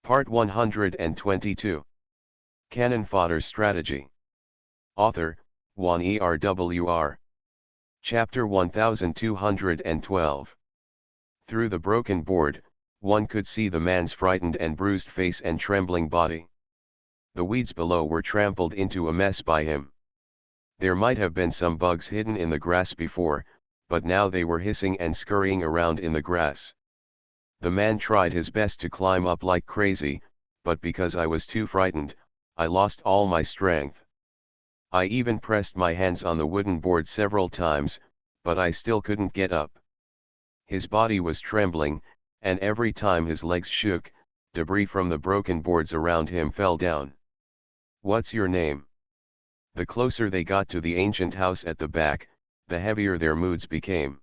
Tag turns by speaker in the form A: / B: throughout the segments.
A: Part 122. Cannon Fodder Strategy. Author, Juan ERWR. Chapter 1212. Through the broken board, one could see the man's frightened and bruised face and trembling body. The weeds below were trampled into a mess by him. There might have been some bugs hidden in the grass before, but now they were hissing and scurrying around in the grass. The man tried his best to climb up like crazy, but because I was too frightened, I lost all my strength. I even pressed my hands on the wooden board several times, but I still couldn't get up. His body was trembling, and every time his legs shook, debris from the broken boards around him fell down. "What's your name?" The closer they got to the ancient house at the back, the heavier their moods became.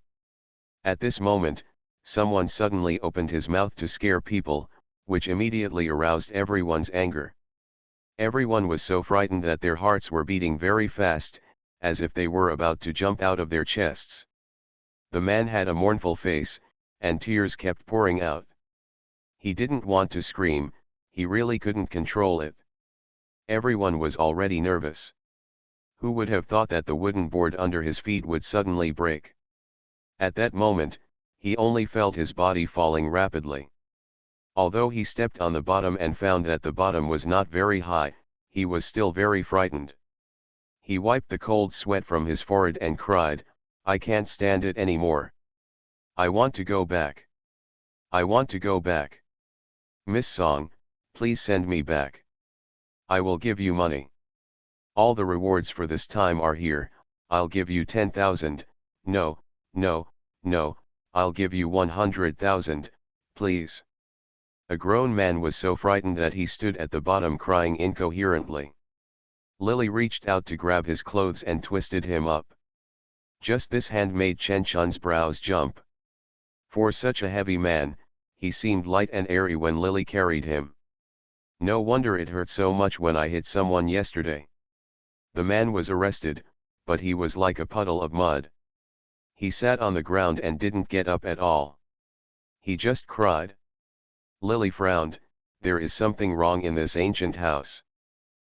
A: At this moment, someone suddenly opened his mouth to scare people, which immediately aroused everyone's anger. Everyone was so frightened that their hearts were beating very fast, as if they were about to jump out of their chests. The man had a mournful face, and tears kept pouring out. He didn't want to scream, he really couldn't control it. Everyone was already nervous. Who would have thought that the wooden board under his feet would suddenly break? At that moment, he only felt his body falling rapidly. Although he stepped on the bottom and found that the bottom was not very high, he was still very frightened. He wiped the cold sweat from his forehead and cried, "I can't stand it anymore. I want to go back. I want to go back. Miss Song, please send me back. I will give you money. All the rewards for this time are here. I'll give you 10,000, no, no, no, I'll give you 100,000, please." A grown man was so frightened that he stood at the bottom crying incoherently. Lily reached out to grab his clothes and twisted him up. Just this hand made Chen Chun's brows jump. For such a heavy man, he seemed light and airy when Lily carried him. No wonder it hurt so much when I hit someone yesterday. The man was arrested, but he was like a puddle of mud. He sat on the ground and didn't get up at all. He just cried. Lily frowned. There is something wrong in this ancient house.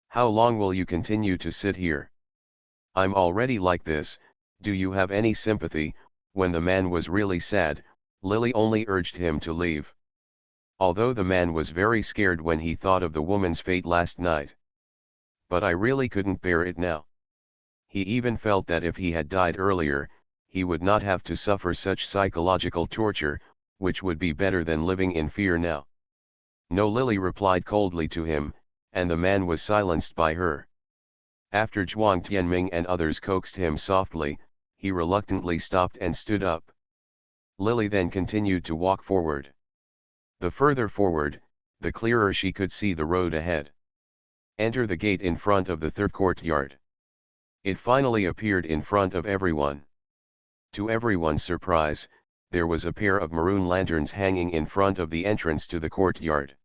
A: How long will you continue to sit here? I'm already like this, do you have any sympathy? When the man was really sad, Lily only urged him to leave. Although the man was very scared when he thought of the woman's fate last night. But I really couldn't bear it now. He even felt that if he had died earlier, he would not have to suffer such psychological torture, which would be better than living in fear now. No, Lily replied coldly to him, and the man was silenced by her. After Zhuang Tianming and others coaxed him softly, he reluctantly stopped and stood up. Lily then continued to walk forward. The further forward, the clearer she could see the road ahead. Enter the gate in front of the third courtyard. It finally appeared in front of everyone. To everyone's surprise, there was a pair of maroon lanterns hanging in front of the entrance to the courtyard.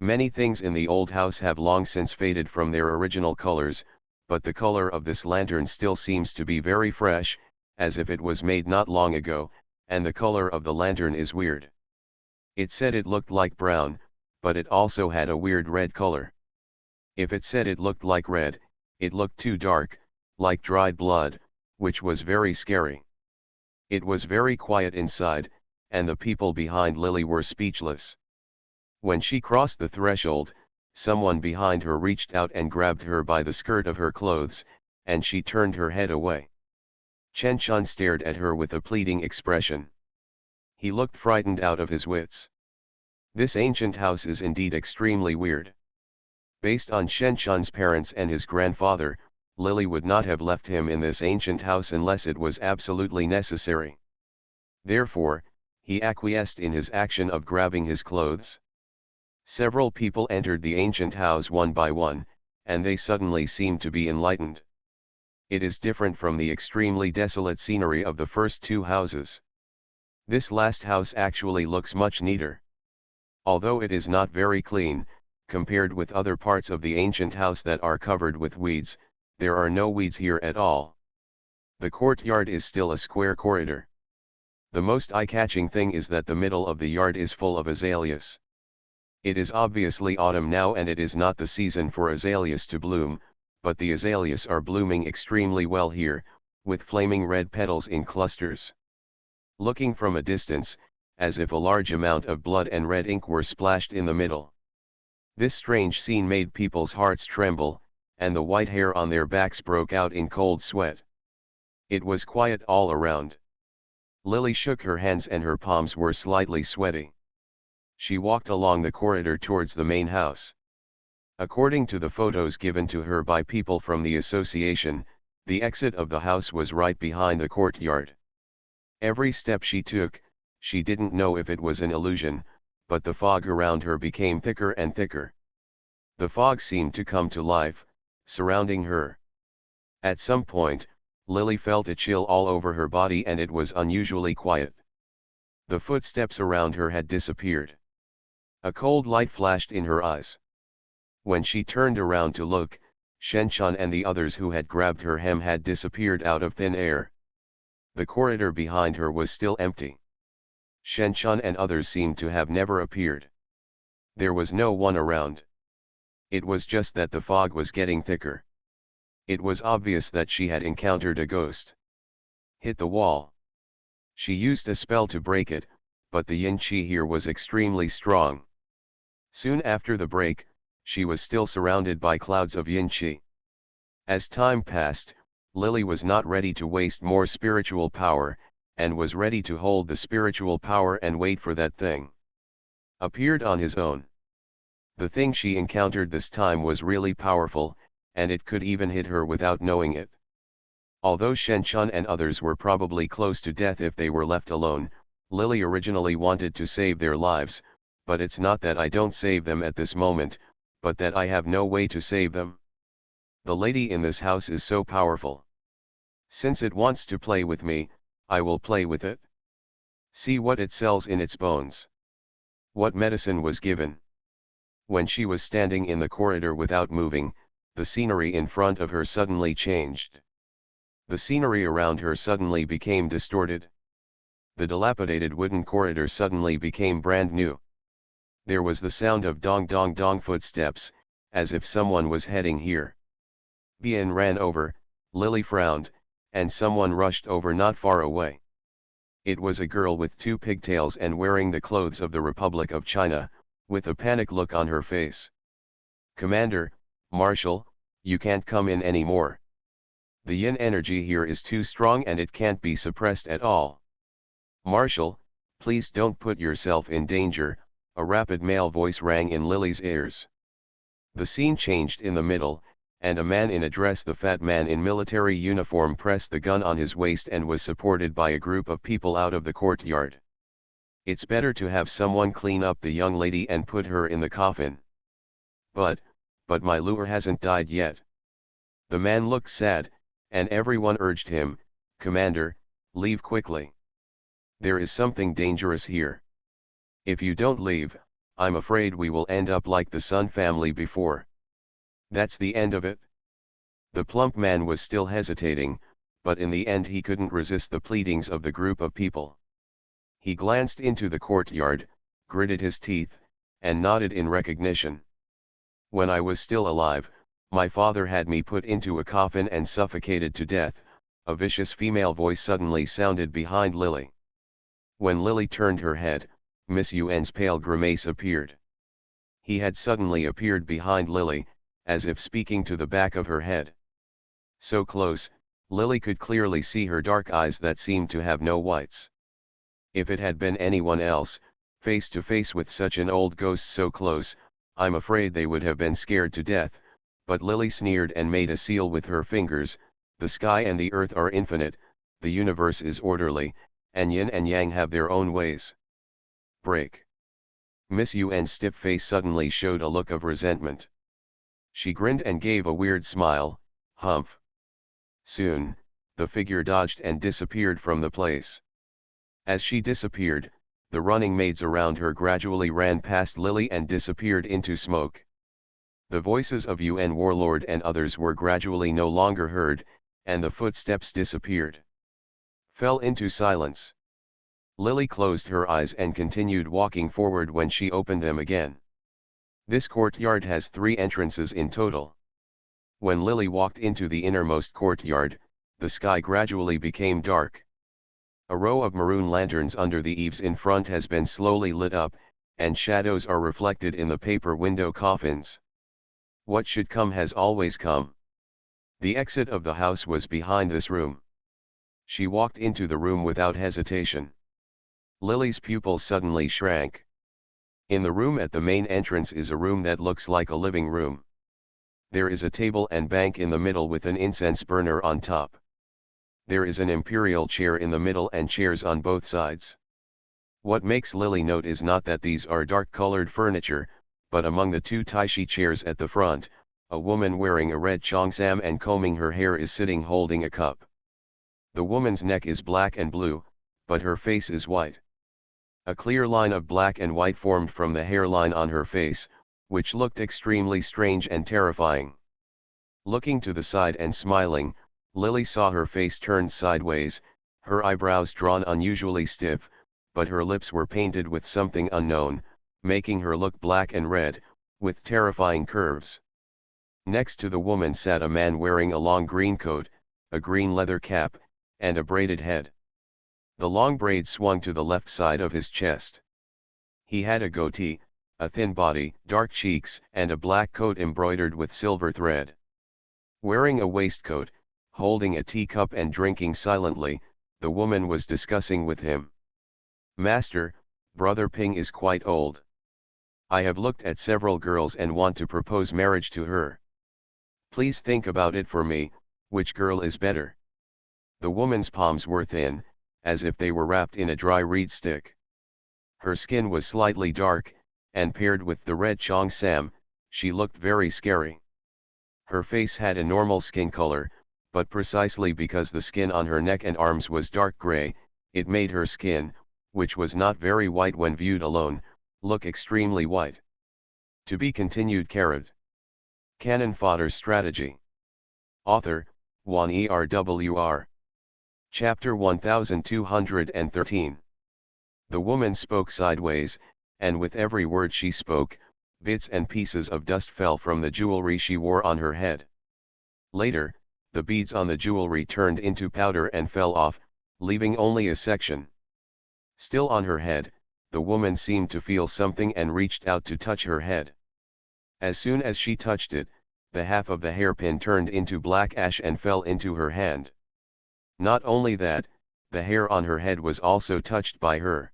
A: Many things in the old house have long since faded from their original colors, but the color of this lantern still seems to be very fresh, as if it was made not long ago, and the color of the lantern is weird. It said it looked like brown, but it also had a weird red color. If it said it looked like red, it looked too dark, like dried blood, which was very scary. It was very quiet inside, and the people behind Lily were speechless. When she crossed the threshold, someone behind her reached out and grabbed her by the skirt of her clothes, and she turned her head away. Chen Chun stared at her with a pleading expression. He looked frightened out of his wits. This ancient house is indeed extremely weird. Based on Chen Chun's parents and his grandfather, Lily would not have left him in this ancient house unless it was absolutely necessary. Therefore, he acquiesced in his action of grabbing his clothes. Several people entered the ancient house one by one, and they suddenly seemed to be enlightened. It is different from the extremely desolate scenery of the first two houses. This last house actually looks much neater. Although it is not very clean, compared with other parts of the ancient house that are covered with weeds, there are no weeds here at all. The courtyard is still a square corridor. The most eye-catching thing is that the middle of the yard is full of azaleas. It is obviously autumn now and it is not the season for azaleas to bloom, but the azaleas are blooming extremely well here, with flaming red petals in clusters. Looking from a distance, as if a large amount of blood and red ink were splashed in the middle. This strange scene made people's hearts tremble, and the white hair on their backs broke out in cold sweat. It was quiet all around. Lily shook her hands and her palms were slightly sweaty. She walked along the corridor towards the main house. According to the photos given to her by people from the association, the exit of the house was right behind the courtyard. Every step she took, she didn't know if it was an illusion, but the fog around her became thicker and thicker. The fog seemed to come to life, surrounding her. At some point, Lily felt a chill all over her body and it was unusually quiet. The footsteps around her had disappeared. A cold light flashed in her eyes. When she turned around to look, Shenchan and the others who had grabbed her hem had disappeared out of thin air. The corridor behind her was still empty. Shenchan and others seemed to have never appeared. There was no one around. It was just that the fog was getting thicker. It was obvious that she had encountered a ghost. Hit the wall. She used a spell to break it, but the yin qi here was extremely strong. Soon after the break, she was still surrounded by clouds of yin qi. As time passed, Lily was not ready to waste more spiritual power, and was ready to hold the spiritual power and wait for that thing. Appeared on his own. The thing she encountered this time was really powerful, and it could even hit her without knowing it. Although Shenchan and others were probably close to death if they were left alone, Lily originally wanted to save their lives, but it's not that I don't save them at this moment, but that I have no way to save them. The lady in this house is so powerful. Since it wants to play with me, I will play with it. See what it sells in its bones. What medicine was given? When she was standing in the corridor without moving, the scenery in front of her suddenly changed. The scenery around her suddenly became distorted. The dilapidated wooden corridor suddenly became brand new. There was the sound of dong dong dong footsteps, as if someone was heading here. Bien ran over, Lily frowned, and someone rushed over not far away. It was a girl with two pigtails and wearing the clothes of the Republic of China, with a panic look on her face. Commander, Marshal, you can't come in anymore. The yin energy here is too strong and it can't be suppressed at all. Marshal, please don't put yourself in danger, a rapid male voice rang in Lily's ears. The scene changed in the middle, and a man in a dress, the fat man in military uniform, pressed the gun on his waist and was supported by a group of people out of the courtyard. It's better to have someone clean up the young lady and put her in the coffin. But my lure hasn't died yet. The man looked sad, and everyone urged him, Commander, leave quickly. There is something dangerous here. If you don't leave, I'm afraid we will end up like the Sun family before. That's the end of it. The plump man was still hesitating, but in the end he couldn't resist the pleadings of the group of people. He glanced into the courtyard, gritted his teeth, and nodded in recognition. When I was still alive, my father had me put into a coffin and suffocated to death, a vicious female voice suddenly sounded behind Lily. When Lily turned her head, Miss Yuan's pale grimace appeared. He had suddenly appeared behind Lily, as if speaking to the back of her head. So close, Lily could clearly see her dark eyes that seemed to have no whites. If it had been anyone else, face to face with such an old ghost so close, I'm afraid they would have been scared to death, but Lily sneered and made a seal with her fingers. The sky and the earth are infinite, the universe is orderly, and yin and yang have their own ways. Break. Miss Yuan's stiff face suddenly showed a look of resentment. She grinned and gave a weird smile, humph. Soon, the figure dodged and disappeared from the place. As she disappeared, the running maids around her gradually ran past Lily and disappeared into smoke. The voices of Yuan warlord and others were gradually no longer heard, and the footsteps disappeared. Fell into silence. Lily closed her eyes and continued walking forward when she opened them again. This courtyard has 3 entrances in total. When Lily walked into the innermost courtyard, the sky gradually became dark. A row of maroon lanterns under the eaves in front has been slowly lit up, and shadows are reflected in the paper window coffins. What should come has always come. The exit of the house was behind this room. She walked into the room without hesitation. Lily's pupils suddenly shrank. In the room at the main entrance is a room that looks like a living room. There is a table and bank in the middle with an incense burner on top. There is an imperial chair in the middle and chairs on both sides. What makes Lily note is not that these are dark-colored furniture, but among the 2 Taishi chairs at the front, a woman wearing a red cheongsam and combing her hair is sitting holding a cup. The woman's neck is black and blue, but her face is white. A clear line of black and white formed from the hairline on her face, which looked extremely strange and terrifying. Looking to the side and smiling, Lily saw her face turned sideways, her eyebrows drawn unusually stiff, but her lips were painted with something unknown, making her look black and red, with terrifying curves. Next to the woman sat a man wearing a long green coat, a green leather cap, and a braided head. The long braid swung to the left side of his chest. He had a goatee, a thin body, dark cheeks, and a black coat embroidered with silver thread. Wearing a waistcoat, holding a teacup and drinking silently, the woman was discussing with him. "Master, Brother Ping is quite old. I have looked at several girls and want to propose marriage to her. Please think about it for me, which girl is better?" The woman's palms were thin, as if they were wrapped in a dry reed stick. Her skin was slightly dark, and paired with the red cheongsam, she looked very scary. Her face had a normal skin color, but precisely because the skin on her neck and arms was dark gray, it made her skin, which was not very white when viewed alone, look extremely white. To be continued. Canon Fodder Strategy. Author, Juan ERWR. Chapter 1213. The woman spoke sideways, and with every word she spoke, bits and pieces of dust fell from the jewelry she wore on her head. Later, the beads on the jewelry turned into powder and fell off, leaving only a section. Still on her head, the woman seemed to feel something and reached out to touch her head. As soon as she touched it, the half of the hairpin turned into black ash and fell into her hand. Not only that, the hair on her head was also touched by her.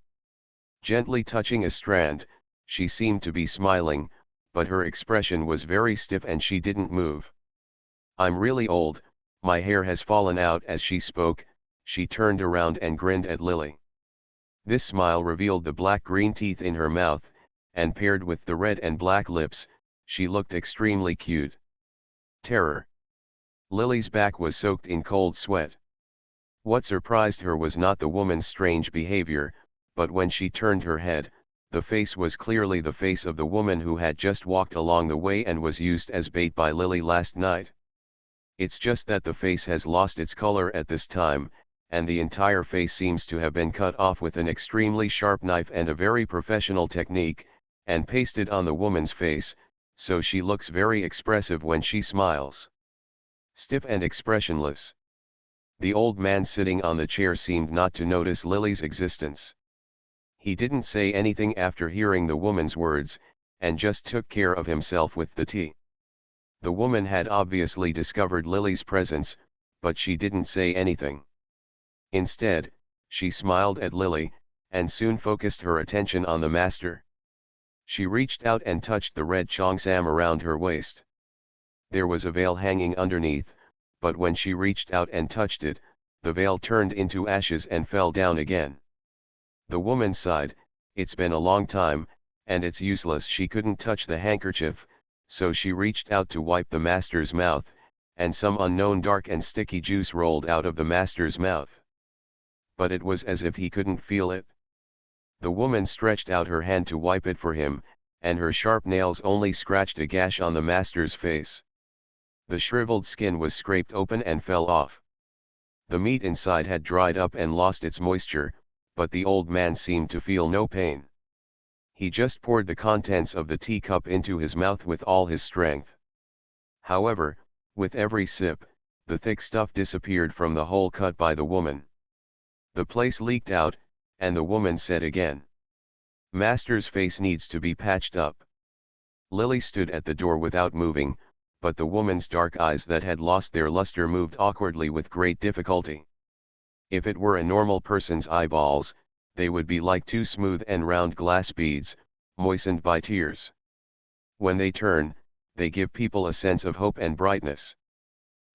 A: Gently touching a strand, she seemed to be smiling, but her expression was very stiff and she didn't move. "I'm really old, my hair has fallen out." As she spoke, she turned around and grinned at Lily. This smile revealed the black-green teeth in her mouth, and paired with the red and black lips, she looked extremely cute. Terror. Lily's back was soaked in cold sweat. What surprised her was not the woman's strange behavior, but when she turned her head, the face was clearly the face of the woman who had just walked along the way and was used as bait by Lily last night. It's just that the face has lost its color at this time, and the entire face seems to have been cut off with an extremely sharp knife and a very professional technique, and pasted on the woman's face, so she looks very expressive when she smiles. Stiff and expressionless. The old man sitting on the chair seemed not to notice Lily's existence. He didn't say anything after hearing the woman's words, and just took care of himself with the tea. The woman had obviously discovered Lily's presence, but she didn't say anything. Instead, she smiled at Lily, and soon focused her attention on the master. She reached out and touched the red cheongsam around her waist. There was a veil hanging underneath, but when she reached out and touched it, the veil turned into ashes and fell down again. The woman sighed. It's been a long time, and it's useless. She couldn't touch the handkerchief, so she reached out to wipe the master's mouth, and some unknown dark and sticky juice rolled out of the master's mouth. But it was as if he couldn't feel it. The woman stretched out her hand to wipe it for him, and her sharp nails only scratched a gash on the master's face. The shriveled skin was scraped open and fell off. The meat inside had dried up and lost its moisture, but the old man seemed to feel no pain. He just poured the contents of the teacup into his mouth with all his strength. However, with every sip, the thick stuff disappeared from the hole cut by the woman. The place leaked out, and the woman said again, "Master's face needs to be patched up." Lily stood at the door without moving, but the woman's dark eyes that had lost their luster moved awkwardly with great difficulty. If it were a normal person's eyeballs, they would be like two smooth and round glass beads, moistened by tears. When they turn, they give people a sense of hope and brightness.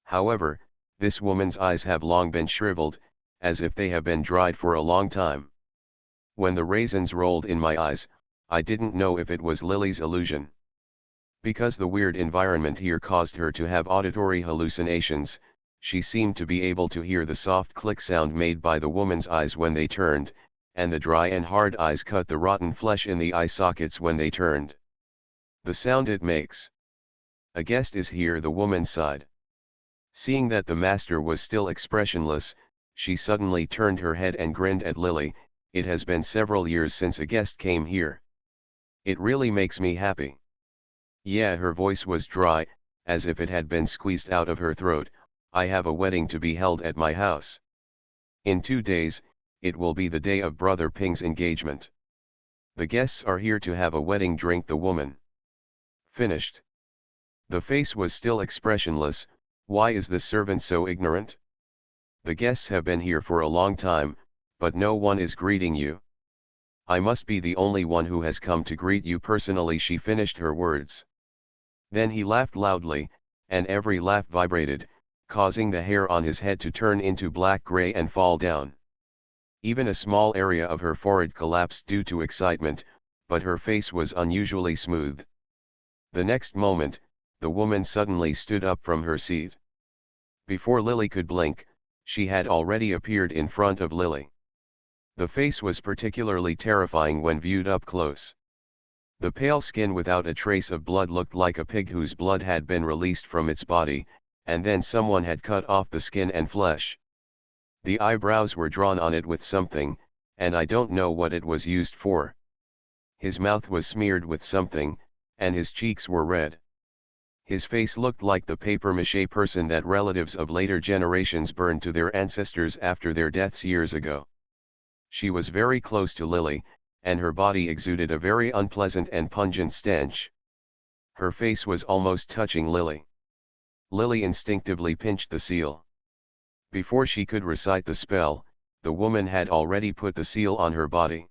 A: However, this woman's eyes have long been shriveled, as if they have been dried for a long time. When the raisins rolled in my eyes, I didn't know if it was Lily's illusion. Because the weird environment here caused her to have auditory hallucinations, she seemed to be able to hear the soft click sound made by the woman's eyes when they turned, and the dry and hard eyes cut the rotten flesh in the eye sockets when they turned. The sound it makes. "A guest is here," the woman sighed. Seeing that the master was still expressionless, she suddenly turned her head and grinned at Lily. "It has been several years since a guest came here. It really makes me happy." Yeah, her voice was dry, as if it had been squeezed out of her throat. "I have a wedding to be held at my house. In 2 days, it will be the day of Brother Ping's engagement. The guests are here to have a wedding drink," the woman finished. The face was still expressionless. "Why is the servant so ignorant? The guests have been here for a long time, but no one is greeting you. I must be the only one who has come to greet you personally," she finished her words. Then he laughed loudly, and every laugh vibrated, causing the hair on his head to turn into black-gray and fall down. Even a small area of her forehead collapsed due to excitement, but her face was unusually smooth. The next moment, the woman suddenly stood up from her seat. Before Lily could blink, she had already appeared in front of Lily. The face was particularly terrifying when viewed up close. The pale skin without a trace of blood looked like a pig whose blood had been released from its body, and then someone had cut off the skin and flesh. The eyebrows were drawn on it with something, and I don't know what it was used for. His mouth was smeared with something, and his cheeks were red. His face looked like the papier-mâché person that relatives of later generations burned to their ancestors after their deaths years ago. She was very close to Lily, and her body exuded a very unpleasant and pungent stench. Her face was almost touching Lily. Lily instinctively pinched the seal. Before she could recite the spell, the woman had already put the seal on her body.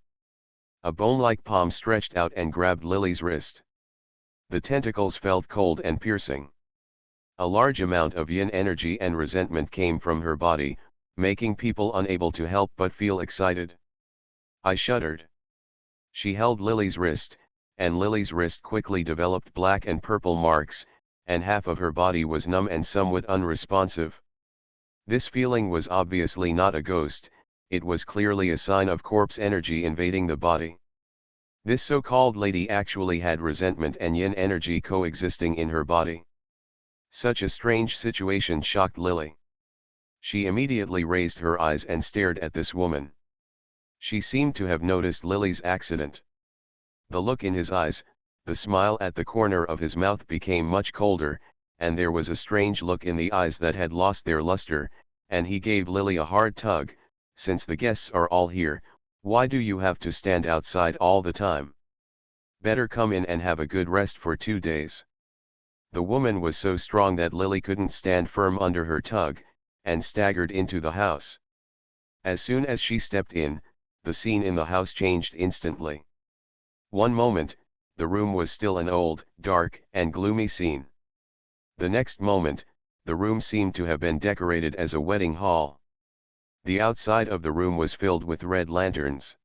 A: A bone-like palm stretched out and grabbed Lily's wrist. The tentacles felt cold and piercing. A large amount of yin energy and resentment came from her body, making people unable to help but feel excited. I shuddered. She held Lily's wrist, and Lily's wrist quickly developed black and purple marks, and half of her body was numb and somewhat unresponsive. This feeling was obviously not a ghost, it was clearly a sign of corpse energy invading the body. This so-called lady actually had resentment and yin energy coexisting in her body. Such a strange situation shocked Lily. She immediately raised her eyes and stared at this woman. She seemed to have noticed Lily's accident. The look in his eyes, the smile at the corner of his mouth became much colder, and there was a strange look in the eyes that had lost their luster, and he gave Lily a hard tug. "Since the guests are all here, why do you have to stand outside all the time? Better come in and have a good rest for 2 days." The woman was so strong that Lily couldn't stand firm under her tug, and staggered into the house. As soon as she stepped in, the scene in the house changed instantly. One moment, the room was still an old, dark, and gloomy scene. The next moment, the room seemed to have been decorated as a wedding hall. The outside of the room was filled with red lanterns.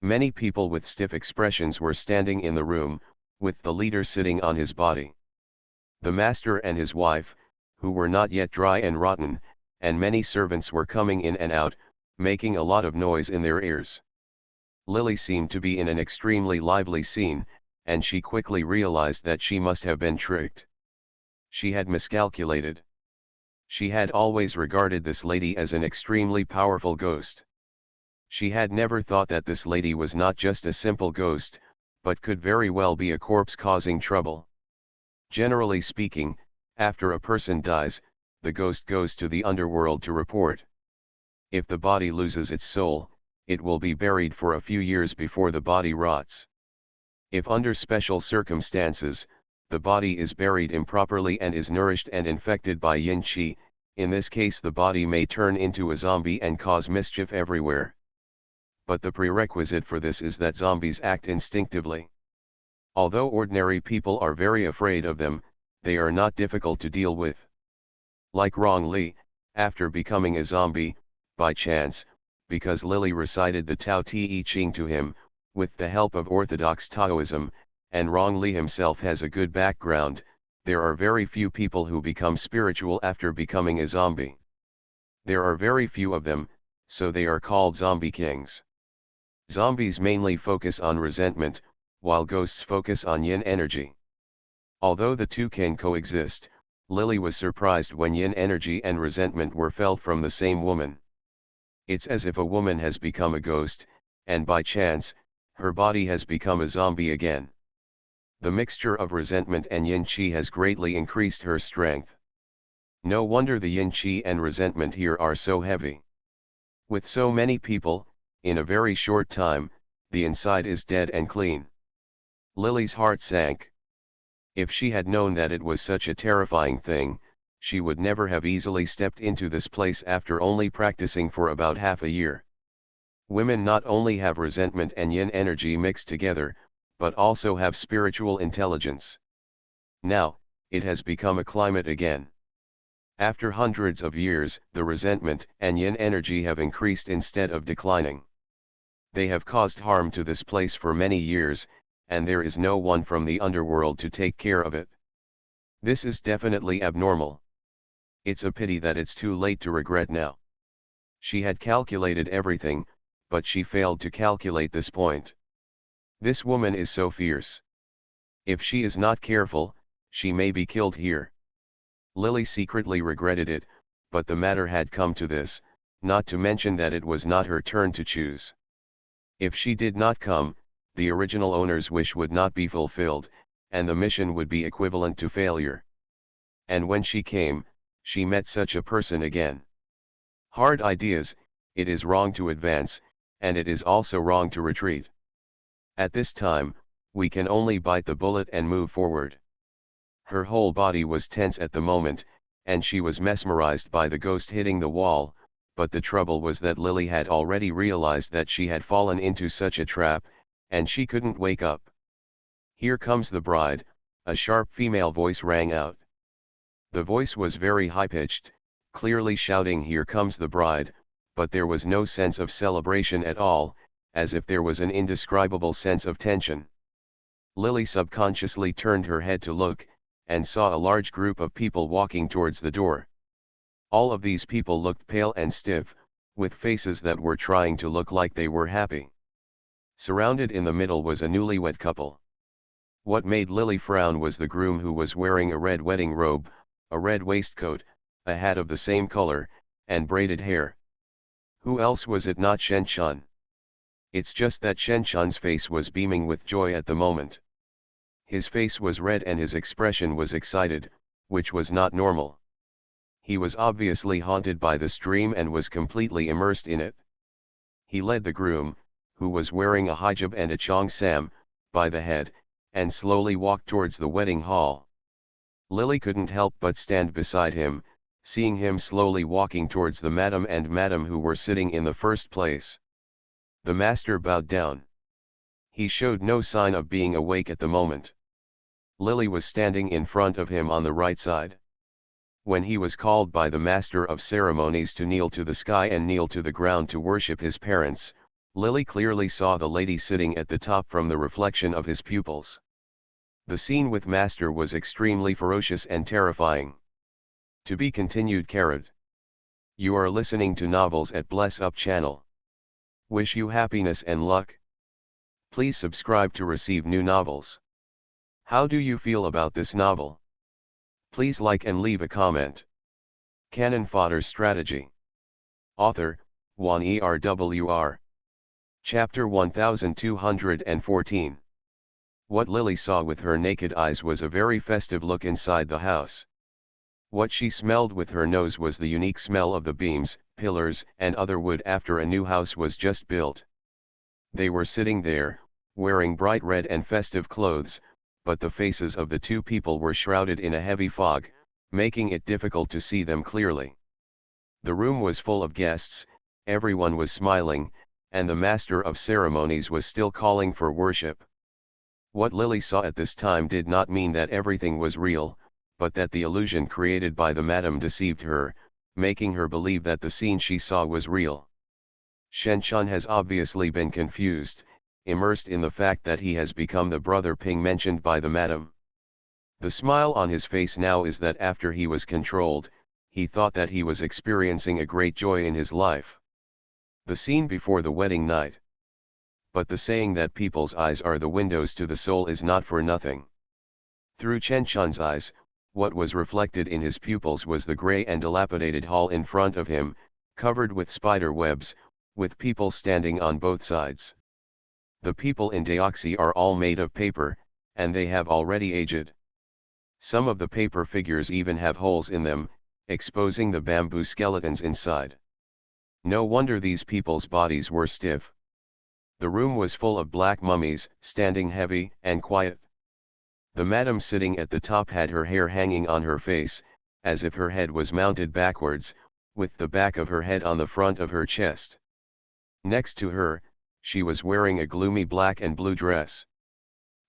A: Many people with stiff expressions were standing in the room, with the leader sitting on his body. The master and his wife, who were not yet dry and rotten, and many servants were coming in and out, making a lot of noise in their ears. Lily seemed to be in an extremely lively scene, and she quickly realized that she must have been tricked. She had miscalculated. She had always regarded this lady as an extremely powerful ghost. She had never thought that this lady was not just a simple ghost, but could very well be a corpse causing trouble. Generally speaking, after a person dies, the ghost goes to the underworld to report. If the body loses its soul, it will be buried for a few years before the body rots. If under special circumstances, the body is buried improperly and is nourished and infected by yin qi, in this case the body may turn into a zombie and cause mischief everywhere. But the prerequisite for this is that zombies act instinctively. Although ordinary people are very afraid of them, they are not difficult to deal with. Like Rong Li, after becoming a zombie, by chance, because Lily recited the Tao Te Ching to him, with the help of Orthodox Taoism, and Rong Li himself has a good background, there are very few people who become spiritual after becoming a zombie. There are very few of them, so they are called zombie kings. Zombies mainly focus on resentment, while ghosts focus on yin energy. Although the two can coexist, Lily was surprised when yin energy and resentment were felt from the same woman. It's as if a woman has become a ghost, and by chance, her body has become a zombie again. The mixture of resentment and yin qi has greatly increased her strength. No wonder the yin qi and resentment here are so heavy. With so many people, in a very short time, the inside is dead and clean. Lily's heart sank. If she had known that it was such a terrifying thing, she would never have easily stepped into this place after only practicing for about half a year. Women not only have resentment and yin energy mixed together, but also have spiritual intelligence. Now, it has become a climate again. After hundreds of years, the resentment and yin energy have increased instead of declining. They have caused harm to this place for many years, and there is no one from the underworld to take care of it. This is definitely abnormal. It's a pity that it's too late to regret now. She had calculated everything, but she failed to calculate this point. This woman is so fierce. If she is not careful, she may be killed here. Lily secretly regretted it, but the matter had come to this, not to mention that it was not her turn to choose. If she did not come, the original owner's wish would not be fulfilled, and the mission would be equivalent to failure. And when she came, she met such a person again. Hard ideas, it is wrong to advance, and it is also wrong to retreat. At this time, we can only bite the bullet and move forward. Her whole body was tense at the moment, and she was mesmerized by the ghost hitting the wall, but the trouble was that Lily had already realized that she had fallen into such a trap, and she couldn't wake up. "Here comes the bride," a sharp female voice rang out. The voice was very high-pitched, clearly shouting "Here comes the bride," but there was no sense of celebration at all, as if there was an indescribable sense of tension. Lily subconsciously turned her head to look, and saw a large group of people walking towards the door. All of these people looked pale and stiff, with faces that were trying to look like they were happy. Surrounded in the middle was a newlywed couple. What made Lily frown was the groom, who was wearing a red wedding robe, a red waistcoat, a hat of the same color, and braided hair. Who else was it not Shen Chun? It's just that Shen Chun's face was beaming with joy at the moment. His face was red and his expression was excited, which was not normal. He was obviously haunted by this dream and was completely immersed in it. He led the groom, who was wearing a hijab and a cheongsam, by the head, and slowly walked towards the wedding hall. Lily couldn't help but stand beside him, seeing him slowly walking towards the madam and madam who were sitting in the first place. The master bowed down. He showed no sign of being awake at the moment. Lily was standing in front of him on the right side. When he was called by the master of ceremonies to kneel to the sky and kneel to the ground to worship his parents, Lily clearly saw the lady sitting at the top from the reflection of his pupils. The scene with master was extremely ferocious and terrifying. To be continued. You are listening to novels at Bless Up channel. Wish you happiness and luck. Please subscribe to receive new novels. How do you feel about this novel? Please like and leave a comment. Cannon Fodder Strategy. Author, Juan Erwr. Chapter 1214. What Lily saw with her naked eyes was a very festive look inside the house. What she smelled with her nose was the unique smell of the beams, pillars, and other wood after a new house was just built. They were sitting there, wearing bright red and festive clothes, but the faces of the two people were shrouded in a heavy fog, making it difficult to see them clearly. The room was full of guests, everyone was smiling, and the master of ceremonies was still calling for worship. What Lily saw at this time did not mean that everything was real, but that the illusion created by the madam deceived her, making her believe that the scene she saw was real. Shen Chun has obviously been confused, immersed in the fact that he has become the brother Ping mentioned by the madam. The smile on his face now is that after he was controlled, he thought that he was experiencing a great joy in his life. The scene before the wedding night. But the saying that people's eyes are the windows to the soul is not for nothing. Through Chen Chun's eyes, what was reflected in his pupils was the grey and dilapidated hall in front of him, covered with spider webs, with people standing on both sides. The people in Deoxy are all made of paper, and they have already aged. Some of the paper figures even have holes in them, exposing the bamboo skeletons inside. No wonder these people's bodies were stiff. The room was full of black mummies, standing heavy and quiet. The madam sitting at the top had her hair hanging on her face, as if her head was mounted backwards, with the back of her head on the front of her chest. Next to her, she was wearing a gloomy black and blue dress.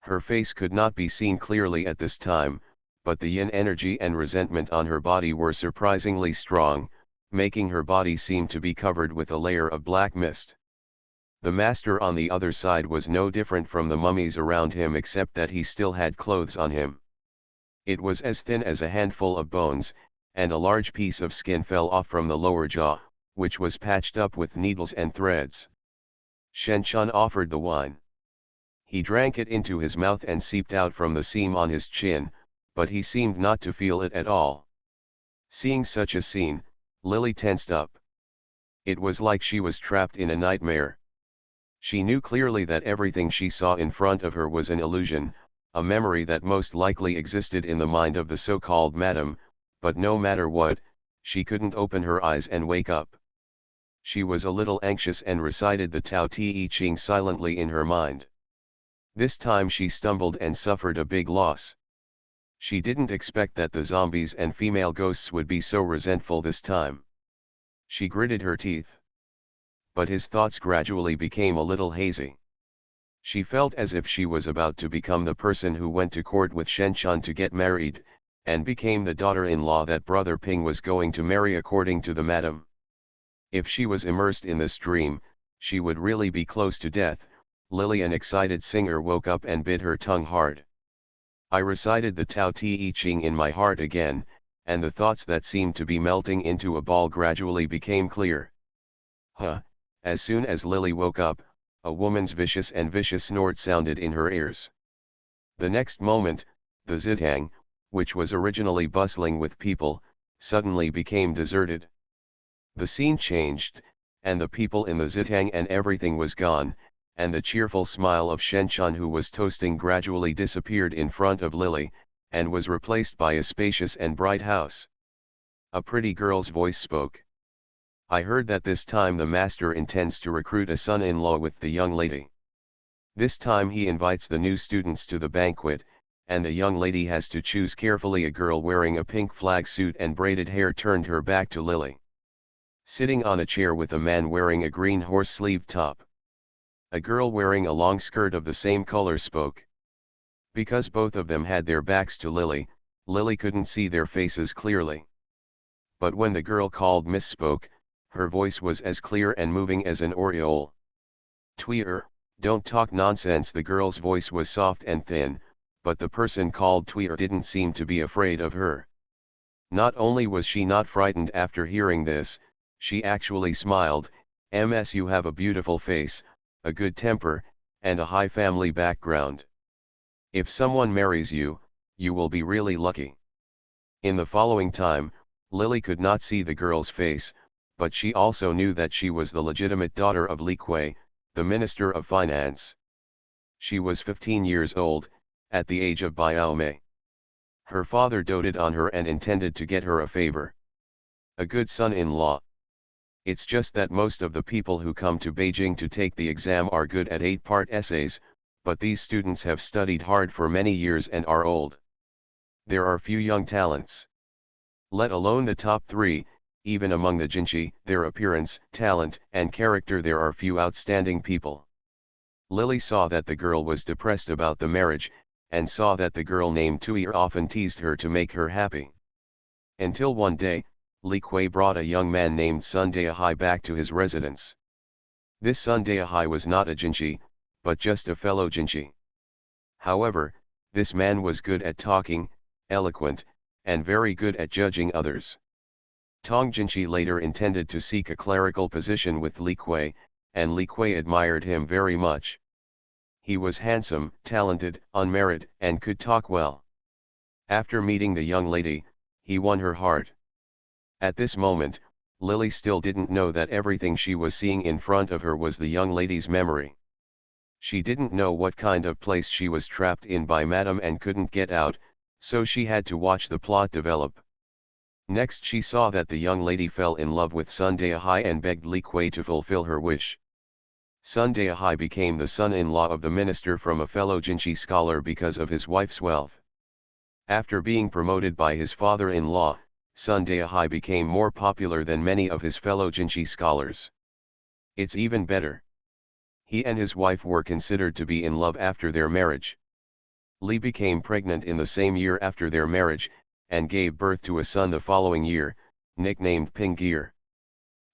A: Her face could not be seen clearly at this time, but the yin energy and resentment on her body were surprisingly strong, making her body seem to be covered with a layer of black mist. The master on the other side was no different from the mummies around him except that he still had clothes on him. It was as thin as a handful of bones, and a large piece of skin fell off from the lower jaw, which was patched up with needles and threads. Shen Chun offered the wine. He drank it into his mouth and seeped out from the seam on his chin, but he seemed not to feel it at all. Seeing such a scene, Lily tensed up. It was like she was trapped in a nightmare. She knew clearly that everything she saw in front of her was an illusion, a memory that most likely existed in the mind of the so-called madam, but no matter what, she couldn't open her eyes and wake up. She was a little anxious and recited the Tao Te Ching silently in her mind. This time she stumbled and suffered a big loss. She didn't expect that the zombies and female ghosts would be so resentful this time. She gritted her teeth. But his thoughts gradually became a little hazy. She felt as if she was about to become the person who went to court with Shen Chun to get married, and became the daughter-in-law that Brother Ping was going to marry according to the madam. If she was immersed in this dream, she would really be close to death. Lily, an excited singer, woke up and bit her tongue hard. I recited the Tao Te Ching in my heart again, and the thoughts that seemed to be melting into a ball gradually became clear. As soon as Lily woke up, a woman's vicious snort sounded in her ears. The next moment, the zitang, which was originally bustling with people, suddenly became deserted. The scene changed, and the people in the zitang and everything was gone, and the cheerful smile of Shen Chun, who was toasting, gradually disappeared in front of Lily, and was replaced by a spacious and bright house. A pretty girl's voice spoke. I heard that this time the master intends to recruit a son-in-law with the young lady. This time he invites the new students to the banquet, and the young lady has to choose carefully. A girl wearing a pink flag suit and braided hair turned her back to Lily. Sitting on a chair with a man wearing a green horse-sleeved top. A girl wearing a long skirt of the same color spoke. Because both of them had their backs to Lily, Lily couldn't see their faces clearly. But when the girl called Miss spoke, her voice was as clear and moving as an aureole. Tweer, don't talk nonsense. The girl's voice was soft and thin, but the person called Tweer didn't seem to be afraid of her. Not only was she not frightened after hearing this, she actually smiled. Ms, you have a beautiful face, a good temper, and a high family background. If someone marries you, you will be really lucky. In the following time, Lily could not see the girl's face, but she also knew that she was the legitimate daughter of Li Kuei, the Minister of Finance. She was 15 years old, at the age of Biaomei. Her father doted on her and intended to get her a favor. A good son-in-law. It's just that most of the people who come to Beijing to take the exam are good at 8-part essays, but these students have studied hard for many years and are old. There are few young talents. Let alone the top 3, even among the Jinchi, their appearance, talent, and character there are few outstanding people. Lily saw that the girl was depressed about the marriage, and saw that the girl named Tuier often teased her to make her happy. Until one day, Li Kuei brought a young man named Sun Daihai back to his residence. This Sun Daihai was not a Jinchi, but just a fellow Jinchi. However, this man was good at talking, eloquent, and very good at judging others. Tong Jinchi later intended to seek a clerical position with Li Kuei, and Li Kuei admired him very much. He was handsome, talented, unmarried, and could talk well. After meeting the young lady, he won her heart. At this moment, Lily still didn't know that everything she was seeing in front of her was the young lady's memory. She didn't know what kind of place she was trapped in by Madame and couldn't get out, so she had to watch the plot develop. Next she saw that the young lady fell in love with Sun Daihai and begged Li Kuei to fulfill her wish. Sun Daihai became the son-in-law of the minister from a fellow Jinchi scholar because of his wife's wealth. After being promoted by his father-in-law, Sun Daihai became more popular than many of his fellow Jinchi scholars. It's even better. He and his wife were considered to be in love after their marriage. Li became pregnant in the same year after their marriage, and gave birth to a son the following year, nicknamed Pingyir.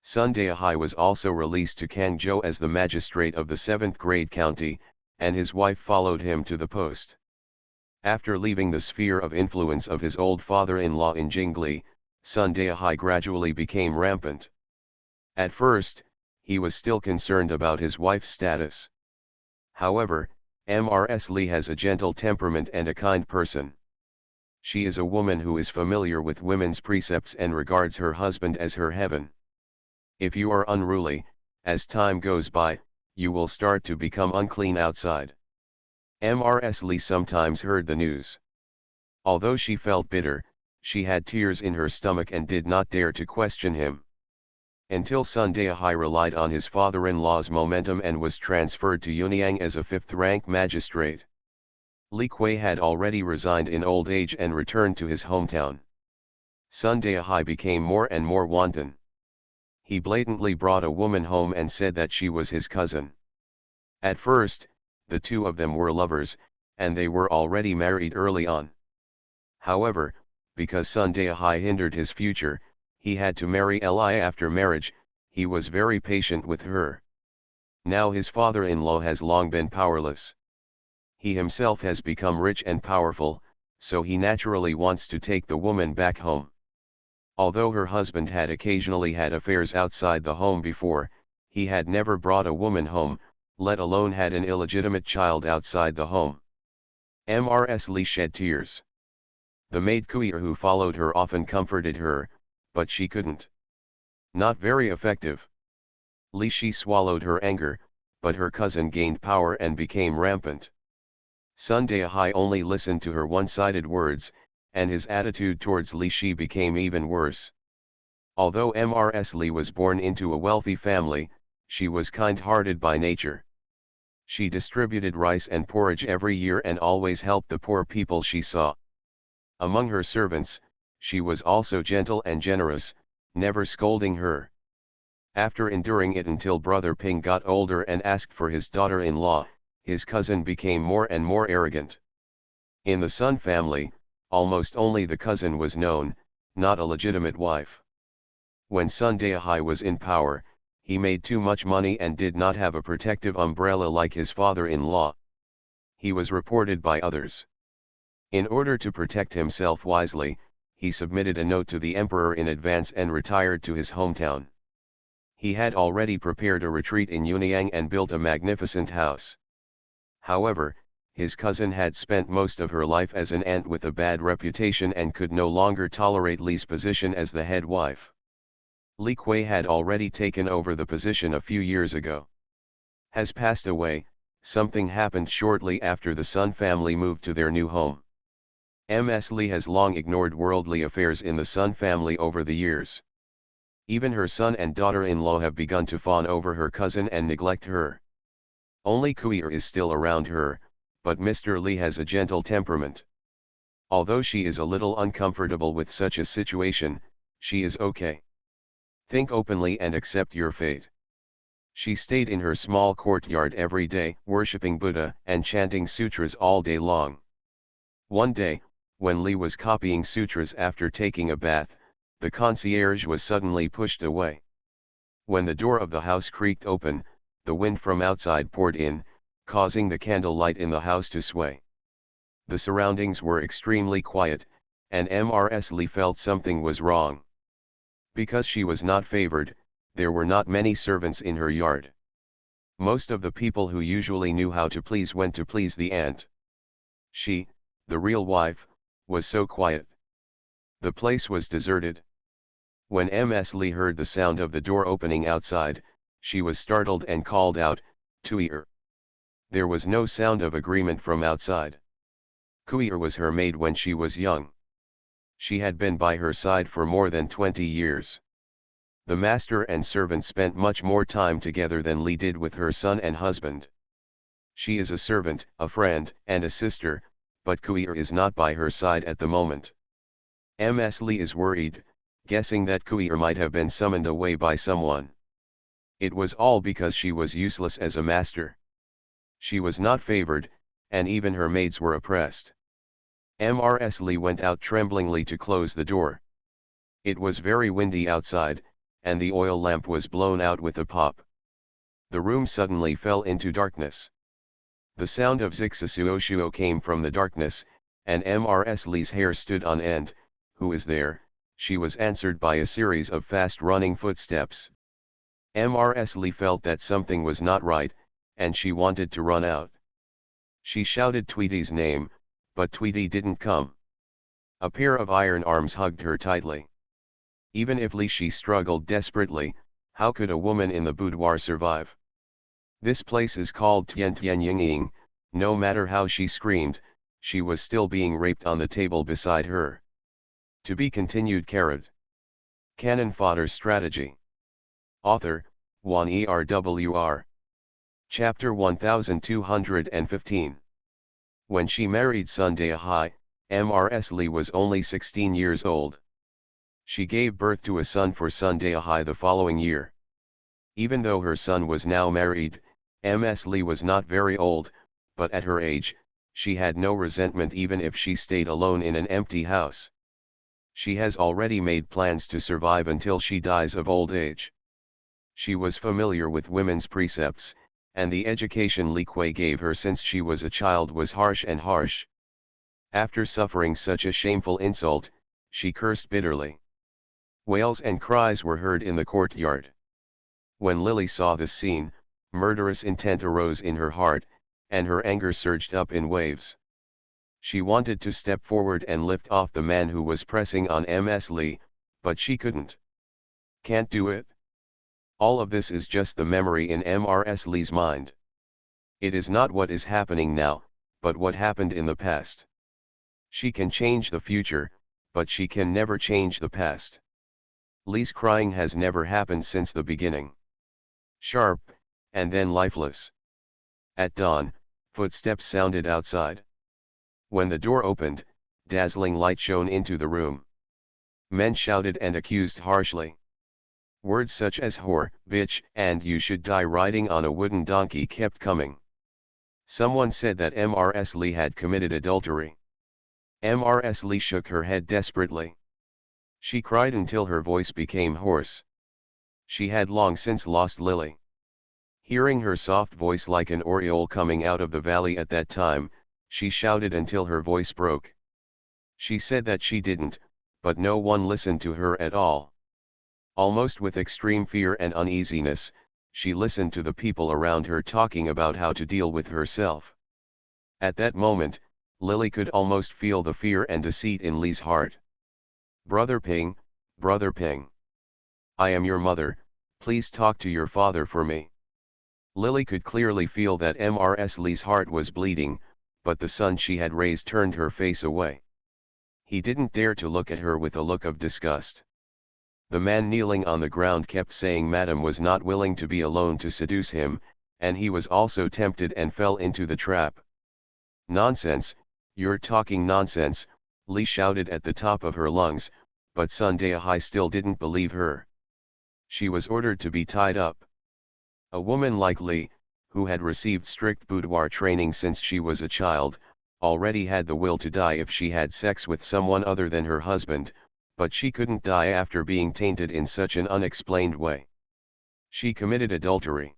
A: Sun Daihai was also released to Kangzhou as the magistrate of the 7th grade county, and his wife followed him to the post. After leaving the sphere of influence of his old father-in-law in Jingli, Sun Daihai gradually became rampant. At first, he was still concerned about his wife's status. However, Ms. Li has a gentle temperament and a kind person. She is a woman who is familiar with women's precepts and regards her husband as her heaven. If you are unruly, as time goes by, you will start to become unclean outside. Ms. Li sometimes heard the news. Although she felt bitter, she had tears in her stomach and did not dare to question him. Until Sun Daihai relied on his father-in-law's momentum and was transferred to Yunyang as a 5th-rank magistrate. Li Kuei had already resigned in old age and returned to his hometown. Sun Daihai became more and more wanton. He blatantly brought a woman home and said that she was his cousin. At first, the two of them were lovers, and they were already married early on. However, because Sun Daihai hindered his future, he had to marry Li after marriage. He was very patient with her. Now his father-in-law has long been powerless. He himself has become rich and powerful, so he naturally wants to take the woman back home. Although her husband had occasionally had affairs outside the home before, he had never brought a woman home, let alone had an illegitimate child outside the home. Ms. Li shed tears. The maid Kuier who followed her often comforted her, but she couldn't. Not very effective. Li Shi swallowed her anger, but her cousin gained power and became rampant. Sun Daihai only listened to her one-sided words, and his attitude towards Li Shi became even worse. Although Ms. Li was born into a wealthy family, she was kind-hearted by nature. She distributed rice and porridge every year and always helped the poor people she saw. Among her servants, she was also gentle and generous, never scolding her. After enduring it until Brother Ping got older and asked for his daughter-in-law, his cousin became more and more arrogant. In the Sun family, almost only the cousin was known, not a legitimate wife. When Sun Daihai was in power, he made too much money and did not have a protective umbrella like his father-in-law. He was reported by others. In order to protect himself wisely, he submitted a note to the emperor in advance and retired to his hometown. He had already prepared a retreat in Yunyang and built a magnificent house. However, his cousin had spent most of her life as an aunt with a bad reputation and could no longer tolerate Li's position as the head wife. Li Kuei had already taken over the position a few years ago. Has passed away, Something happened shortly after the Sun family moved to their new home. Ms. Lee has long ignored worldly affairs in the Sun family over the years. Even her son and daughter-in-law have begun to fawn over her cousin and neglect her. Only Kuier is still around her, but Mr. Lee has a gentle temperament. Although she is a little uncomfortable with such a situation, she is okay. Think openly and accept your fate. She stayed in her small courtyard every day, worshipping Buddha and chanting sutras all day long. One day, when Lee was copying sutras after taking a bath, the concierge was suddenly pushed away. When the door of the house creaked open, the wind from outside poured in, causing the candlelight in the house to sway. The surroundings were extremely quiet, and Ms. Lee felt something was wrong. Because she was not favored, there were not many servants in her yard. Most of the people who usually knew how to please went to please the aunt. She, the real wife, was so quiet. The place was deserted. When Ms. Lee heard the sound of the door opening outside, she was startled and called out, "Tuier." There was no sound of agreement from outside. Kuier was her maid when she was young. She had been by her side for more than 20 years. The master and servant spent much more time together than Lee did with her son and husband. She is a servant, a friend, and a sister, but Kuier is not by her side at the moment. Ms. Lee is worried, guessing that Kuier might have been summoned away by someone. It was all because she was useless as a master. She was not favored, and even her maids were oppressed. Ms. Lee went out tremblingly to close the door. It was very windy outside, and the oil lamp was blown out with a pop. The room suddenly fell into darkness. The sound of Zixasuoshuo came from the darkness, and Ms. Lee's hair stood on end. "Who is there?" she was answered by a series of fast-running footsteps. Ms. Lee felt that something was not right, and she wanted to run out. She shouted Tweety's name, but Tweety didn't come. A pair of iron arms hugged her tightly. Even if she struggled desperately, how could a woman in the boudoir survive? This place is called Tien Tien Ying. No matter how she screamed, she was still being raped on the table beside her. To be continued. Cannon Fodder Strategy. Author, Juan ERWR. Chapter 1215. When she married Sun Daehai, Ms. Lee was only 16 years old. She gave birth to a son for Sun Daehai the following year. Even though her son was now married, Ms. Lee was not very old, but at her age, she had no resentment even if she stayed alone in an empty house. She has already made plans to survive until she dies of old age. She was familiar with women's precepts, and the education Li Kuei gave her since she was a child was harsh and harsh. After suffering such a shameful insult, she cursed bitterly. Wails and cries were heard in the courtyard. When Lily saw this scene, murderous intent arose in her heart, and her anger surged up in waves. She wanted to step forward and lift off the man who was pressing on Ms. Lee, but she couldn't. Can't do it. All of this is just the memory in Ms. Lee's mind. It is not what is happening now, but what happened in the past. She can change the future, but she can never change the past. Lee's crying has never happened since the beginning. Sharp, and then lifeless. At dawn, footsteps sounded outside. When the door opened, dazzling light shone into the room. Men shouted and accused harshly. Words such as whore, bitch, and you should die riding on a wooden donkey kept coming. Someone said that Ms. Lee had committed adultery. Ms. Lee shook her head desperately. She cried until her voice became hoarse. She had long since lost Lily. Hearing her soft voice like an oriole coming out of the valley at that time, she shouted until her voice broke. She said that she didn't, but no one listened to her at all. Almost with extreme fear and uneasiness, she listened to the people around her talking about how to deal with herself. At that moment, Lily could almost feel the fear and deceit in Lee's heart. Brother Ping, Brother Ping. I am your mother, please talk to your father for me. Lily could clearly feel that Mrs. Lee's heart was bleeding, but the son she had raised turned her face away. He didn't dare to look at her with a look of disgust. The man kneeling on the ground kept saying Madame was not willing to be alone to seduce him, and he was also tempted and fell into the trap. "Nonsense, you're talking nonsense," Lee shouted at the top of her lungs, but Sunday still didn't believe her. She was ordered to be tied up. A woman like Lee, who had received strict boudoir training since she was a child, already had the will to die if she had sex with someone other than her husband, but she couldn't die after being tainted in such an unexplained way. She committed adultery.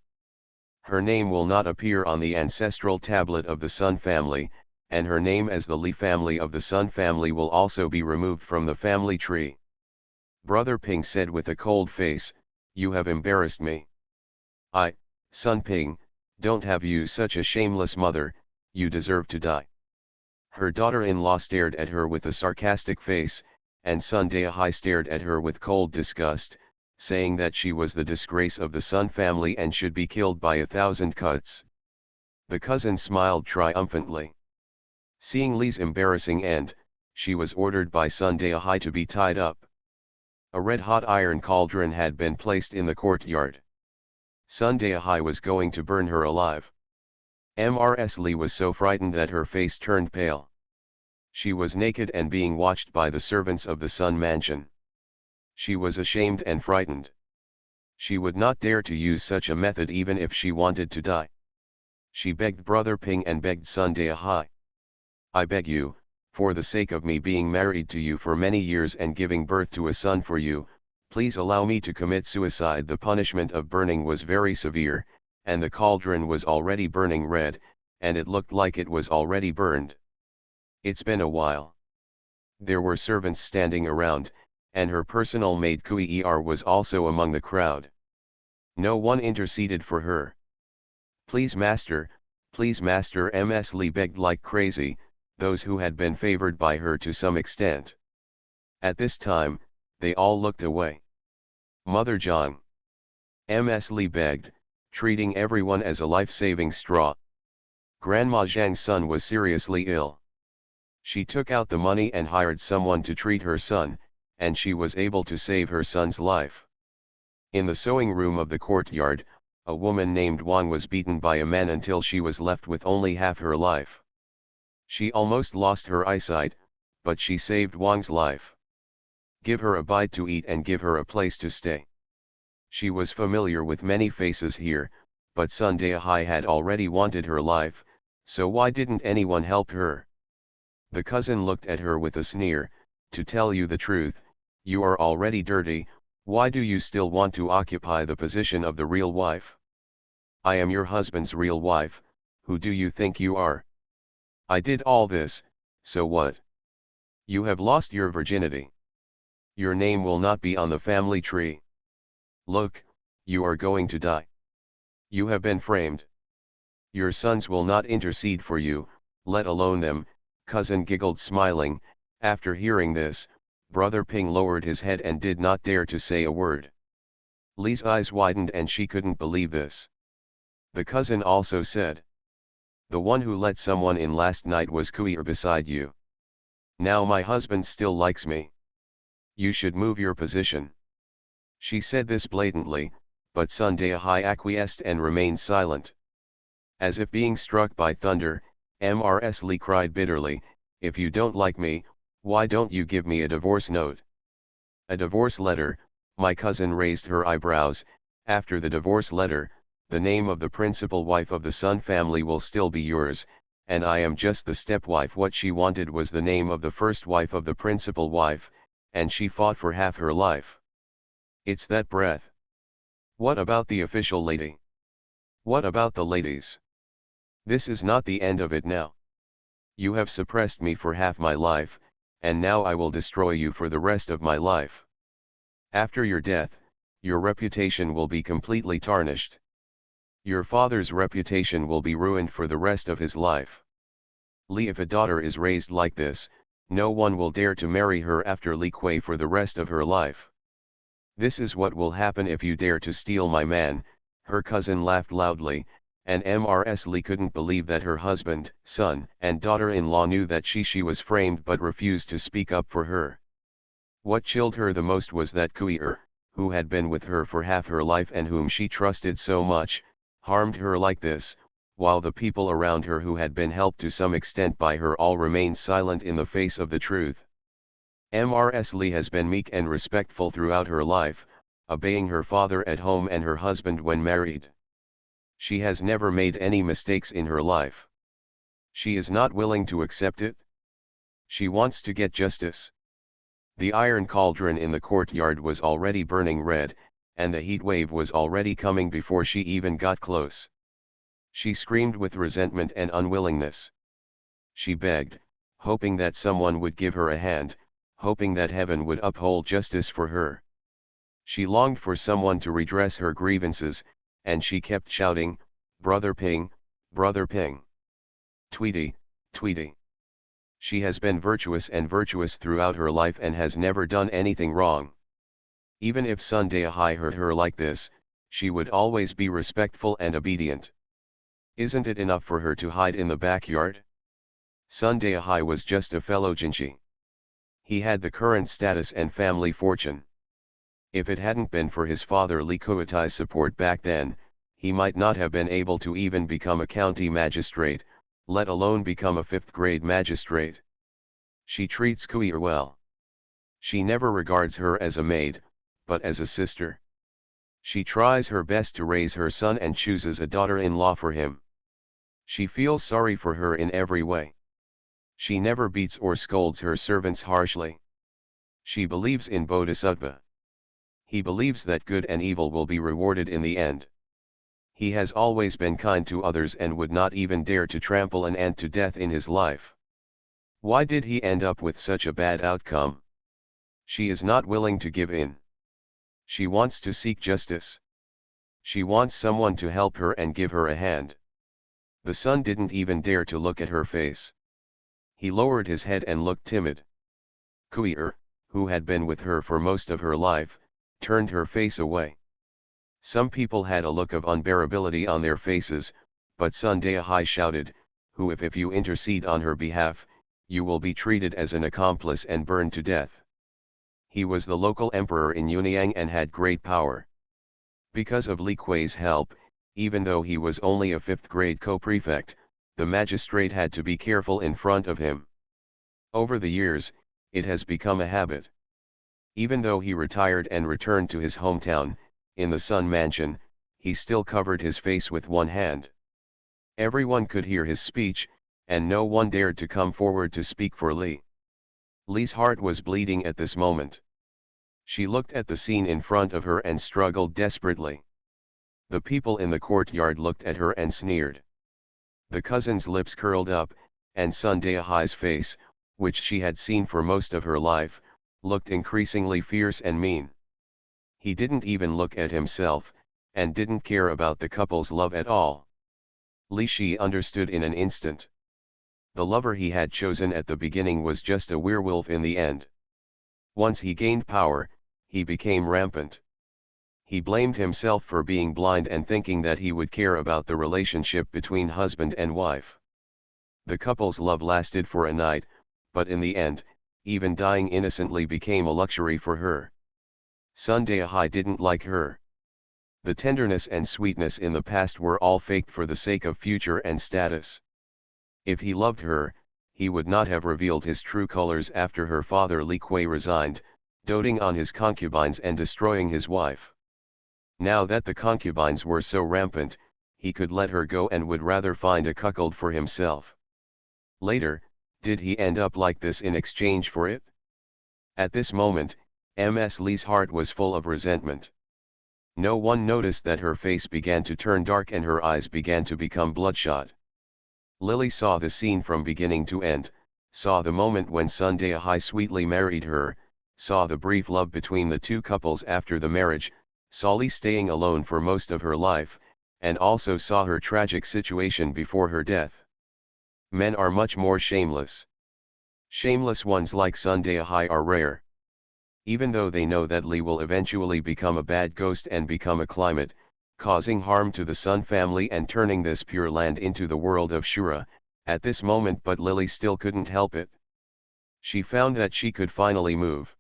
A: Her name will not appear on the ancestral tablet of the Sun family, and her name as the Lee family of the Sun family will also be removed from the family tree. Brother Ping said with a cold face, "You have embarrassed me. I, Sun Ping, don't have you such a shameless mother, you deserve to die." Her daughter-in-law stared at her with a sarcastic face, and Sunday stared at her with cold disgust, saying that she was the disgrace of the Sun family and should be killed by 1,000 cuts. The cousin smiled triumphantly. Seeing Lee's embarrassing end, she was ordered by Sunday to be tied up. A red-hot iron cauldron had been placed in the courtyard. Sunday was going to burn her alive. Mrs. Lee was so frightened that her face turned pale. She was naked and being watched by the servants of the Sun mansion. She was ashamed and frightened. She would not dare to use such a method even if she wanted to die. She begged Brother Ping and begged Sunday. "I beg you, for the sake of me being married to you for many years and giving birth to a son for you, please allow me to commit suicide." The punishment of burning was very severe, and the cauldron was already burning red, and it looked like it was already burned. "It's been a while." There were servants standing around, and her personal maid Kuier was also among the crowd. No one interceded for her. Please master," Ms. Lee begged like crazy, those who had been favored by her to some extent. At this time, they all looked away. "Mother Zhang," Ms. Lee begged, treating everyone as a life-saving straw. Grandma Zhang's son was seriously ill. She took out the money and hired someone to treat her son, and she was able to save her son's life. In the sewing room of the courtyard, a woman named Wang was beaten by a man until she was left with only half her life. She almost lost her eyesight, but she saved Wang's life. Give her a bite to eat and give her a place to stay. She was familiar with many faces here, but Sunday had already wanted her life, so why didn't anyone help her? The cousin looked at her with a sneer. "To tell you the truth, you are already dirty, why do you still want to occupy the position of the real wife? I am your husband's real wife, who do you think you are? I did all this, so what? You have lost your virginity. Your name will not be on the family tree. Look, you are going to die. You have been framed. Your sons will not intercede for you, let alone them." Cousin giggled smiling. After hearing this, Brother Ping lowered his head and did not dare to say a word. Lee's eyes widened and she couldn't believe this. The cousin also said, "The one who let someone in last night was Kuier beside you. Now my husband still likes me. You should move your position." She said this blatantly, but Sunday acquiesced and remained silent. As if being struck by thunder, Mrs. Lee cried bitterly, "If you don't like me, why don't you give me a divorce note?" "A divorce letter?" My cousin raised her eyebrows. "After the divorce letter, the name of the principal wife of the Sun family will still be yours, and I am just the stepwife." What she wanted was the name of the first wife of the principal wife, and she fought for half her life. It's that breath. What about the official lady? What about the ladies? This is not the end of it now. You have suppressed me for half my life, and now I will destroy you for the rest of my life. After your death, your reputation will be completely tarnished. Your father's reputation will be ruined for the rest of his life. Lee, if a daughter is raised like this, no one will dare to marry her after Lee Kuei for the rest of her life. This is what will happen if you dare to steal my man." Her cousin laughed loudly, and Mrs. Lee couldn't believe that her husband, son, and daughter-in-law knew that she was framed but refused to speak up for her. What chilled her the most was that Kuier, who had been with her for half her life and whom she trusted so much, harmed her like this, while the people around her who had been helped to some extent by her all remained silent in the face of the truth. Mrs. Lee has been meek and respectful throughout her life, obeying her father at home and her husband when married. She has never made any mistakes in her life. She is not willing to accept it. She wants to get justice. The iron cauldron in the courtyard was already burning red, and the heat wave was already coming before she even got close. She screamed with resentment and unwillingness. She begged, hoping that someone would give her a hand, hoping that heaven would uphold justice for her. She longed for someone to redress her grievances, and she kept shouting, "Brother Ping, Brother Ping. Tweety, Tweety." She has been virtuous throughout her life and has never done anything wrong. Even if Sunday hurt her like this, she would always be respectful and obedient. Isn't it enough for her to hide in the backyard? Sunday was just a fellow Jinchi. He had the current status and family fortune. If it hadn't been for his father Li Kuitai's support back then, he might not have been able to even become a county magistrate, let alone become a 5th-grade magistrate. She treats Kuier well. She never regards her as a maid, but as a sister. She tries her best to raise her son and chooses a daughter-in-law for him. She feels sorry for her in every way. She never beats or scolds her servants harshly. She believes in Bodhisattva. He believes that good and evil will be rewarded in the end. He has always been kind to others and would not even dare to trample an ant to death in his life. Why did he end up with such a bad outcome? She is not willing to give in. She wants to seek justice. She wants someone to help her and give her a hand. The son didn't even dare to look at her face. He lowered his head and looked timid. Kuier, who had been with her for most of her life, turned her face away. Some people had a look of unbearability on their faces, but Sunday shouted, "Who if you intercede on her behalf, you will be treated as an accomplice and burned to death." He was the local emperor in Yunyang and had great power. Because of Li Kui's help, even though he was only a 5th-grade co-prefect, the magistrate had to be careful in front of him. Over the years, it has become a habit. Even though he retired and returned to his hometown, in the Sun Mansion, he still covered his face with one hand. Everyone could hear his speech, and no one dared to come forward to speak for Li. Li's heart was bleeding at this moment. She looked at the scene in front of her and struggled desperately. The people in the courtyard looked at her and sneered. The cousin's lips curled up, and Sunday-Hi's face, which she had seen for most of her life, looked increasingly fierce and mean. He didn't even look at himself, and didn't care about the couple's love at all. Li Shi understood in an instant. The lover he had chosen at the beginning was just a werewolf in the end. Once he gained power, he became rampant. He blamed himself for being blind and thinking that he would care about the relationship between husband and wife. The couple's love lasted for a night, but in the end, even dying innocently became a luxury for her. Sunday didn't like her. The tenderness and sweetness in the past were all faked for the sake of future and status. If he loved her, he would not have revealed his true colors after her father Li Kui resigned, doting on his concubines and destroying his wife. Now that the concubines were so rampant, he could let her go and would rather find a cuckold for himself. Later, did he end up like this in exchange for it? At this moment, Ms. Li's heart was full of resentment. No one noticed that her face began to turn dark and her eyes began to become bloodshot. Lily saw the scene from beginning to end, saw the moment when Sunday sweetly married her, saw the brief love between the two couples after the marriage, saw Li staying alone for most of her life, and also saw her tragic situation before her death. Men are much more shameless. Shameless ones like Sunday are rare. Even though they know that Li will eventually become a bad ghost and become a climate, causing harm to the Sun family and turning this pure land into the world of Shura, at this moment, but Lily still couldn't help it. She found that she could finally move.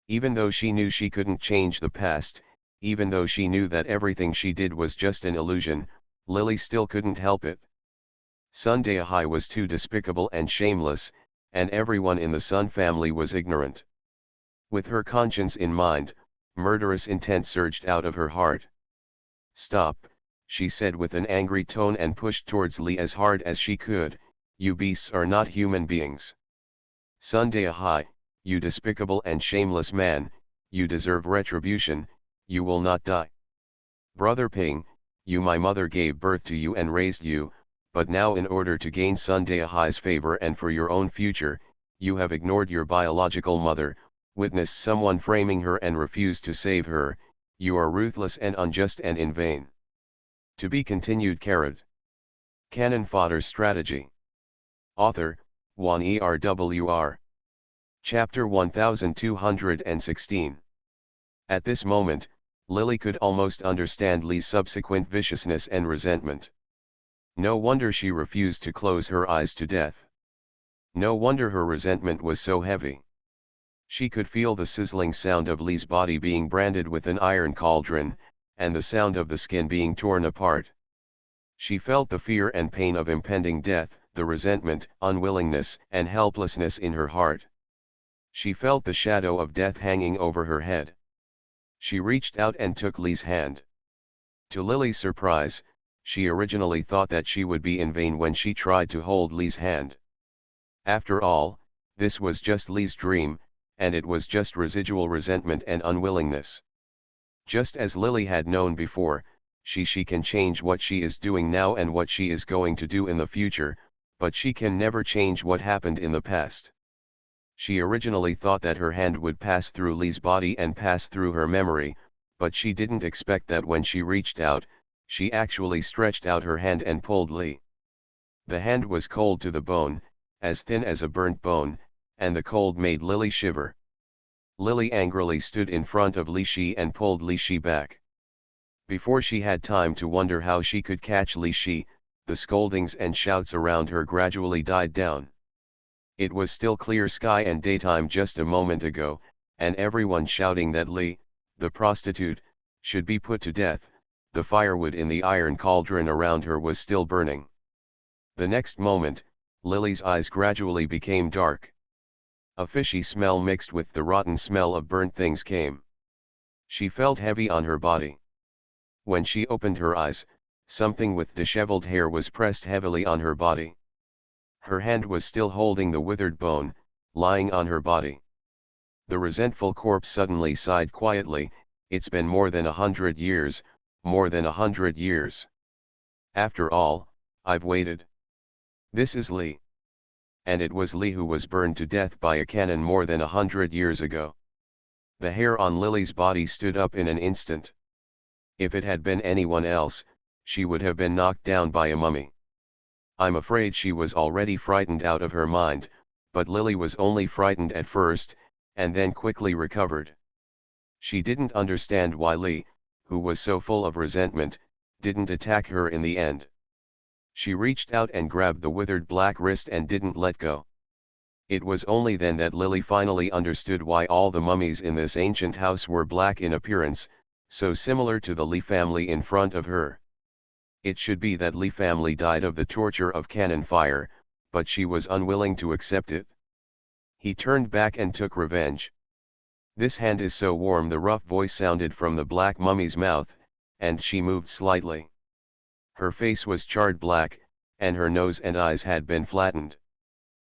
A: Even though she knew she couldn't change the past, even though she knew that everything she did was just an illusion, Lily still couldn't help it. Sunday was too despicable and shameless, and everyone in the Sun family was ignorant. With her conscience in mind, murderous intent surged out of her heart. "Stop," she said with an angry tone and pushed towards Lee as hard as she could. "You beasts are not human beings. Sunday, you despicable and shameless man, you deserve retribution, you will not die. Brother Ping, my mother gave birth to you and raised you, but now in order to gain Sunday's favor and for your own future, you have ignored your biological mother, witnessed someone framing her and refused to save her. You are ruthless and unjust and in vain." To be continued. Canon Fodder Strategy. Author, Juan ERWR. Chapter 1216. At this moment, Lily could almost understand Lee's subsequent viciousness and resentment. No wonder she refused to close her eyes to death. No wonder her resentment was so heavy. She could feel the sizzling sound of Lee's body being branded with an iron cauldron, and the sound of the skin being torn apart. She felt the fear and pain of impending death, the resentment, unwillingness, and helplessness in her heart. She felt the shadow of death hanging over her head. She reached out and took Lee's hand. To Lily's surprise, she originally thought that she would be in vain when she tried to hold Lee's hand. After all, this was just Lee's dream, and it was just residual resentment and unwillingness. Just as Lily had known before, she can change what she is doing now and what she is going to do in the future, but she can never change what happened in the past. She originally thought that her hand would pass through Lee's body and pass through her memory, but she didn't expect that when she reached out, she actually stretched out her hand and pulled Lee. The hand was cold to the bone, as thin as a burnt bone, and the cold made Lily shiver. Lily angrily stood in front of Li Shi and pulled Li Shi back. Before she had time to wonder how she could catch Li Shi, the scoldings and shouts around her gradually died down. It was still clear sky and daytime just a moment ago, and everyone shouting that Li, the prostitute, should be put to death. The firewood in the iron cauldron around her was still burning. The next moment, Lily's eyes gradually became dark. A fishy smell mixed with the rotten smell of burnt things came. She felt heavy on her body. When she opened her eyes, something with disheveled hair was pressed heavily on her body. Her hand was still holding the withered bone, lying on her body. The resentful corpse suddenly sighed quietly. "It's been more than 100 years, more than 100 years. After all, I've waited. This is Lee." And it was Lee who was burned to death by a cannon more than 100 years ago. The hair on Lily's body stood up in an instant. If it had been anyone else, she would have been knocked down by a mummy. I'm afraid she was already frightened out of her mind, but Lily was only frightened at first, and then quickly recovered. She didn't understand why Lee, who was so full of resentment, didn't attack her in the end. She reached out and grabbed the withered black wrist and didn't let go. It was only then that Lily finally understood why all the mummies in this ancient house were black in appearance, so similar to the Lee family in front of her. It should be that Lee family died of the torture of cannon fire, but she was unwilling to accept it. He turned back and took revenge. "This hand is so warm," the rough voice sounded from the black mummy's mouth, and she moved slightly. Her face was charred black, and her nose and eyes had been flattened.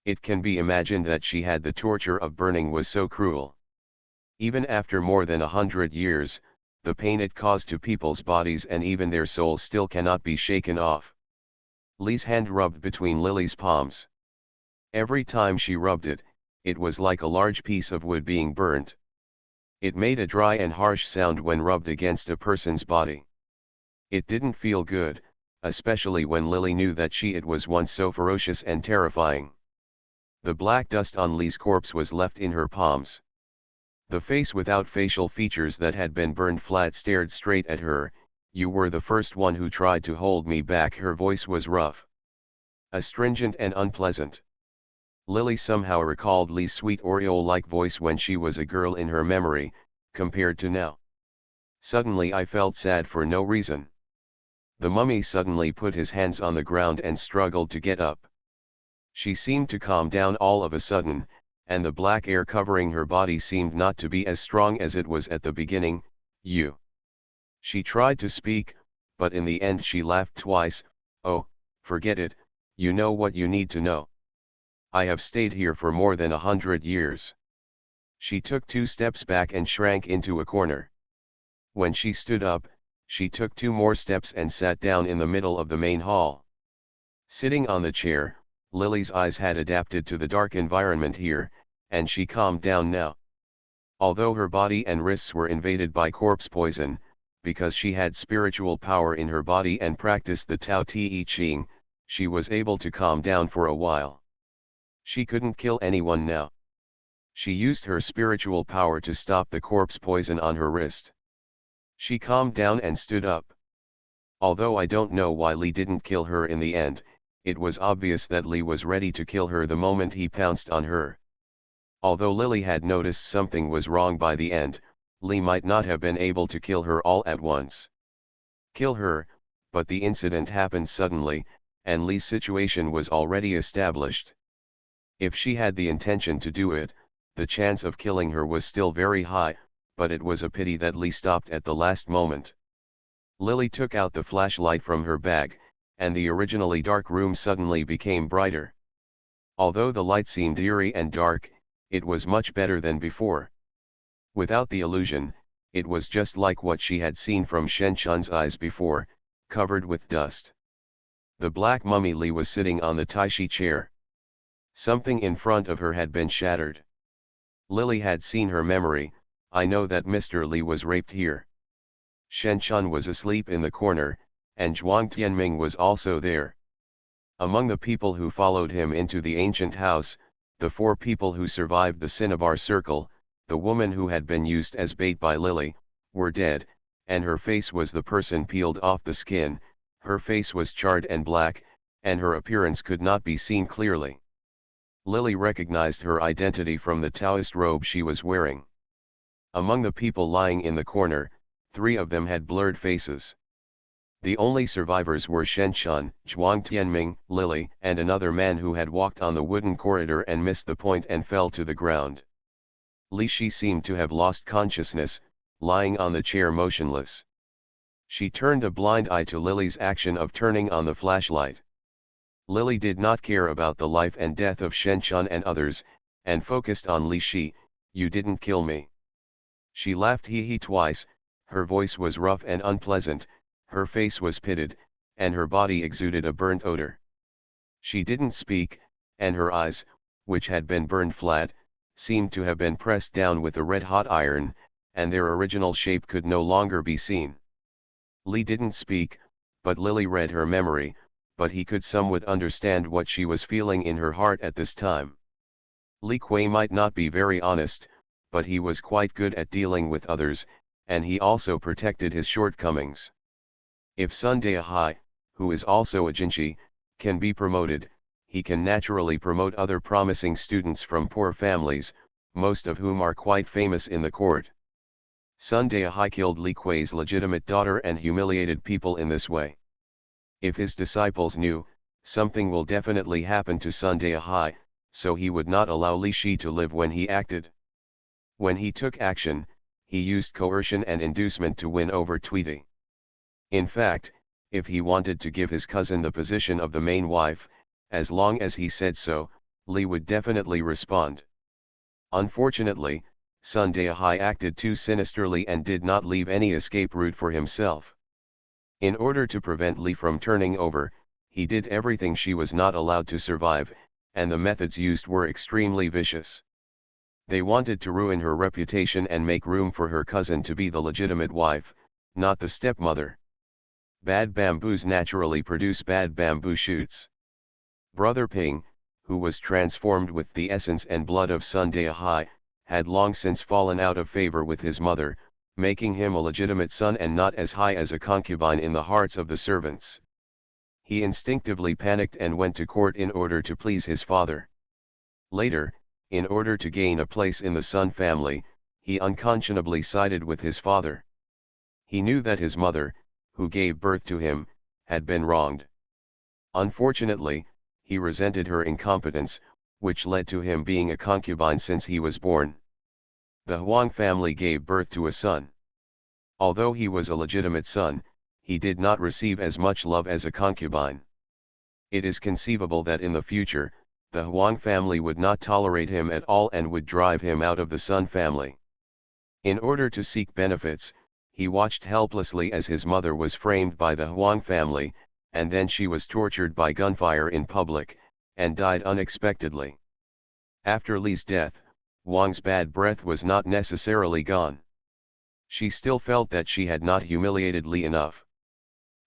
A: It can be imagined that she had the torture of burning was so cruel. Even after more than 100 years, the pain it caused to people's bodies and even their souls still cannot be shaken off. Lee's hand rubbed between Lily's palms. Every time she rubbed it, it was like a large piece of wood being burnt. It made a dry and harsh sound when rubbed against a person's body. It didn't feel good, especially when Lily knew that it was once so ferocious and terrifying. The black dust on Lee's corpse was left in her palms. The face without facial features that had been burned flat stared straight at her, You were the first one who tried to hold me back. Her voice was rough, astringent and unpleasant. Lily somehow recalled Lee's sweet Oreo-like voice when she was a girl in her memory, compared to now. Suddenly I felt sad for no reason. The mummy suddenly put his hands on the ground and struggled to get up. She seemed to calm down all of a sudden, and the black air covering her body seemed not to be as strong as it was at the beginning. You. She tried to speak, but in the end she laughed twice. Oh, forget it, you know what you need to know. I have stayed here for more than 100 years. She took 2 steps back and shrank into a corner. When she stood up, she took 2 more steps and sat down in the middle of the main hall. Sitting on the chair, Lily's eyes had adapted to the dark environment here, and she calmed down now. Although her body and wrists were invaded by corpse poison, because she had spiritual power in her body and practiced the Tao Te Ching, she was able to calm down for a while. She couldn't kill anyone now. She used her spiritual power to stop the corpse poison on her wrist. She calmed down and stood up. Although I don't know why Lee didn't kill her in the end, it was obvious that Lee was ready to kill her the moment he pounced on her. Although Lily had noticed something was wrong by the end, Lee might not have been able to kill her all at once. Kill her, but the incident happened suddenly, and Lee's situation was already established. If she had the intention to do it, the chance of killing her was still very high, but it was a pity that Lee stopped at the last moment. Lily took out the flashlight from her bag, and the originally dark room suddenly became brighter. Although the light seemed eerie and dark, it was much better than before. Without the illusion, it was just like what she had seen from Shen Chun's eyes before, covered with dust. The black mummy Lee was sitting on the Taishi chair. Something in front of her had been shattered. Lily had seen her memory. I know that Mr. Lee was raped here. Shen Chun was asleep in the corner, and Zhuang Tianming was also there. Among the people who followed him into the ancient house, the 4 people who survived the Cinnabar circle, the woman who had been used as bait by Lily, were dead, and her face was the person peeled off the skin. Her face was charred and black, and her appearance could not be seen clearly. Lily recognized her identity from the Taoist robe she was wearing. Among the people lying in the corner, 3 of them had blurred faces. The only survivors were Shen Chun, Zhuang Tianming, Lily, and another man who had walked on the wooden corridor and missed the point and fell to the ground. Li Shi seemed to have lost consciousness, lying on the chair motionless. She turned a blind eye to Lily's action of turning on the flashlight. Lily did not care about the life and death of Shen Chun and others, and focused on Li Shi. You didn't kill me. She laughed hee twice. Her voice was rough and unpleasant, her face was pitted, and her body exuded a burnt odor. She didn't speak, and her eyes, which had been burned flat, seemed to have been pressed down with a red-hot iron, and their original shape could no longer be seen. Lee didn't speak, but Lily read her memory, but he could somewhat understand what she was feeling in her heart at this time. Li Kuei might not be very honest, but he was quite good at dealing with others, and he also protected his shortcomings. If Sun Daihai, who is also a Jinshi, can be promoted, he can naturally promote other promising students from poor families, most of whom are quite famous in the court. Sun Daihai killed Li Kuei's legitimate daughter and humiliated people in this way. If his disciples knew, something will definitely happen to Sun Daihai, so he would not allow Li Shi to live when he acted. When he took action, he used coercion and inducement to win over Tweety. In fact, if he wanted to give his cousin the position of the main wife, as long as he said so, Li would definitely respond. Unfortunately, Sun Daihai acted too sinisterly and did not leave any escape route for himself. In order to prevent Li from turning over, he did everything she was not allowed to survive, and the methods used were extremely vicious. They wanted to ruin her reputation and make room for her cousin to be the legitimate wife, not the stepmother. Bad bamboos naturally produce bad bamboo shoots. Brother Ping, who was transformed with the essence and blood of Sun Daihai, had long since fallen out of favor with his mother, making him a legitimate son and not as high as a concubine in the hearts of the servants. He instinctively panicked and went to court in order to please his father. Later, in order to gain a place in the Sun family, he unconscionably sided with his father. He knew that his mother, who gave birth to him, had been wronged. Unfortunately, he resented her incompetence, which led to him being a concubine since he was born. The Huang family gave birth to a son. Although he was a legitimate son, he did not receive as much love as a concubine. It is conceivable that in the future, the Huang family would not tolerate him at all and would drive him out of the Sun family. In order to seek benefits, he watched helplessly as his mother was framed by the Huang family, and then she was tortured by gunfire in public, and died unexpectedly. After Li's death, Huang's bad breath was not necessarily gone. She still felt that she had not humiliated Li enough.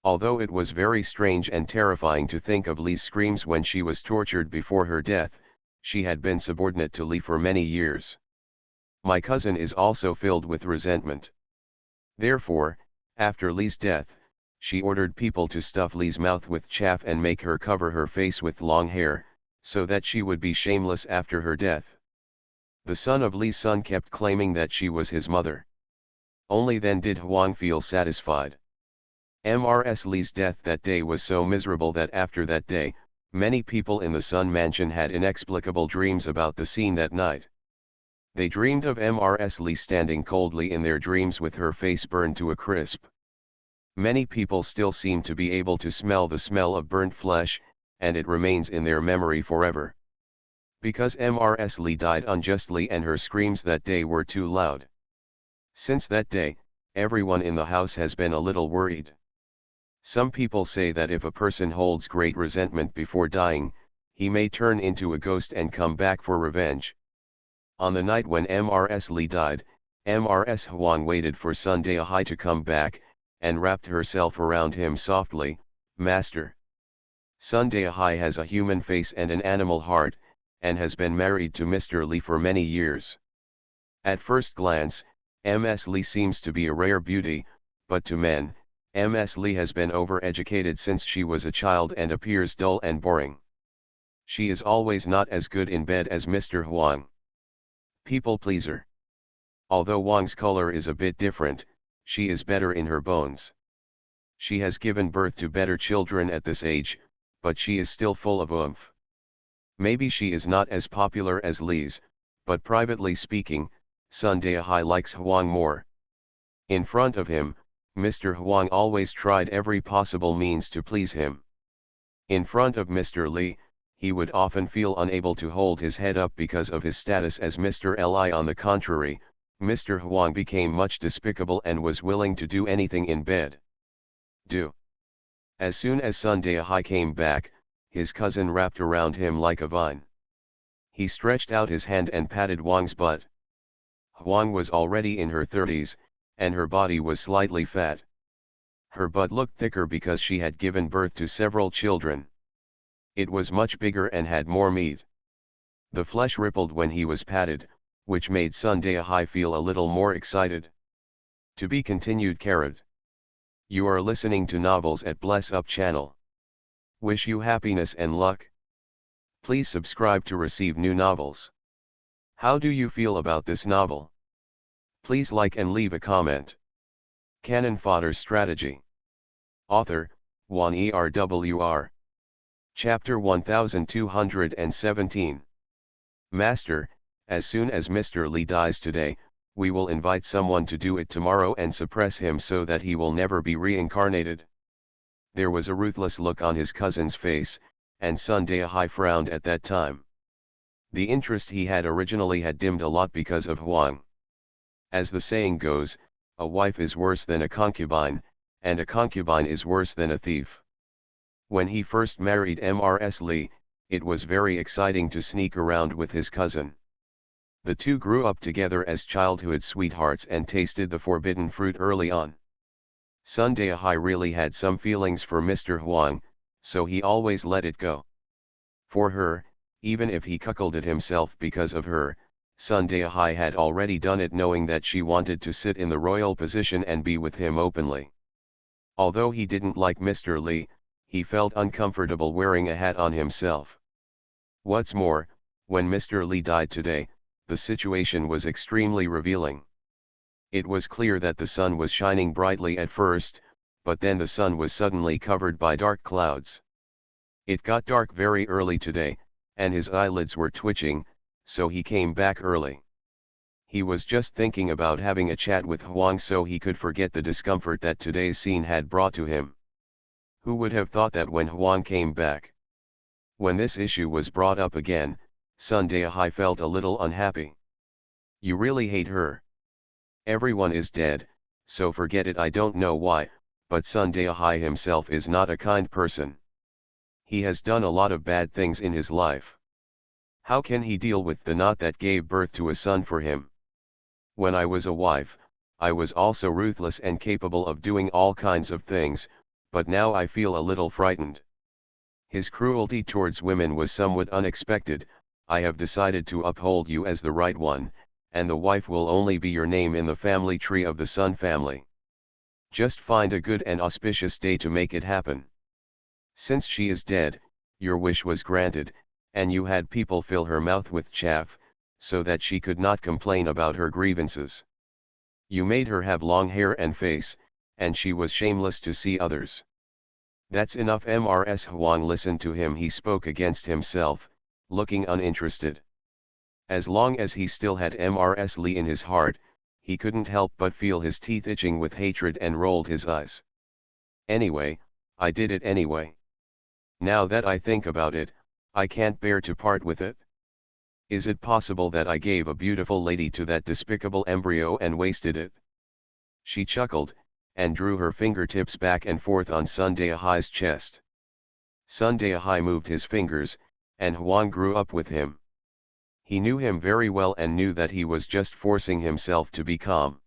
A: Although it was very strange and terrifying to think of Li's screams when she was tortured before her death, she had been subordinate to Li for many years. My cousin is also filled with resentment. Therefore, after Li's death, she ordered people to stuff Li's mouth with chaff and make her cover her face with long hair, so that she would be shameless after her death. The son of Li's son kept claiming that she was his mother. Only then did Huang feel satisfied. Mrs. Li's death that day was so miserable that after that day, many people in the Sun mansion had inexplicable dreams about the scene that night. They dreamed of Mrs. Li standing coldly in their dreams with her face burned to a crisp. Many people still seem to be able to smell the smell of burnt flesh, and it remains in their memory forever. Because Mrs. Li died unjustly and her screams that day were too loud. Since that day, everyone in the house has been a little worried. Some people say that if a person holds great resentment before dying, he may turn into a ghost and come back for revenge. On the night when Mrs. Li died, Mrs. Huang waited for Sun Daihai to come back, and wrapped herself around him softly. "Master." Sun Daihai has a human face and an animal heart, and has been married to Mr. Li for many years. At first glance, Ms. Li seems to be a rare beauty, but to men, Ms. Li has been overeducated since she was a child and appears dull and boring. She is always not as good in bed as Mr. Huang. People pleaser. Although Huang's color is a bit different, she is better in her bones. She has given birth to better children at this age, but she is still full of oomph. Maybe she is not as popular as Li's, but privately speaking, Sun Daihai likes Huang more. In front of him, Mr. Huang always tried every possible means to please him. In front of Mr. Li, he would often feel unable to hold his head up because of his status as Mr. Li. On the contrary, Mr. Huang became much despicable and was willing to do anything in bed. As soon as Sun Daihai came back, his cousin wrapped around him like a vine. He stretched out his hand and patted Huang's butt. Huang was already in her 30s, and her body was slightly fat. Her butt looked thicker because she had given birth to several children. It was much bigger and had more meat. The flesh rippled when he was patted, which made Sun Daihai feel a little more excited. To be continued. You are listening to novels at Bless Up channel. Wish you happiness and luck. Please subscribe to receive new novels. How do you feel about this novel? Please like and leave a comment. Cannon Fodder Strategy. Author, Wan Erwr. Chapter 1217. Master, as soon as Mr. Li dies today, we will invite someone to do it tomorrow and suppress him so that he will never be reincarnated. There was a ruthless look on his cousin's face, and Sun Daihai frowned at that time. The interest he had originally had dimmed a lot because of Huang. As the saying goes, a wife is worse than a concubine, and a concubine is worse than a thief. When he first married Mrs. Li, it was very exciting to sneak around with his cousin. The two grew up together as childhood sweethearts and tasted the forbidden fruit early on. Sun Daihai really had some feelings for Mr. Huang, so he always let it go. For her, even if he cuckolded himself because of her, Sun Daihai had already done it, knowing that she wanted to sit in the royal position and be with him openly. Although he didn't like Mr. Li, he felt uncomfortable wearing a hat on himself. What's more, when Mr. Li died today, the situation was extremely revealing. It was clear that the sun was shining brightly at first, but then the sun was suddenly covered by dark clouds. It got dark very early today, and his eyelids were twitching, so he came back early. He was just thinking about having a chat with Huang so he could forget the discomfort that today's scene had brought to him. Who would have thought that when Huang came back? When this issue was brought up again, Sun Daihai felt a little unhappy. You really hate her? Everyone is dead, so forget it. I don't know why, but Sun Daihai himself is not a kind person. He has done a lot of bad things in his life. How can he deal with the knot that gave birth to a son for him? When I was a wife, I was also ruthless and capable of doing all kinds of things, but now I feel a little frightened. His cruelty towards women was somewhat unexpected. I have decided to uphold you as the right one, and the wife will only be your name in the family tree of the Sun family. Just find a good and auspicious day to make it happen. Since she is dead, your wish was granted, and you had people fill her mouth with chaff, so that she could not complain about her grievances. You made her have long hair and face, and she was shameless to see others. That's enough. Mrs. Huang listened to him. He spoke against himself, looking uninterested. As long as he still had Mrs. Li in his heart, he couldn't help but feel his teeth itching with hatred and rolled his eyes. Anyway, I did it anyway. Now that I think about it, I can't bear to part with it. Is it possible that I gave a beautiful lady to that despicable embryo and wasted it? She chuckled, and drew her fingertips back and forth on Sun Daihai's chest. Sun Daihai moved his fingers, and Huang grew up with him. He knew him very well and knew that he was just forcing himself to be calm.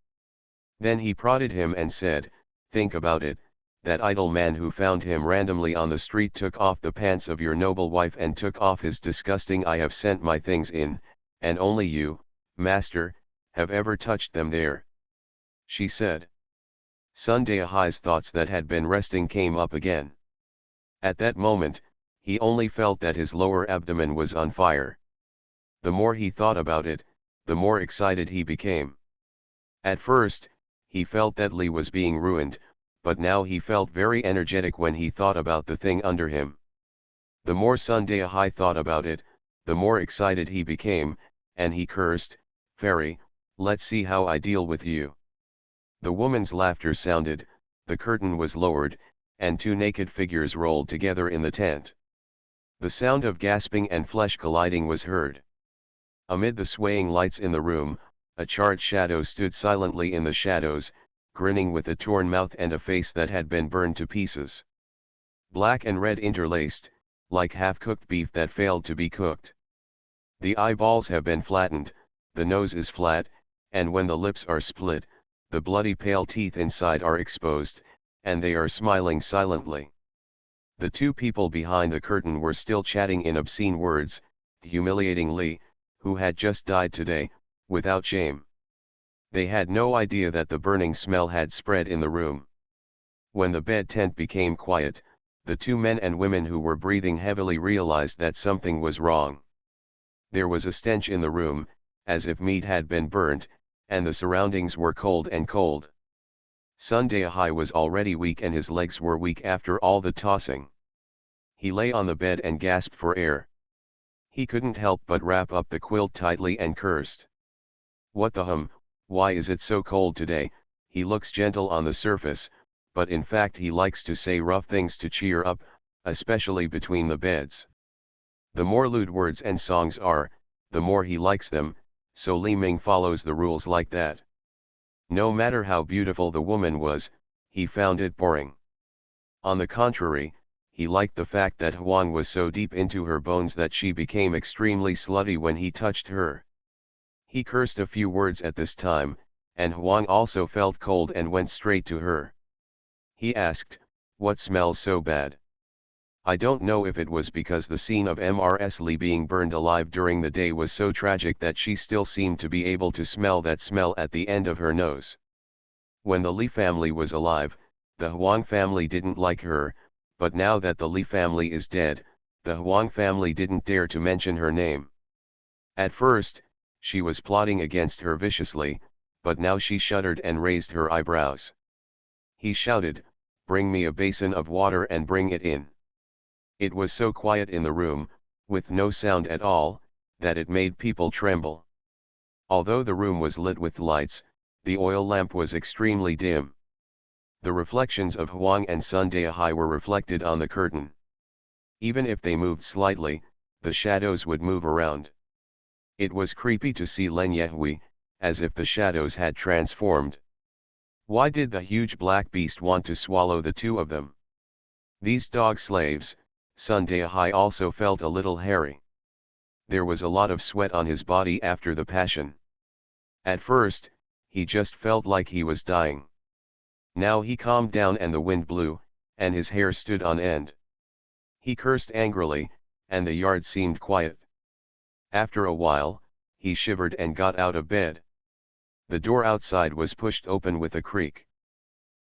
A: Then he prodded him and said, "Think about it, that idle man who found him randomly on the street took off the pants of your noble wife and took off his disgusting. I have sent my things in, and only you, master, have ever touched them there," she said. Sun Daihai's thoughts that had been resting came up again. At that moment, he only felt that his lower abdomen was on fire. The more he thought about it, the more excited he became. At first, he felt that Li was being ruined, but now he felt very energetic when he thought about the thing under him. The more Sun Daihai thought about it, the more excited he became, and he cursed, "Fairy, let's see how I deal with you." The woman's laughter sounded, the curtain was lowered, and two naked figures rolled together in the tent. The sound of gasping and flesh colliding was heard. Amid the swaying lights in the room, a charred shadow stood silently in the shadows, grinning with a torn mouth and a face that had been burned to pieces. Black and red interlaced, like half-cooked beef that failed to be cooked. The eyeballs have been flattened, the nose is flat, and when the lips are split, the bloody pale teeth inside are exposed, and they are smiling silently. The two people behind the curtain were still chatting in obscene words, humiliating Li, who had just died today, without shame. They had no idea that the burning smell had spread in the room. When the bed tent became quiet, the two men and women who were breathing heavily realized that something was wrong. There was a stench in the room, as if meat had been burnt, and the surroundings were cold and cold. Sun Daihai was already weak and his legs were weak after all the tossing. He lay on the bed and gasped for air. He couldn't help but wrap up the quilt tightly and cursed. "What the why is it so cold today?" He looks gentle on the surface, but in fact he likes to say rough things to cheer up, especially between the beds. The more lewd words and songs are, the more he likes them, so Li Ming follows the rules like that. No matter how beautiful the woman was, he found it boring. On the contrary, he liked the fact that Huang was so deep into her bones that she became extremely slutty when he touched her. He cursed a few words at this time, and Huang also felt cold and went straight to her. He asked, "What smells so bad?" I don't know if it was because the scene of Mrs. Lee being burned alive during the day was so tragic that she still seemed to be able to smell that smell at the end of her nose. When the Lee family was alive, the Huang family didn't like her, but now that the Lee family is dead, the Huang family didn't dare to mention her name. At first, she was plotting against her viciously, but now she shuddered and raised her eyebrows. He shouted, "Bring me a basin of water and bring it in." It was so quiet in the room, with no sound at all, that it made people tremble. Although the room was lit with lights, the oil lamp was extremely dim. The reflections of Huang and Sun Daihai were reflected on the curtain. Even if they moved slightly, the shadows would move around. It was creepy to see Len Yehui, as if the shadows had transformed. Why did the huge black beast want to swallow the two of them? These dog slaves. Sun Daihai also felt a little hairy. There was a lot of sweat on his body after the passion. At first, he just felt like he was dying. Now he calmed down and the wind blew, and his hair stood on end. He cursed angrily, and the yard seemed quiet. After a while, he shivered and got out of bed. The door outside was pushed open with a creak.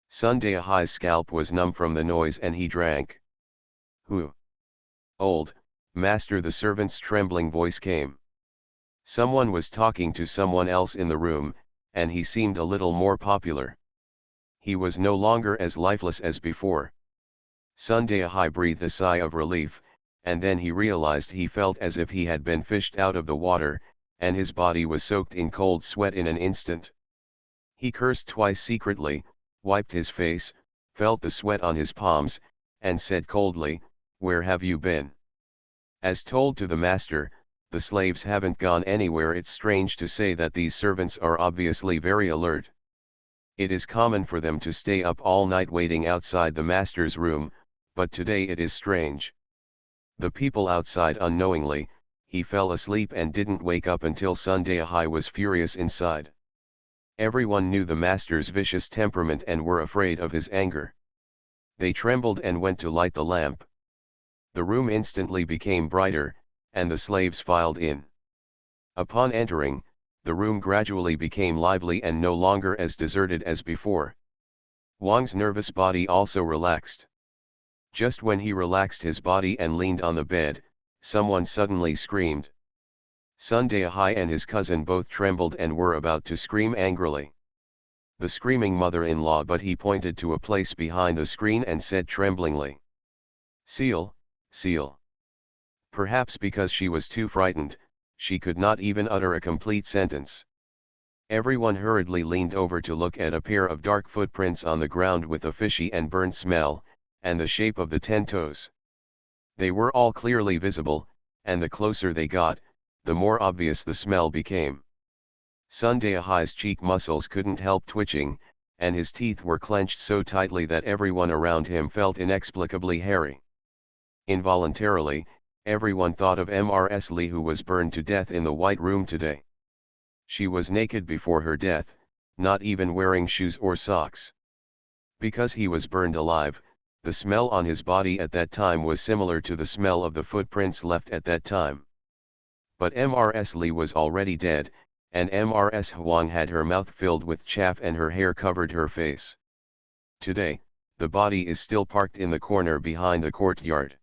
A: Sun Daihai's scalp was numb from the noise and he drank. "Who?" "Old master," the servant's trembling voice came. Someone was talking to someone else in the room, and he seemed a little more popular. He was no longer as lifeless as before. Sun Daihai breathed a sigh of relief, and then he realized he felt as if he had been fished out of the water, and his body was soaked in cold sweat in an instant. He cursed twice secretly, wiped his face, felt the sweat on his palms, and said coldly, "Where have you been?" As told to the master, "The slaves haven't gone anywhere." It's strange to say that these servants are obviously very alert. It is common for them to stay up all night waiting outside the master's room, but today it is strange. The people outside unknowingly, he fell asleep and didn't wake up until Sun Daihai was furious inside. Everyone knew the master's vicious temperament and were afraid of his anger. They trembled and went to light the lamp. The room instantly became brighter, and the slaves filed in. Upon entering, the room gradually became lively and no longer as deserted as before. Wang's nervous body also relaxed. Just when he relaxed his body and leaned on the bed, someone suddenly screamed. Sun Daihai and his cousin both trembled and were about to scream angrily. The screaming mother-in-law, but he pointed to a place behind the screen and said tremblingly, "Seal, seal." Perhaps because she was too frightened, she could not even utter a complete sentence. Everyone hurriedly leaned over to look at a pair of dark footprints on the ground with a fishy and burnt smell, and the shape of the 10 toes. They were all clearly visible, and the closer they got, the more obvious the smell became. Sun Daihai's cheek muscles couldn't help twitching, and his teeth were clenched so tightly that everyone around him felt inexplicably hairy. Involuntarily, everyone thought of Mrs. Lee, who was burned to death in the White Room today. She was naked before her death, not even wearing shoes or socks. Because he was burned alive, the smell on his body at that time was similar to the smell of the footprints left at that time. But Mrs. Lee was already dead, and Mrs. Huang had her mouth filled with chaff and her hair covered her face. Today, the body is still parked in the corner behind the courtyard.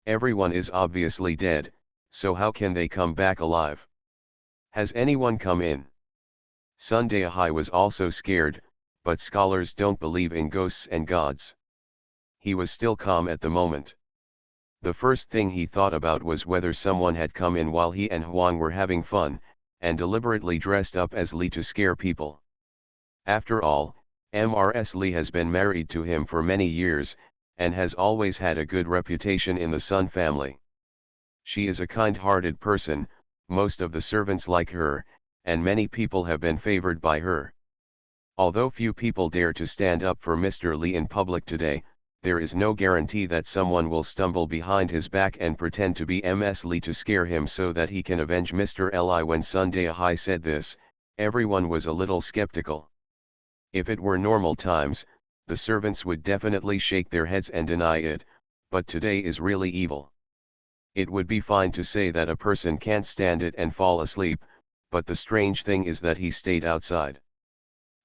A: Everyone is obviously dead, so how can they come back alive? Has anyone come in? Sun Daihai was also scared, but scholars don't believe in ghosts and gods. He was still calm at the moment. The first thing he thought about was whether someone had come in while he and Huang were having fun, and deliberately dressed up as Li to scare people. After all, Mrs. Lee has been married to him for many years, and has always had a good reputation in the Sun family. She is a kind-hearted person, most of the servants like her, and many people have been favored by her. Although few people dare to stand up for Mr. Lee in public today, there is no guarantee that someone will stumble behind his back and pretend to be Ms. Lee to scare him so that he can avenge Mr. Li. When Sun Daihai said this, everyone was a little skeptical. If it were normal times, the servants would definitely shake their heads and deny it, but today is really evil. It would be fine to say that a person can't stand it and fall asleep, but the strange thing is that he stayed outside.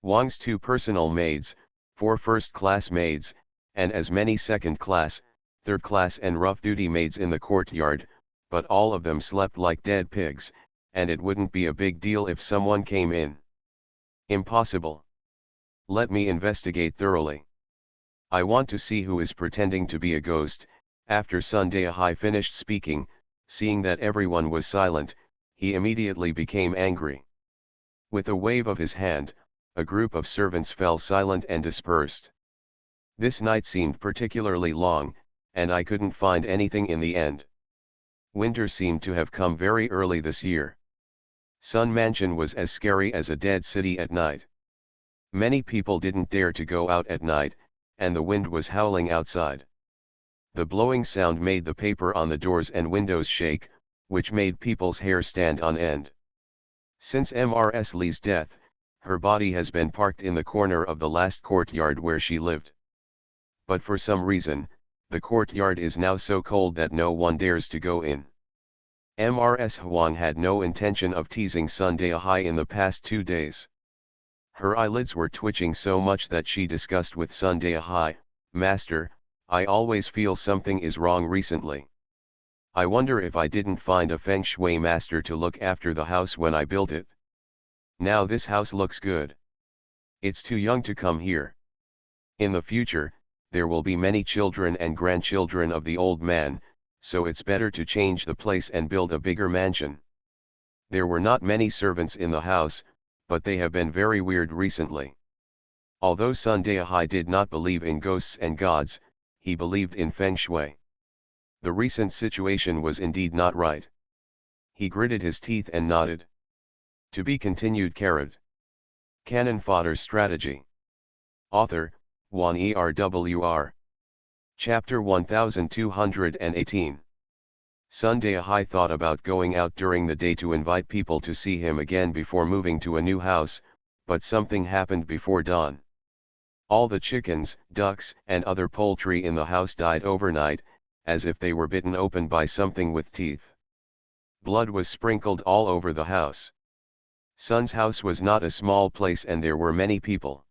A: Wang's 2 personal maids, 4 first-class maids, and as many second-class, third-class and rough-duty maids in the courtyard, but all of them slept like dead pigs, and it wouldn't be a big deal if someone came in. Impossible. Let me investigate thoroughly. I want to see who is pretending to be a ghost. After Sun Daehai finished speaking, seeing that everyone was silent, he immediately became angry. With a wave of his hand, a group of servants fell silent and dispersed. This night seemed particularly long, and I couldn't find anything in the end. Winter seemed to have come very early this year. Sun Mansion was as scary as a dead city at night. Many people didn't dare to go out at night, and the wind was howling outside. The blowing sound made the paper on the doors and windows shake, which made people's hair stand on end. Since Mrs. Lee's death, her body has been parked in the corner of the last courtyard where she lived. But for some reason, the courtyard is now so cold that no one dares to go in. Mrs. Huang had no intention of teasing Sun Daehai in the past 2 days. Her eyelids were twitching so much that she discussed with Sun Daehai, "Master, I always feel something is wrong recently. I wonder if I didn't find a feng shui master to look after the house when I built it. Now this house looks good. It's too young to come here. In the future, there will be many children and grandchildren of the old man, so it's better to change the place and build a bigger mansion." There were not many servants in the house, but they have been very weird recently. Although Sun Daehai did not believe in ghosts and gods, he believed in feng shui. The recent situation was indeed not right. He gritted his teeth and nodded. To be continued. Cannon Fodder Strategy. Author, Wan Erwr. Chapter 1218. Sun Daehai thought about going out during the day to invite people to see him again before moving to a new house, but something happened before dawn. All the chickens, ducks, and other poultry in the house died overnight, as if they were bitten open by something with teeth. Blood was sprinkled all over the house. Sun's house was not a small place and there were many people.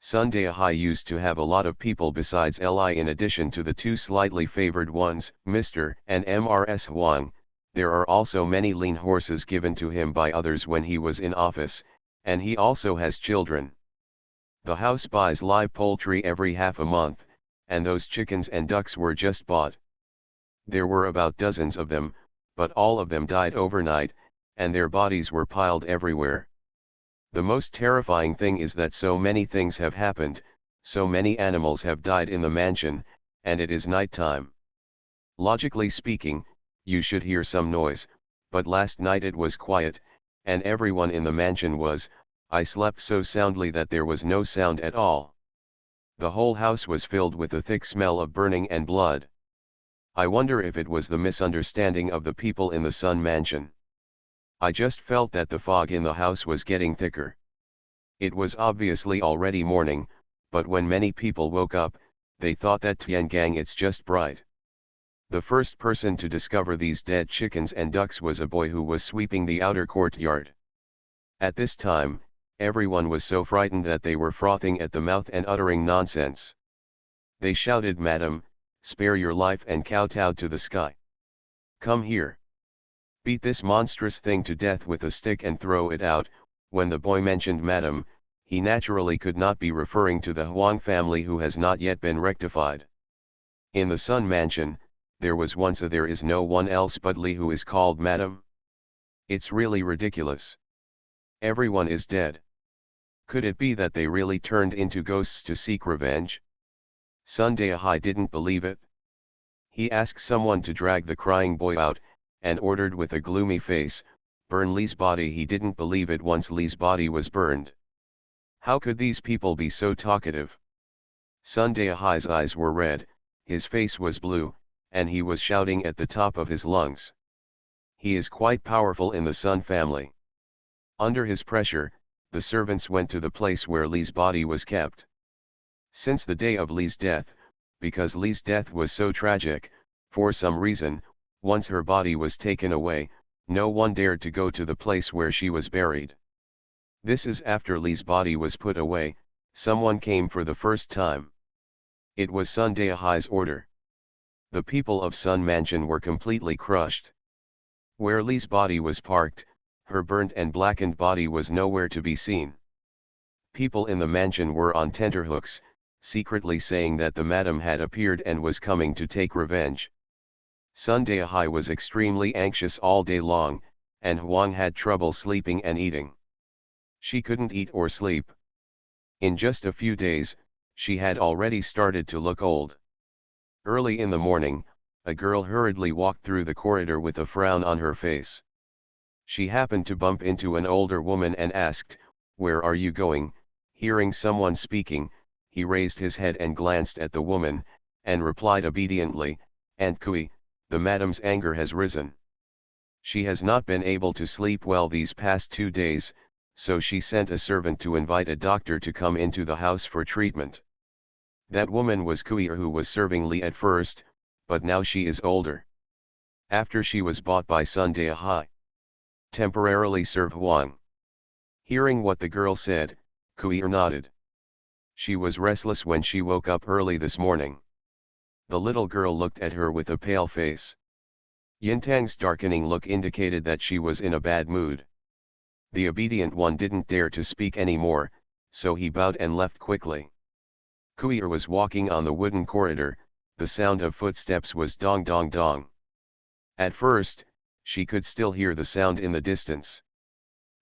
A: Sun Daehai used to have a lot of people besides Li. In addition to the 2 slightly favored ones, Mr. and Mrs. Huang, there are also many lean horses given to him by others when he was in office, and he also has children. The house buys live poultry every half a month, and those chickens and ducks were just bought. There were about dozens of them, but all of them died overnight, and their bodies were piled everywhere. The most terrifying thing is that so many things have happened, so many animals have died in the mansion, and it is night time. Logically speaking, you should hear some noise, but last night it was quiet, and everyone in the mansion I slept so soundly that there was no sound at all. The whole house was filled with a thick smell of burning and blood. I wonder if it was the misunderstanding of the people in the Sun Mansion. I just felt that the fog in the house was getting thicker. It was obviously already morning, but when many people woke up, they thought that Tiangang it's just bright. The first person to discover these dead chickens and ducks was a boy who was sweeping the outer courtyard. At this time, everyone was so frightened that they were frothing at the mouth and uttering nonsense. They shouted, "Madam, spare your life," and kowtowed to the sky. "Come here. Beat this monstrous thing to death with a stick and throw it out." When the boy mentioned "Madam," he naturally could not be referring to the Huang family who has not yet been rectified. In the Sun Mansion, there was once there is no one else but Li who is called Madam. It's really ridiculous. Everyone is dead. Could it be that they really turned into ghosts to seek revenge? Sun Daehai didn't believe it. He asked someone to drag the crying boy out, and ordered with a gloomy face, "Burn Li's body." He didn't believe it once Li's body was burned. How could these people be so talkative? Sun Daehai's eyes were red, his face was blue, and he was shouting at the top of his lungs. He is quite powerful in the Sun family. Under his pressure, the servants went to the place where Li's body was kept. Since the day of Li's death, because Lee's death was so tragic. For some reason, once her body was taken away, no one dared to go to the place where she was buried. This is after Lee's body was put away, someone came for the first time. It was Sun Daehai's order. The people of Sun Mansion were completely crushed. Where Lee's body was parked, her burnt and blackened body was nowhere to be seen. People in the mansion were on tenterhooks, secretly saying that the madam had appeared and was coming to take revenge. Sun Daehai was extremely anxious all day long, and Huang had trouble sleeping and eating. She couldn't eat or sleep. In just a few days, she had already started to look old. Early in the morning, a girl hurriedly walked through the corridor with a frown on her face. She happened to bump into an older woman and asked, "Where are you going?" Hearing someone speaking, he raised his head and glanced at the woman, and replied obediently, "Aunt Kui, the madam's anger has risen. She has not been able to sleep well these past 2 days, so she sent a servant to invite a doctor to come into the house for treatment." That woman was Kui, who was serving Li at first, but now she is older. After she was bought by Sun Daehai. Temporarily serve Huang. Hearing what the girl said, Kui nodded. She was restless when she woke up early this morning. The little girl looked at her with a pale face. Yintang's darkening look indicated that she was in a bad mood. The obedient one didn't dare to speak any more, so he bowed and left quickly. Kui was walking on the wooden corridor. The sound of footsteps was dong dong dong. At first, she could still hear the sound in the distance.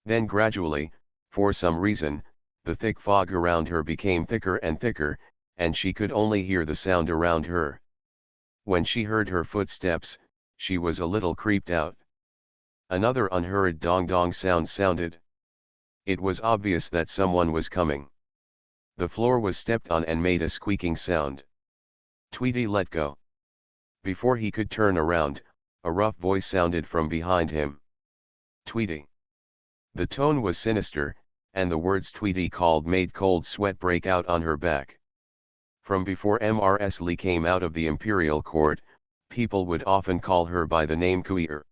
A: Then gradually, for some reason, the thick fog around her became thicker and thicker, and she could only hear the sound around her. When she heard her footsteps, she was a little creeped out. Another unhurried dong dong sound sounded. It was obvious that someone was coming. The floor was stepped on and made a squeaking sound. Tweety let go. Before he could turn around, a rough voice sounded from behind him. "Tweety." The tone was sinister, and the words Tweety called made cold sweat break out on her back. From before Mrs. Li came out of the imperial court, people would often call her by the name Kui'er.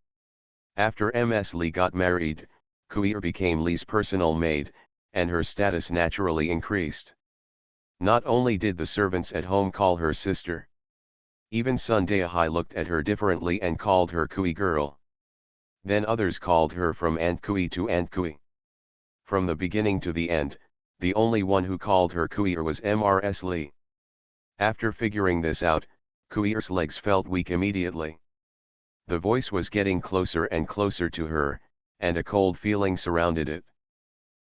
A: After Ms. Li got married, Kui'er became Li's personal maid, and her status naturally increased. Not only did the servants at home call her sister. Even Sun Daehai looked at her differently and called her Kui girl. Then others called her from Aunt Kui to Aunt Kui. From the beginning to the end, the only one who called her Kui'er was Mrs. Li. After figuring this out, Kui'er's legs felt weak immediately. The voice was getting closer and closer to her, and a cold feeling surrounded it.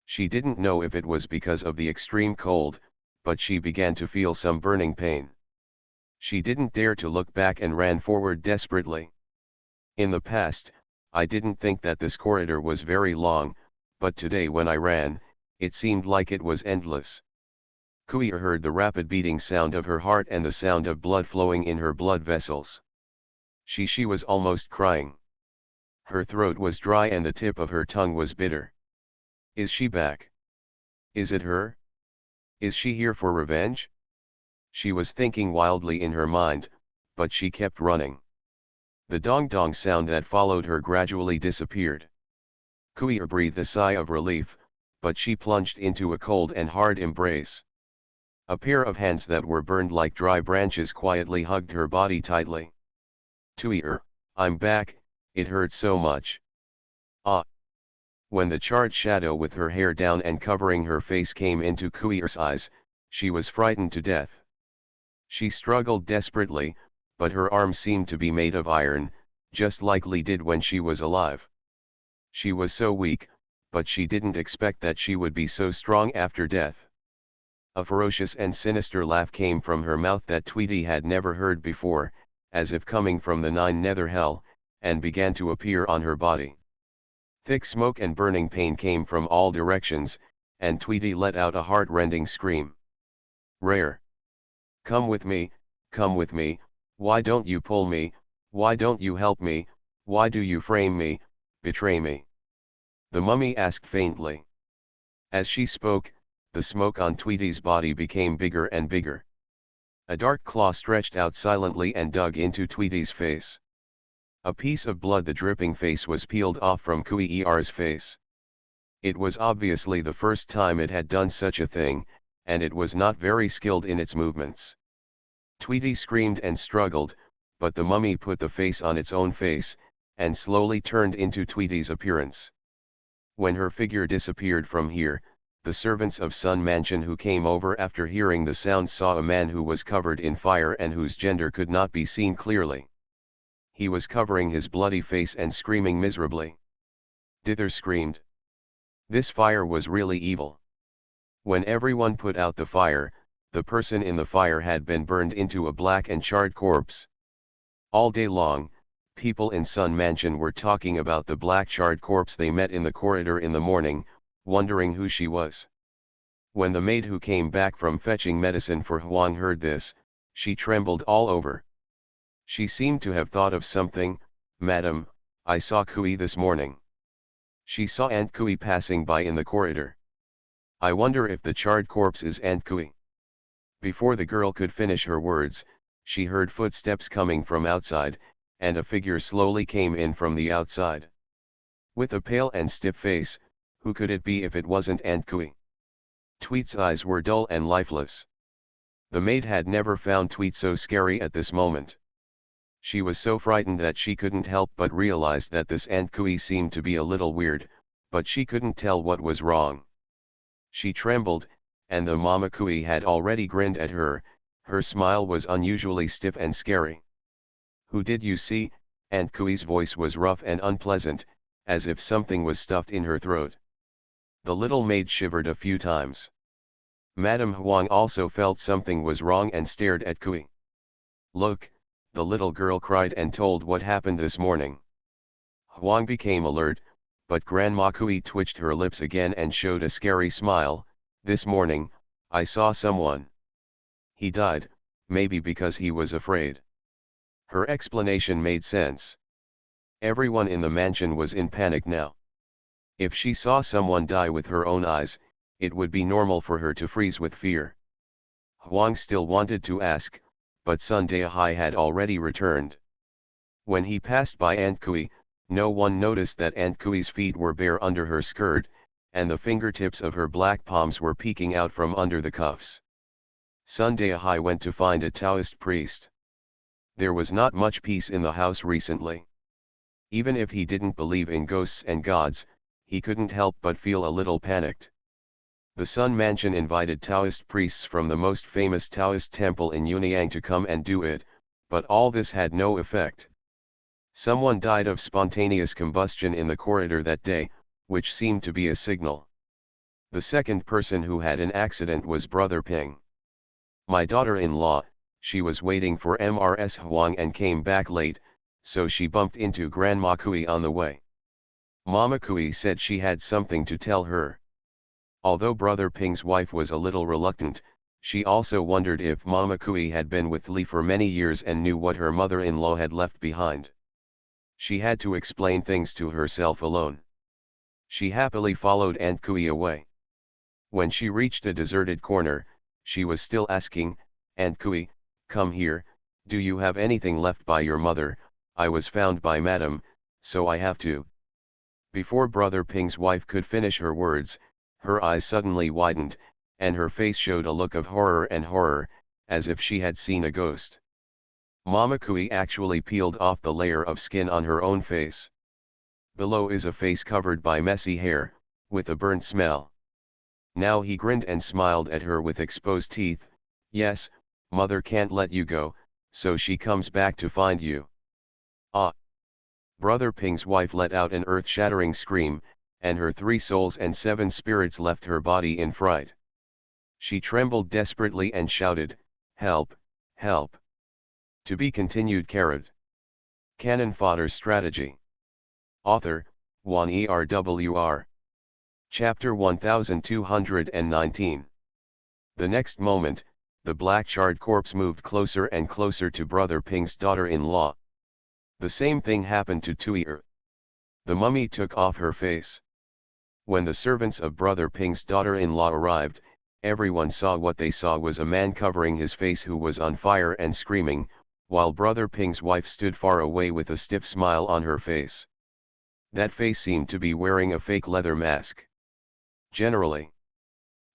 A: She didn't know if it was because of the extreme cold, but she began to feel some burning pain. She didn't dare to look back and ran forward desperately. In the past, I didn't think that this corridor was very long, but today when I ran, it seemed like it was endless. Kui heard the rapid beating sound of her heart and the sound of blood flowing in her blood vessels. She was almost crying. Her throat was dry and the tip of her tongue was bitter. Is she back? Is it her? Is she here for revenge? She was thinking wildly in her mind, but she kept running. The dong-dong sound that followed her gradually disappeared. Kui breathed a sigh of relief, but she plunged into a cold and hard embrace. A pair of hands that were burned like dry branches quietly hugged her body tightly. "Tui'er, I'm back, it hurt so much." "Ah." When the charred shadow with her hair down and covering her face came into Kui'er's eyes, she was frightened to death. She struggled desperately, but her arms seemed to be made of iron, just like Li did when she was alive. She was so weak, but she didn't expect that she would be so strong after death. A ferocious and sinister laugh came from her mouth that Tweety had never heard before, as if coming from the nine nether hell, and began to appear on her body. Thick smoke and burning pain came from all directions, and Tweety let out a heart-rending scream. "Rare! Come with me, why don't you pull me, why don't you help me, why do you frame me, betray me?" the mummy asked faintly. As she spoke, the smoke on Tweety's body became bigger and bigger. A dark claw stretched out silently and dug into Tweety's face. A piece of blood, the dripping face, was peeled off from Kui'er's face. It was obviously the first time it had done such a thing, and it was not very skilled in its movements. Tweety screamed and struggled, but the mummy put the face on its own face, and slowly turned into Tweety's appearance. When her figure disappeared from here, the servants of Sun Mansion who came over after hearing the sound saw a man who was covered in fire and whose gender could not be seen clearly. He was covering his bloody face and screaming miserably. Dither screamed. This fire was really evil. When everyone put out the fire, the person in the fire had been burned into a black and charred corpse. All day long, people in Sun Mansion were talking about the black charred corpse they met in the corridor in the morning, wondering who she was. When the maid who came back from fetching medicine for Huang heard this, she trembled all over. She seemed to have thought of something. "Madam, I saw Kui this morning. She saw Aunt Kui passing by in the corridor. I wonder if the charred corpse is Aunt Kui." Before the girl could finish her words, she heard footsteps coming from outside, and a figure slowly came in from the outside. With a pale and stiff face, who could it be if it wasn't Aunt Kui? Tweet's eyes were dull and lifeless. The maid had never found Tweet so scary at this moment. She was so frightened that she couldn't help but realize that this Aunt Kui seemed to be a little weird, but she couldn't tell what was wrong. She trembled, and the Mama Kui had already grinned at her. Her smile was unusually stiff and scary. "Who did you see?" Aunt Kui's voice was rough and unpleasant, as if something was stuffed in her throat. The little maid shivered a few times. Madame Huang also felt something was wrong and stared at Kui. "Look," the little girl cried and told what happened this morning. Huang became alert, but Grandma Kui twitched her lips again and showed a scary smile. "This morning, I saw someone. He died, maybe because he was afraid." Her explanation made sense. Everyone in the mansion was in panic now. If she saw someone die with her own eyes, it would be normal for her to freeze with fear. Huang still wanted to ask, but Sun Daihai had already returned. When he passed by Aunt Kui, no one noticed that Aunt Kui's feet were bare under her skirt, and the fingertips of her black palms were peeking out from under the cuffs. Sun Daihai went to find a Taoist priest. There was not much peace in the house recently. Even if he didn't believe in ghosts and gods, he couldn't help but feel a little panicked. The Sun Mansion invited Taoist priests from the most famous Taoist temple in Yunyang to come and do it, but all this had no effect. Someone died of spontaneous combustion in the corridor that day, which seemed to be a signal. The second person who had an accident was Brother Ping. "My daughter-in-law, she was waiting for Mrs. Huang and came back late, so she bumped into Grandma Kui on the way. Mama Kui said she had something to tell her." Although Brother Ping's wife was a little reluctant, she also wondered if Mama Kui had been with Li for many years and knew what her mother-in-law had left behind. She had to explain things to herself alone. She happily followed Aunt Kui away. When she reached a deserted corner, she was still asking, "Aunt Kui, come here, do you have anything left by your mother? I was found by Madam, so I have to." Before Brother Ping's wife could finish her words, her eyes suddenly widened, and her face showed a look of horror, as if she had seen a ghost. Mama Kui actually peeled off the layer of skin on her own face. Below is a face covered by messy hair, with a burnt smell. Now he grinned and smiled at her with exposed teeth. "Yes, Mother can't let you go, so she comes back to find you." "Ah!" Brother Ping's wife let out an earth-shattering scream, and her 3 souls and 7 spirits left her body in fright. She trembled desperately and shouted, "Help, help!" To be continued. Cannon Fodder Strategy. Author, Juan ERWR. Chapter 1219. The next moment, the black charred corpse moved closer and closer to Brother Ping's daughter-in-law. The same thing happened to Tui'er. The mummy took off her face. When the servants of Brother Ping's daughter-in-law arrived, everyone saw what they saw was a man covering his face who was on fire and screaming, while Brother Ping's wife stood far away with a stiff smile on her face. That face seemed to be wearing a fake leather mask. Generally,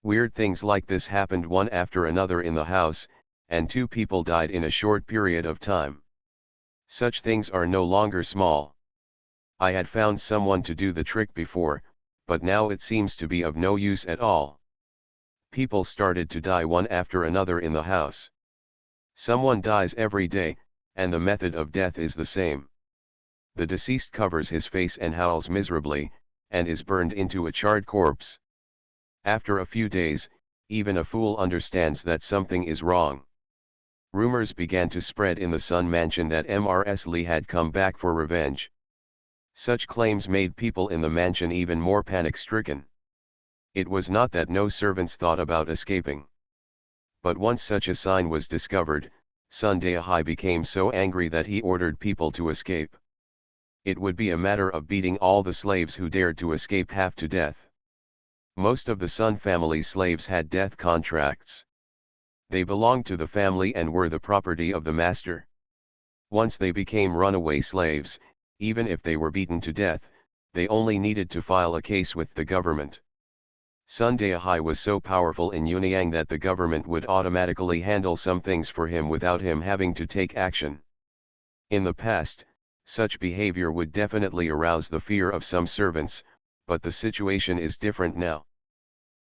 A: weird things like this happened one after another in the house, and 2 people died in a short period of time. Such things are no longer small. I had found someone to do the trick before, but now it seems to be of no use at all. People started to die one after another in the house. Someone dies every day, and the method of death is the same. The deceased covers his face and howls miserably, and is burned into a charred corpse. After a few days, even a fool understands that something is wrong. Rumors began to spread in the Sun Mansion that Mrs. Lee had come back for revenge. Such claims made people in the mansion even more panic-stricken. It was not that no servants thought about escaping. But once such a sign was discovered, Sun Daihai became so angry that he ordered people to escape. It would be a matter of beating all the slaves who dared to escape half to death. Most of the Sun family's slaves had death contracts. They belonged to the family and were the property of the master. Once they became runaway slaves, even if they were beaten to death, they only needed to file a case with the government. Sun Daihai was so powerful in Yunyang that the government would automatically handle some things for him without him having to take action. In the past, such behavior would definitely arouse the fear of some servants, but the situation is different now.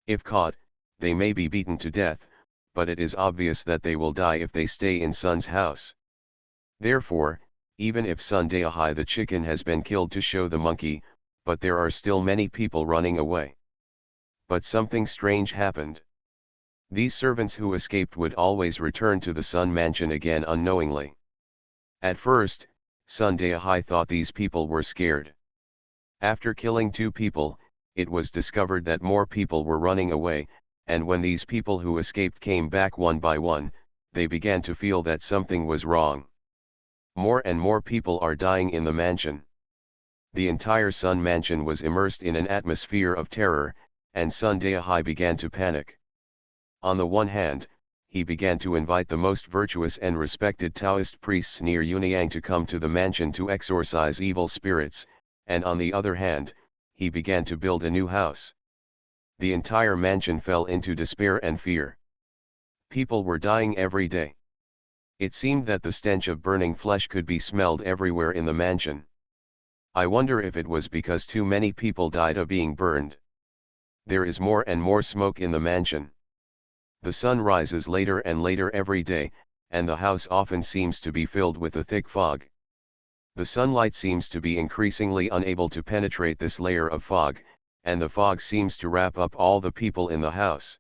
A: If caught, they may be beaten to death, but it is obvious that they will die if they stay in Sun's house. Therefore, even if Sun Daihai the chicken has been killed to show the monkey, but there are still many people running away. But something strange happened. These servants who escaped would always return to the Sun Mansion again unknowingly. At first, Sun Daihai thought these people were scared. After killing 2 people, it was discovered that more people were running away, and when these people who escaped came back one by one, they began to feel that something was wrong. More and more people are dying in the mansion. The entire Sun Mansion was immersed in an atmosphere of terror, and Sun Daihai began to panic. On the one hand, he began to invite the most virtuous and respected Taoist priests near Yunyang to come to the mansion to exorcise evil spirits, and on the other hand, he began to build a new house. The entire mansion fell into despair and fear. People were dying every day. It seemed that the stench of burning flesh could be smelled everywhere in the mansion. I wonder if it was because too many people died of being burned. There is more and more smoke in the mansion. The sun rises later and later every day, and the house often seems to be filled with a thick fog. The sunlight seems to be increasingly unable to penetrate this layer of fog, and the fog seems to wrap up all the people in the house.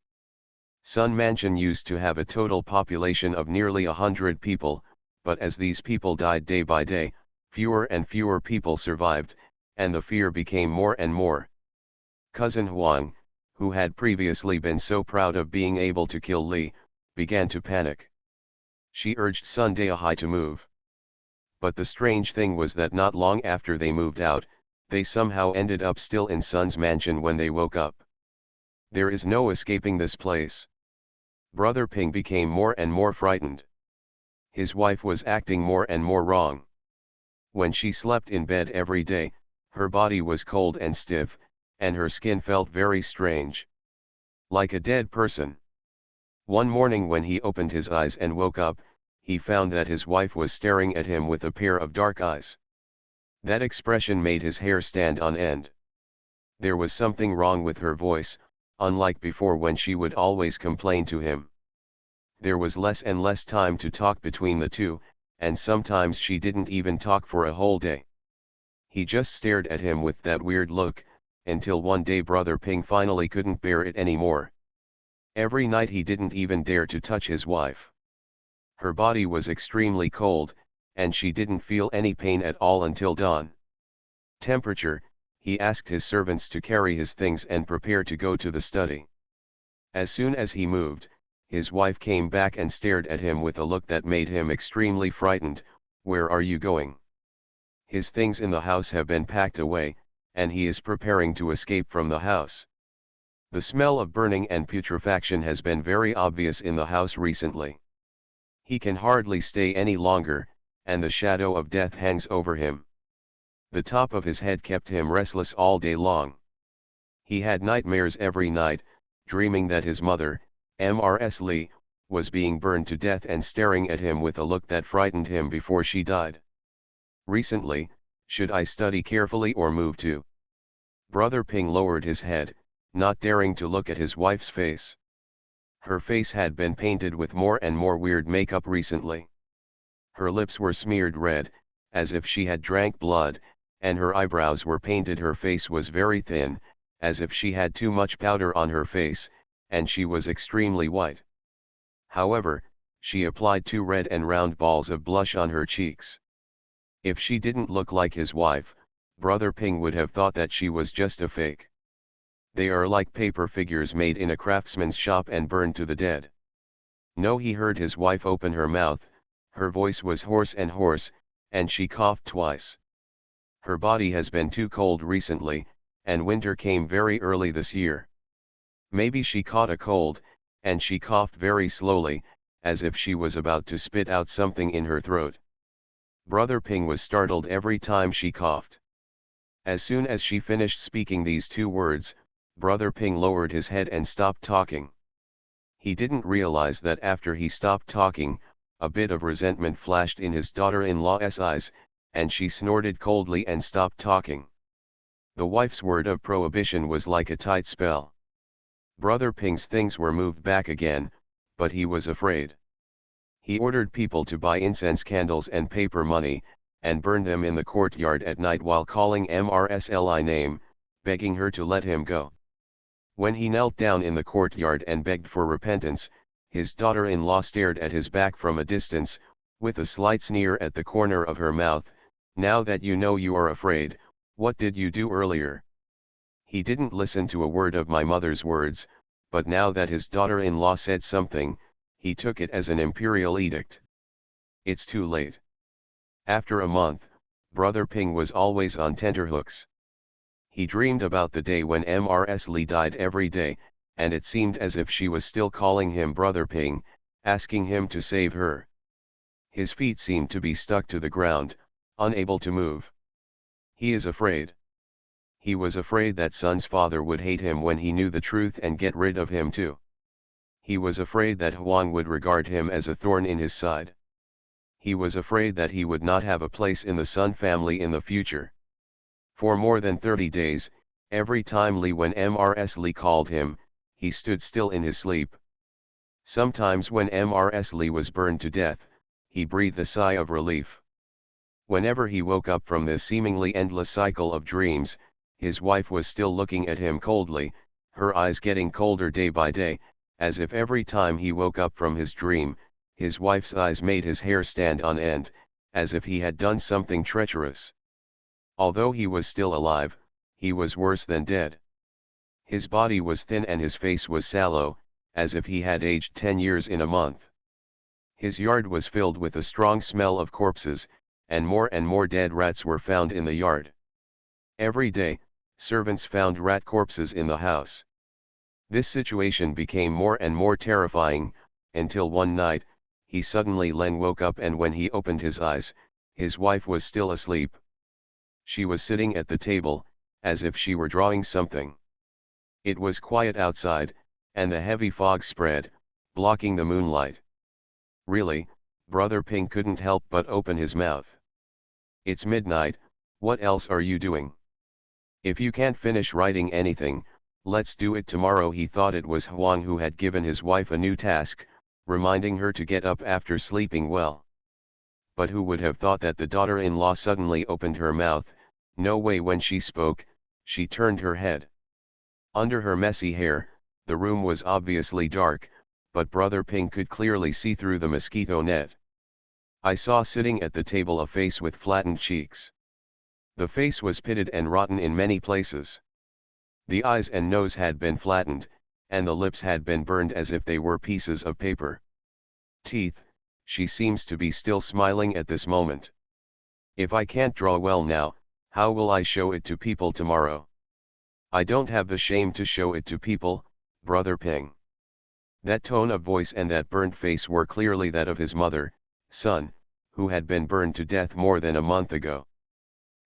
A: Sun Mansion used to have a total population of nearly 100 people, but as these people died day by day, fewer and fewer people survived, and the fear became more and more. Cousin Huang, who had previously been so proud of being able to kill Li, began to panic. She urged Sun Daihai to move. But the strange thing was that not long after they moved out, they somehow ended up still in Sun's mansion when they woke up. There is no escaping this place. Brother Ping became more and more frightened. His wife was acting more and more wrong. When she slept in bed every day, her body was cold and stiff, and her skin felt very strange. Like a dead person. One morning when he opened his eyes and woke up, he found that his wife was staring at him with a pair of dark eyes. That expression made his hair stand on end. There was something wrong with her voice, unlike before when she would always complain to him. There was less and less time to talk between the two, and sometimes she didn't even talk for a whole day. He just stared at him with that weird look, until one day Brother Ping finally couldn't bear it anymore. Every night he didn't even dare to touch his wife. Her body was extremely cold, and she didn't feel any pain at all until dawn. Temperature, he asked his servants to carry his things and prepare to go to the study. As soon as he moved, his wife came back and stared at him with a look that made him extremely frightened. "Where are you going?" His things in the house have been packed away, and he is preparing to escape from the house. The smell of burning and putrefaction has been very obvious in the house recently. He can hardly stay any longer, and the shadow of death hangs over him. The top of his head kept him restless all day long. He had nightmares every night, dreaming that his mother, Mrs. Lee, was being burned to death and staring at him with a look that frightened him before she died. Recently, should I study carefully or move to? Brother Ping lowered his head, not daring to look at his wife's face. Her face had been painted with more and more weird makeup recently. Her lips were smeared red, as if she had drank blood, and her eyebrows were painted. Her face was very thin, as if she had too much powder on her face, and she was extremely white. However, she applied 2 red and round balls of blush on her cheeks. If she didn't look like his wife, Brother Ping would have thought that she was just a fake. They are like paper figures made in a craftsman's shop and burned to the dead. No, he heard his wife open her mouth. Her voice was hoarse, and she coughed twice. Her body has been too cold recently, and winter came very early this year. Maybe she caught a cold, and she coughed very slowly, as if she was about to spit out something in her throat. Brother Ping was startled every time she coughed. As soon as she finished speaking these 2 words, Brother Ping lowered his head and stopped talking. He didn't realize that after he stopped talking, a bit of resentment flashed in his daughter-in-law's eyes, and she snorted coldly and stopped talking. The wife's word of prohibition was like a tight spell. Brother Ping's things were moved back again, but he was afraid. He ordered people to buy incense candles and paper money, and burn them in the courtyard at night while calling Mrs. name, begging her to let him go. When he knelt down in the courtyard and begged for repentance, his daughter-in-law stared at his back from a distance, with a slight sneer at the corner of her mouth. Now that you know you are afraid, what did you do earlier? He didn't listen to a word of my mother's words, but now that his daughter-in-law said something, he took it as an imperial edict. It's too late. After a month, Brother Ping was always on tenterhooks. He dreamed about the day when Mrs. Lee died every day, and it seemed as if she was still calling him Brother Ping, asking him to save her. His feet seemed to be stuck to the ground, unable to move. He is afraid. He was afraid that Sun's father would hate him when he knew the truth and get rid of him too. He was afraid that Huang would regard him as a thorn in his side. He was afraid that he would not have a place in the Sun family in the future. For more than 30 days, every time when Mrs. Lee called him, he stood still in his sleep. Sometimes when Mrs. Lee was burned to death, he breathed a sigh of relief. Whenever he woke up from this seemingly endless cycle of dreams, his wife was still looking at him coldly, her eyes getting colder day by day, as if every time he woke up from his dream, his wife's eyes made his hair stand on end, as if he had done something treacherous. Although he was still alive, he was worse than dead. His body was thin and his face was sallow, as if he had aged 10 years in a month. His yard was filled with a strong smell of corpses, and more dead rats were found in the yard. Every day, servants found rat corpses in the house. This situation became more and more terrifying, until one night, he suddenly woke up, and when he opened his eyes, his wife was still asleep. She was sitting at the table, as if she were drawing something. It was quiet outside, and the heavy fog spread, blocking the moonlight. Really, Brother Ping couldn't help but open his mouth. It's midnight, what else are you doing? If you can't finish writing anything, let's do it tomorrow. He thought it was Huang who had given his wife a new task, reminding her to get up after sleeping well. But who would have thought that the daughter-in-law suddenly opened her mouth? No way. When she spoke, she turned her head. Under her messy hair, the room was obviously dark, but Brother Ping could clearly see through the mosquito net. I saw sitting at the table a face with flattened cheeks. The face was pitted and rotten in many places. The eyes and nose had been flattened, and the lips had been burned as if they were pieces of paper. Teeth, she seems to be still smiling at this moment. If I can't draw well now, how will I show it to people tomorrow? I don't have the shame to show it to people, Brother Ping. That tone of voice and that burnt face were clearly that of his mother, son, who had been burned to death more than a month ago.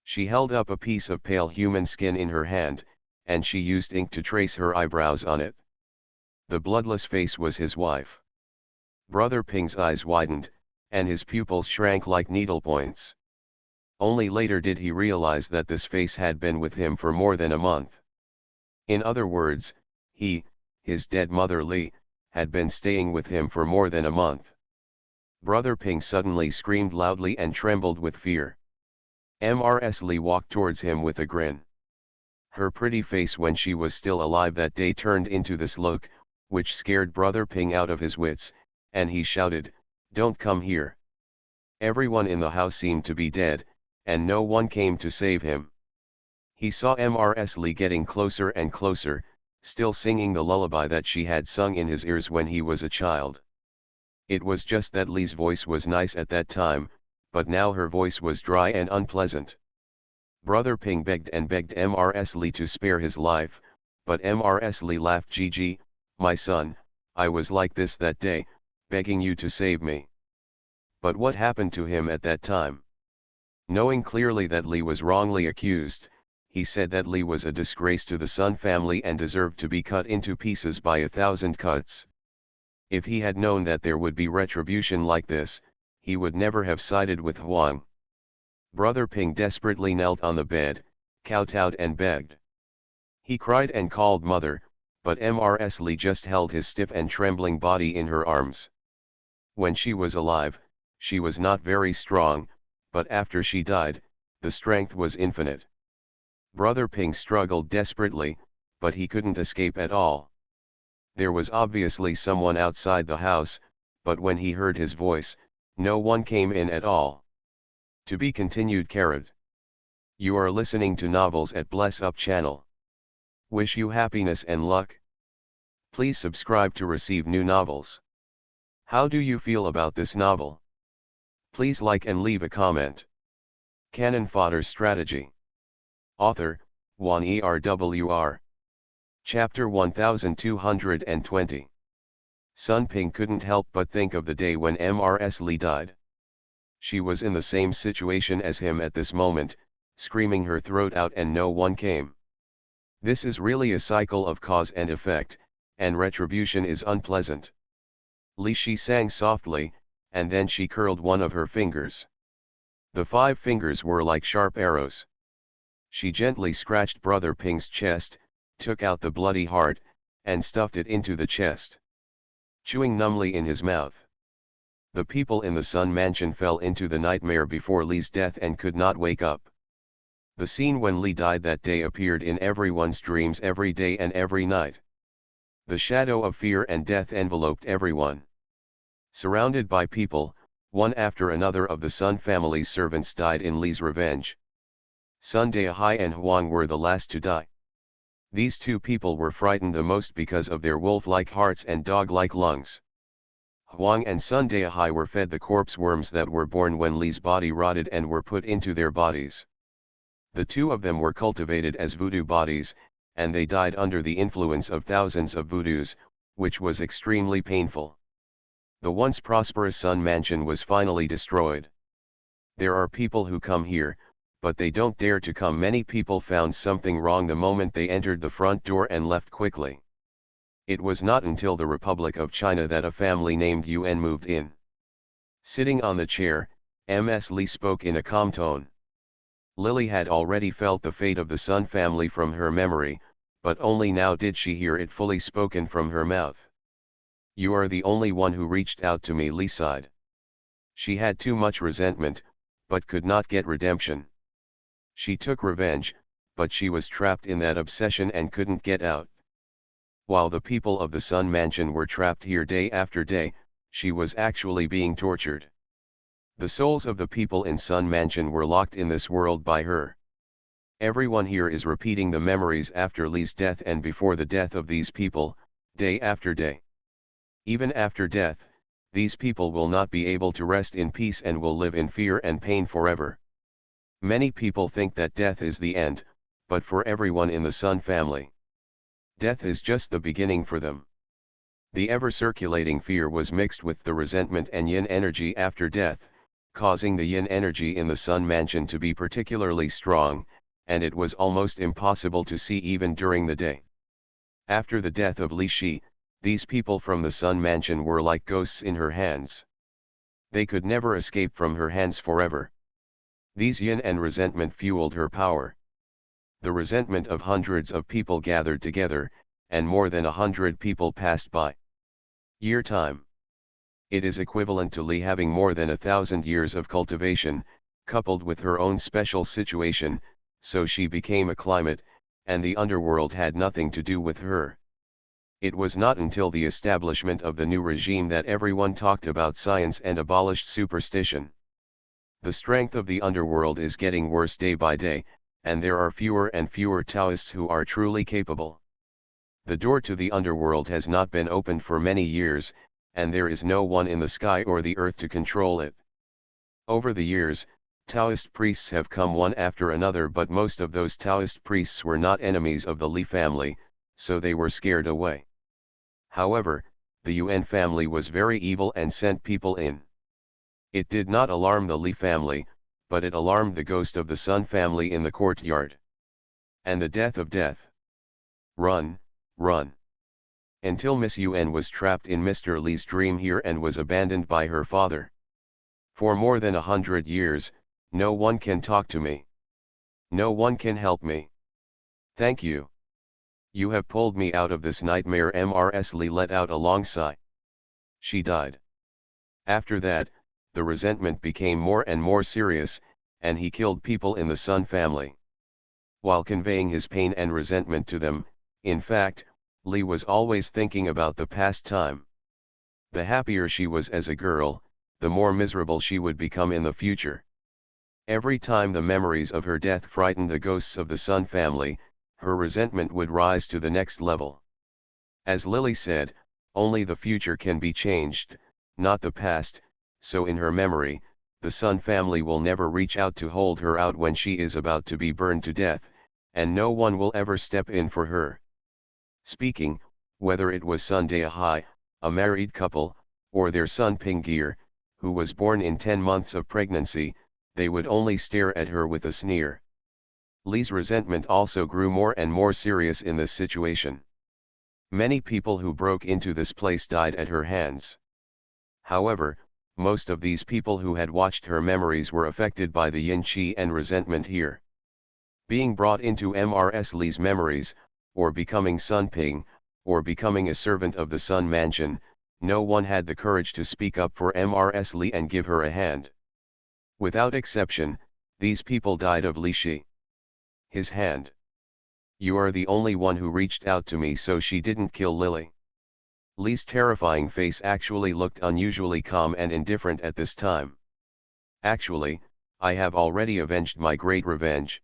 A: She held up a piece of pale human skin in her hand, and she used ink to trace her eyebrows on it. The bloodless face was his wife. Brother Ping's eyes widened, and his pupils shrank like needlepoints. Only later did he realize that this face had been with him for more than a month. In other words, his dead mother Li, had been staying with him for more than a month. Brother Ping suddenly screamed loudly and trembled with fear. Mrs. Li walked towards him with a grin. Her pretty face when she was still alive that day turned into this look, which scared Brother Ping out of his wits, and he shouted, "Don't come here." Everyone in the house seemed to be dead, and no one came to save him. He saw Mrs. Li getting closer and closer, still singing the lullaby that she had sung in his ears when he was a child. It was just that Li's voice was nice at that time, but now her voice was dry and unpleasant. Brother Ping begged and begged Mrs. Li to spare his life, but Mrs. Li laughed. "Gigi, my son, I was like this that day, begging you to save me." But what happened to him at that time? Knowing clearly that Li was wrongly accused, he said that Li was a disgrace to the Sun family and deserved to be cut into pieces by 1,000 cuts. If he had known that there would be retribution like this, he would never have sided with Huang. Brother Ping desperately knelt on the bed, kowtowed and begged. He cried and called mother, but Mrs. Li just held his stiff and trembling body in her arms. When she was alive, she was not very strong, but after she died, the strength was infinite. Brother Ping struggled desperately, but he couldn't escape at all. There was obviously someone outside the house, but when he heard his voice, no one came in at all. To be continued. You are listening to novels at Bless Up channel. Wish you happiness and luck. Please subscribe to receive new novels. How do you feel about this novel? Please like and leave a comment. Cannon Fodder Strategy. Author, Wan Erwr. Chapter 1220. Sun Ping couldn't help but think of the day when Mrs. Li died. She was in the same situation as him at this moment, screaming her throat out and no one came. This is really a cycle of cause and effect, and retribution is unpleasant. Li, she sang softly, and then she curled one of her fingers. The 5 fingers were like sharp arrows. She gently scratched Brother Ping's chest, took out the bloody heart, and stuffed it into the chest, chewing numbly in his mouth. The people in the Sun Mansion fell into the nightmare before Li's death and could not wake up. The scene when Li died that day appeared in everyone's dreams every day and every night. The shadow of fear and death enveloped everyone. Surrounded by people, one after another of the Sun family's servants died in Li's revenge. Sun Daihai and Huang were the last to die. These 2 people were frightened the most because of their wolf-like hearts and dog-like lungs. Huang and Sun Daihai were fed the corpse worms that were born when Li's body rotted and were put into their bodies. The 2 of them were cultivated as voodoo bodies, and they died under the influence of thousands of voodoos, which was extremely painful. The once prosperous Sun Mansion was finally destroyed. There are people who come here, but they don't dare to come. Many people found something wrong the moment they entered the front door and left quickly. It was not until the Republic of China that a family named Yuan moved in. Sitting on the chair, Ms. Li spoke in a calm tone. Lily had already felt the fate of the Sun family from her memory, but only now did she hear it fully spoken from her mouth. "You are the only one who reached out to me," Li sighed. She had too much resentment, but could not get redemption. She took revenge, but she was trapped in that obsession and couldn't get out. While the people of the Sun Mansion were trapped here day after day, she was actually being tortured. The souls of the people in Sun Mansion were locked in this world by her. Everyone here is repeating the memories after Li's death and before the death of these people, day after day. Even after death, these people will not be able to rest in peace and will live in fear and pain forever. Many people think that death is the end, but for everyone in the Sun family. Death is just the beginning for them. The ever-circulating fear was mixed with the resentment and yin energy after death, causing the yin energy in the Sun mansion to be particularly strong, and it was almost impossible to see even during the day. After the death of Li Shi, these people from the Sun mansion were like ghosts in her hands. They could never escape from her hands forever. These yin and resentment fueled her power. The resentment of hundreds of people gathered together, and more than 100 people passed by. Year time. It is equivalent to Li having more than 1,000 years of cultivation, coupled with her own special situation, so she became a climate, and the underworld had nothing to do with her. It was not until the establishment of the new regime that everyone talked about science and abolished superstition. The strength of the underworld is getting worse day by day, and there are fewer and fewer Taoists who are truly capable. The door to the underworld has not been opened for many years, and there is no one in the sky or the earth to control it. Over the years, Taoist priests have come one after another, but most of those Taoist priests were not enemies of the Li family, so they were scared away. However, the Yuan family was very evil and sent people in. It did not alarm the Li family, but it alarmed the ghost of the Sun family in the courtyard. And the death of death. Run, run. Until Miss Yuan was trapped in Mr. Li's dream here and was abandoned by her father. For more than 100 years, no one can talk to me. No one can help me. Thank you. You have pulled me out of this nightmare. Ms. Li let out a long sigh. She died. After that, the resentment became more and more serious, and he killed people in the Sun family. While conveying his pain and resentment to them, in fact, Li was always thinking about the past time. The happier she was as a girl, the more miserable she would become in the future. Every time the memories of her death frightened the ghosts of the Sun family, her resentment would rise to the next level. As Lily said, only the future can be changed, not the past, so in her memory, the Sun family will never reach out to hold her out when she is about to be burned to death, and no one will ever step in for her. Speaking, whether it was Sun Daihai, a married couple, or their son Pinggir, who was born in 10 months of pregnancy, they would only stare at her with a sneer. Li's resentment also grew more and more serious in this situation. Many people who broke into this place died at her hands. However, most of these people who had watched her memories were affected by the yin qi and resentment here. Being brought into Ms. Li's memories, or becoming Sun Ping, or becoming a servant of the Sun mansion, no one had the courage to speak up for Ms. Li and give her a hand. Without exception, these people died of Li Shi. His hand. You are the only one who reached out to me, so she didn't kill Lily. Li's terrifying face actually looked unusually calm and indifferent at this time. Actually, I have already avenged my great revenge.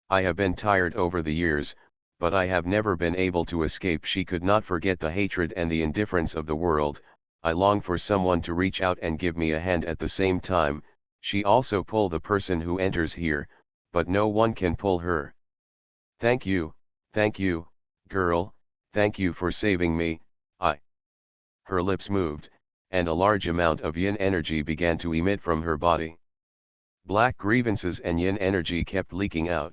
A: I have been tired over the years, but I have never been able to escape. She could not forget the hatred and the indifference of the world. I long for someone to reach out and give me a hand. At the same time, she also pull the person who enters here, but no one can pull her. Thank you, girl, thank you for saving me. Her lips moved, and a large amount of yin energy began to emit from her body. Black grievances and yin energy kept leaking out.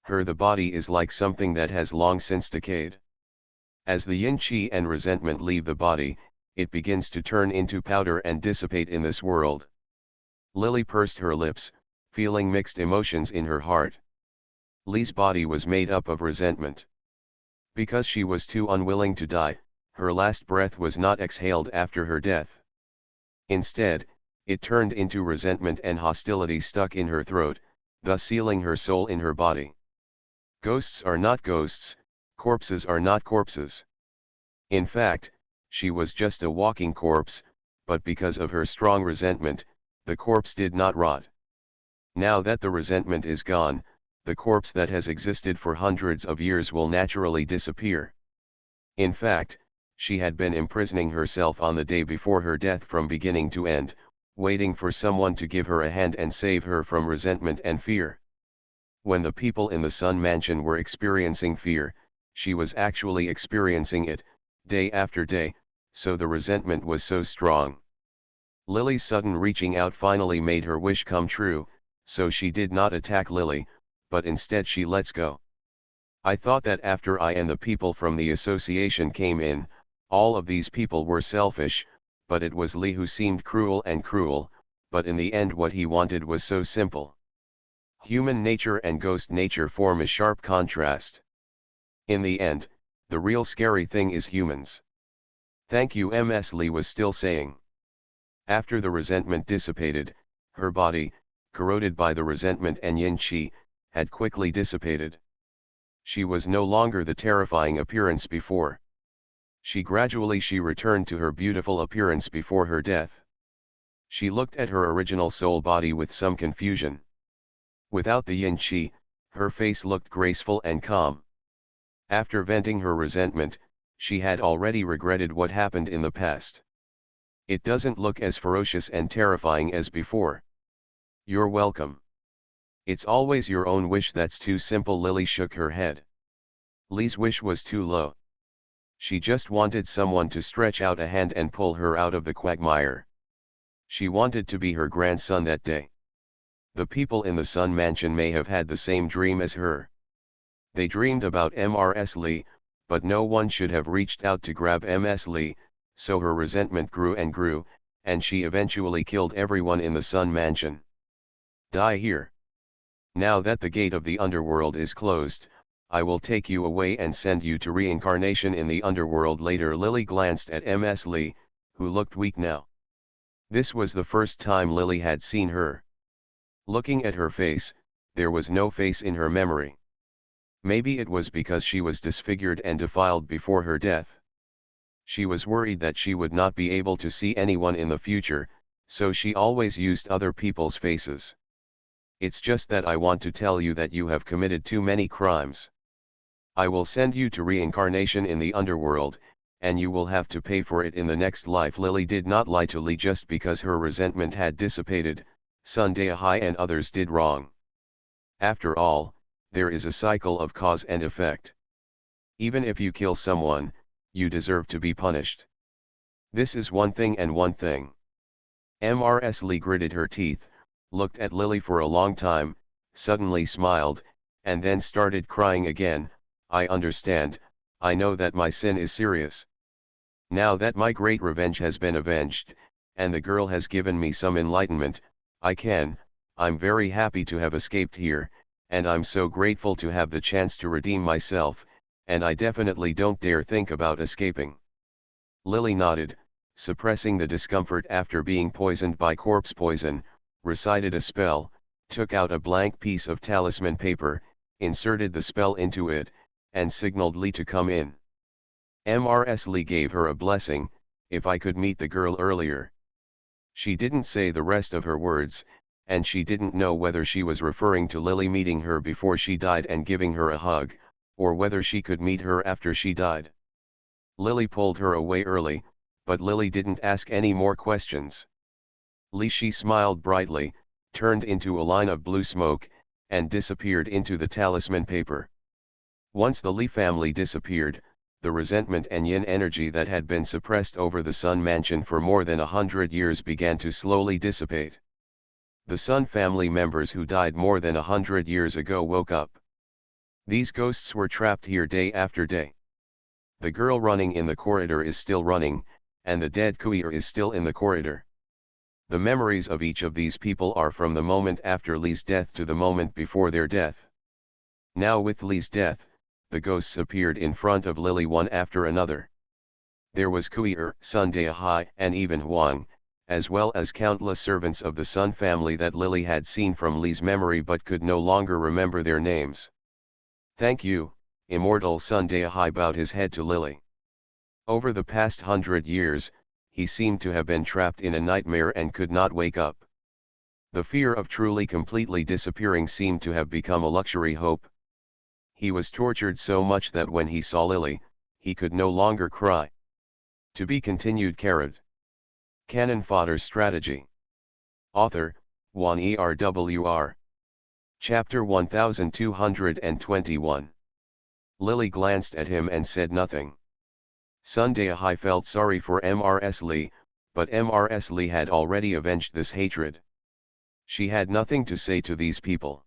A: The body is like something that has long since decayed. As the yin qi and resentment leave the body, it begins to turn into powder and dissipate in this world. Lily pursed her lips, feeling mixed emotions in her heart. Li's body was made up of resentment. Because she was too unwilling to die, her last breath was not exhaled after her death. Instead, it turned into resentment and hostility stuck in her throat, thus sealing her soul in her body. Ghosts are not ghosts, corpses are not corpses. In fact, she was just a walking corpse, but because of her strong resentment, the corpse did not rot. Now that the resentment is gone, the corpse that has existed for hundreds of years will naturally disappear. In fact, she had been imprisoning herself on the day before her death from beginning to end, waiting for someone to give her a hand and save her from resentment and fear. When the people in the Sun Mansion were experiencing fear, she was actually experiencing it, day after day, so the resentment was so strong. Lily's sudden reaching out finally made her wish come true, so she did not attack Lily, but instead she lets go. I thought that after I and the people from the association came in, all of these people were selfish, but it was Lee who seemed cruel, but in the end what he wanted was so simple. Human nature and ghost nature form a sharp contrast. In the end, the real scary thing is humans. Thank you, Ms. Lee was still saying. After the resentment dissipated, her body, corroded by the resentment and yin qi, had quickly dissipated. She was no longer the terrifying appearance before. She returned to her beautiful appearance before her death. She looked at her original soul body with some confusion. Without the yin qi, her face looked graceful and calm. After venting her resentment, she had already regretted what happened in the past. It doesn't look as ferocious and terrifying as before. You're welcome. It's always your own wish that's too simple. Lily shook her head. Lee's wish was too low. She just wanted someone to stretch out a hand and pull her out of the quagmire. She wanted to be her grandson that day. The people in the Sun Mansion may have had the same dream as her. They dreamed about Ms. Lee, but no one should have reached out to grab Ms. Lee, so her resentment grew, and she eventually killed everyone in the Sun Mansion. Die here. Now that the gate of the underworld is closed, I will take you away and send you to reincarnation in the underworld later. Lily glanced at Ms. Lee, who looked weak now. This was the first time Lily had seen her. Looking at her face, there was no face in her memory. Maybe it was because she was disfigured and defiled before her death. She was worried that she would not be able to see anyone in the future, so she always used other people's faces. It's just that I want to tell you that you have committed too many crimes. I will send you to reincarnation in the underworld, and you will have to pay for it in the next life. Lily did not lie to Lee just because her resentment had dissipated. Sunday and others did wrong. After all, there is a cycle of cause and effect. Even if you kill someone, you deserve to be punished. This is one thing and one thing. Ms. Lee gritted her teeth, looked at Lily for a long time, suddenly smiled, and then started crying again. I understand, I know that my sin is serious. Now that my great revenge has been avenged, and the girl has given me some enlightenment, I'm very happy to have escaped here, and I'm so grateful to have the chance to redeem myself, and I definitely don't dare think about escaping. Lily nodded, suppressing the discomfort after being poisoned by corpse poison, recited a spell, took out a blank piece of talisman paper, inserted the spell into it, and signaled Lee to come in. Ms. Lee gave her a blessing, if I could meet the girl earlier. She didn't say the rest of her words, and she didn't know whether she was referring to Lily meeting her before she died and giving her a hug, or whether she could meet her after she died. Lily pulled her away early, but Lily didn't ask any more questions. She smiled brightly, turned into a line of blue smoke, and disappeared into the talisman paper. Once the Lee family disappeared, the resentment and yin energy that had been suppressed over the Sun Mansion for more than 100 years began to slowly dissipate. The Sun family members who died more than 100 years ago woke up. These ghosts were trapped here day after day. The girl running in the corridor is still running, and the dead courier is still in the corridor. The memories of each of these people are from the moment after Lee's death to the moment before their death. Now with Lee's death, the ghosts appeared in front of Lily one after another. There was Kuier, Sunday and even Huang, as well as countless servants of the Sun family that Lily had seen from Lee's memory but could no longer remember their names. Thank you, immortal Sunday bowed his head to Lily. Over the past 100 years, he seemed to have been trapped in a nightmare and could not wake up. The fear of truly completely disappearing seemed to have become a luxury hope. He was tortured so much that when he saw Lily, he could no longer cry. To be continued. Canon Fodder Strategy. Author, Juan ERWR. Chapter 1221. Lily glanced at him and said nothing. Sunday felt sorry for Mrs. Lee, but Mrs. Lee had already avenged this hatred. She had nothing to say to these people.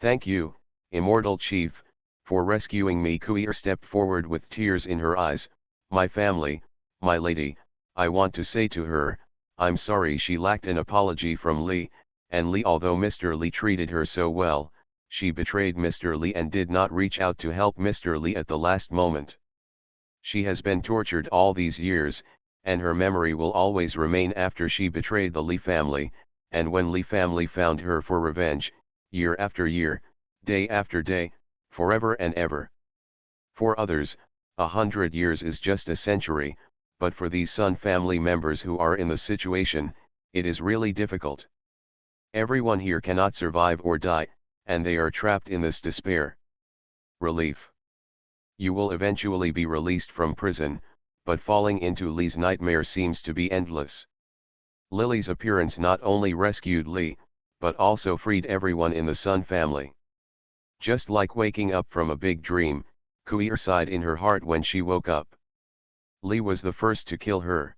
A: "Thank you, immortal chief, for rescuing me." Kuier stepped forward with tears in her eyes. "My family, my lady, I want to say to her, I'm sorry." She lacked an apology from Lee, and Lee, although Mr. Lee treated her so well, she betrayed Mr. Lee and did not reach out to help Mr. Lee at the last moment. She has been tortured all these years, and her memory will always remain after she betrayed the Lee family, and when Lee family found her for revenge, year after year, day after day, forever and ever. For others, 100 years is just a century, but for these Sun family members who are in the situation, it is really difficult. Everyone here cannot survive or die, and they are trapped in this despair. Relief. You will eventually be released from prison, but falling into Lee's nightmare seems to be endless. Lily's appearance not only rescued Lee, but also freed everyone in the Sun family. Just like waking up from a big dream, Kuier sighed in her heart when she woke up. Lee was the first to kill her.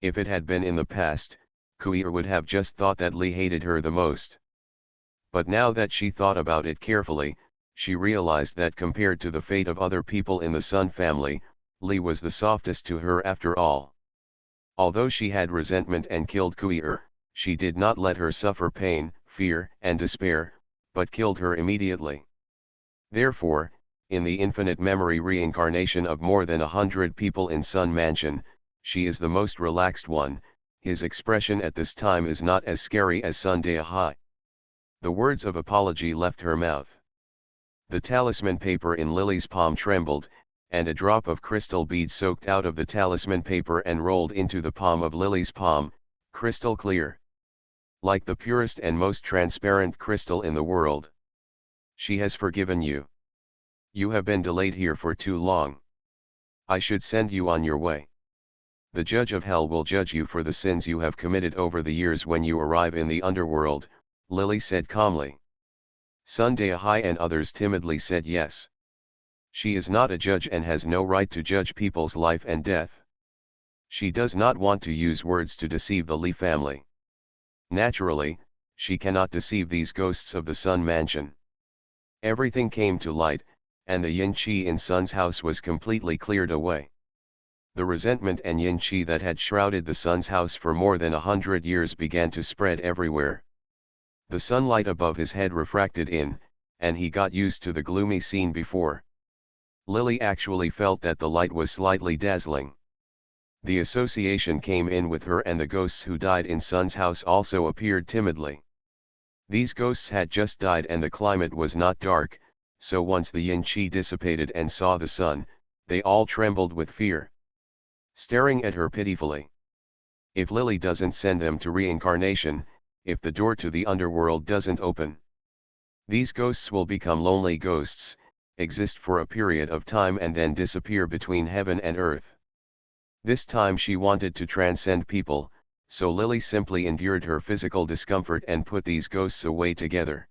A: If it had been in the past, Kuier would have just thought that Lee hated her the most. But now that she thought about it carefully, she realized that compared to the fate of other people in the Sun family, Lee was the softest to her after all. Although she had resentment and killed Kuier, she did not let her suffer pain, fear, and despair, but killed her immediately. Therefore, in the infinite memory reincarnation of more than 100 people in Sun Mansion, she is the most relaxed one. His expression at this time is not as scary as Sunday. The words of apology left her mouth. The talisman paper in Lily's palm trembled, and a drop of crystal bead soaked out of the talisman paper and rolled into the palm of Lily's palm, crystal clear. Like the purest and most transparent crystal in the world. She has forgiven you. You have been delayed here for too long. I should send you on your way. The judge of hell will judge you for the sins you have committed over the years when you arrive in the underworld, Lily said calmly. Sunday and others timidly said yes. She is not a judge and has no right to judge people's life and death. She does not want to use words to deceive the Lee family. Naturally, she cannot deceive these ghosts of the Sun Mansion. Everything came to light, and the yin qi in Sun's house was completely cleared away. The resentment and yin qi that had shrouded the Sun's house for more than 100 years began to spread everywhere. The sunlight above his head refracted in, and he got used to the gloomy scene before. Lily actually felt that the light was slightly dazzling. The association came in with her, and the ghosts who died in Sun's house also appeared timidly. These ghosts had just died and the climate was not dark, so once the yin qi dissipated and saw the sun, they all trembled with fear. Staring at her pitifully. If Lily doesn't send them to reincarnation, if the door to the underworld doesn't open, these ghosts will become lonely ghosts, exist for a period of time and then disappear between heaven and earth. This time she wanted to transcend people, so Lily simply endured her physical discomfort and put these ghosts away together.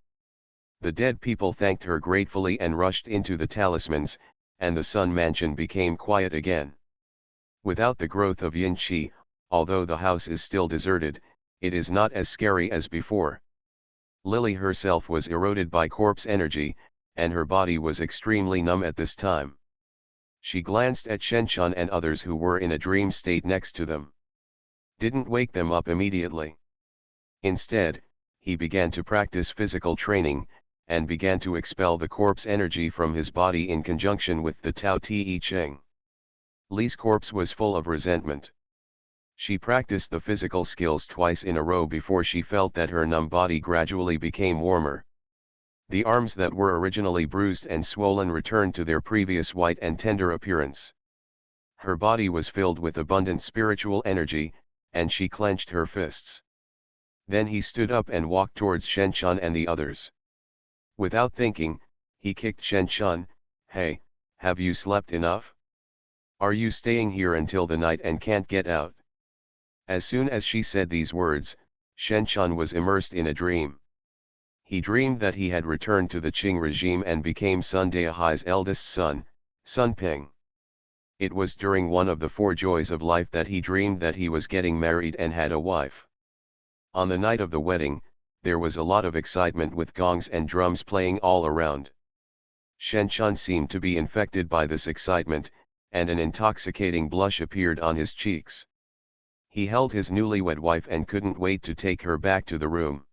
A: The dead people thanked her gratefully and rushed into the talismans, and the Sun Mansion became quiet again. Without the growth of yin qi, although the house is still deserted, it is not as scary as before. Lily herself was eroded by corpse energy, and her body was extremely numb at this time. She glanced at Shenchun and others who were in a dream state next to them. Didn't wake them up immediately. Instead, he began to practice physical training, and began to expel the corpse energy from his body in conjunction with the Tao Te Ching. Li's corpse was full of resentment. She practiced the physical skills twice in a row before she felt that her numb body gradually became warmer. The arms that were originally bruised and swollen returned to their previous white and tender appearance. Her body was filled with abundant spiritual energy, and she clenched her fists. Then he stood up and walked towards Shenchun and the others. Without thinking, he kicked Shenchun. "Hey, have you slept enough? Are you staying here until the night and can't get out?" As soon as she said these words, Shenchun was immersed in a dream. He dreamed that he had returned to the Qing regime and became Sun Daihai's eldest son, Sun Ping. It was during one of the four joys of life that he dreamed that he was getting married and had a wife. On the night of the wedding, there was a lot of excitement with gongs and drums playing all around. Shen Chun seemed to be infected by this excitement, and an intoxicating blush appeared on his cheeks. He held his newlywed wife and couldn't wait to take her back to the room.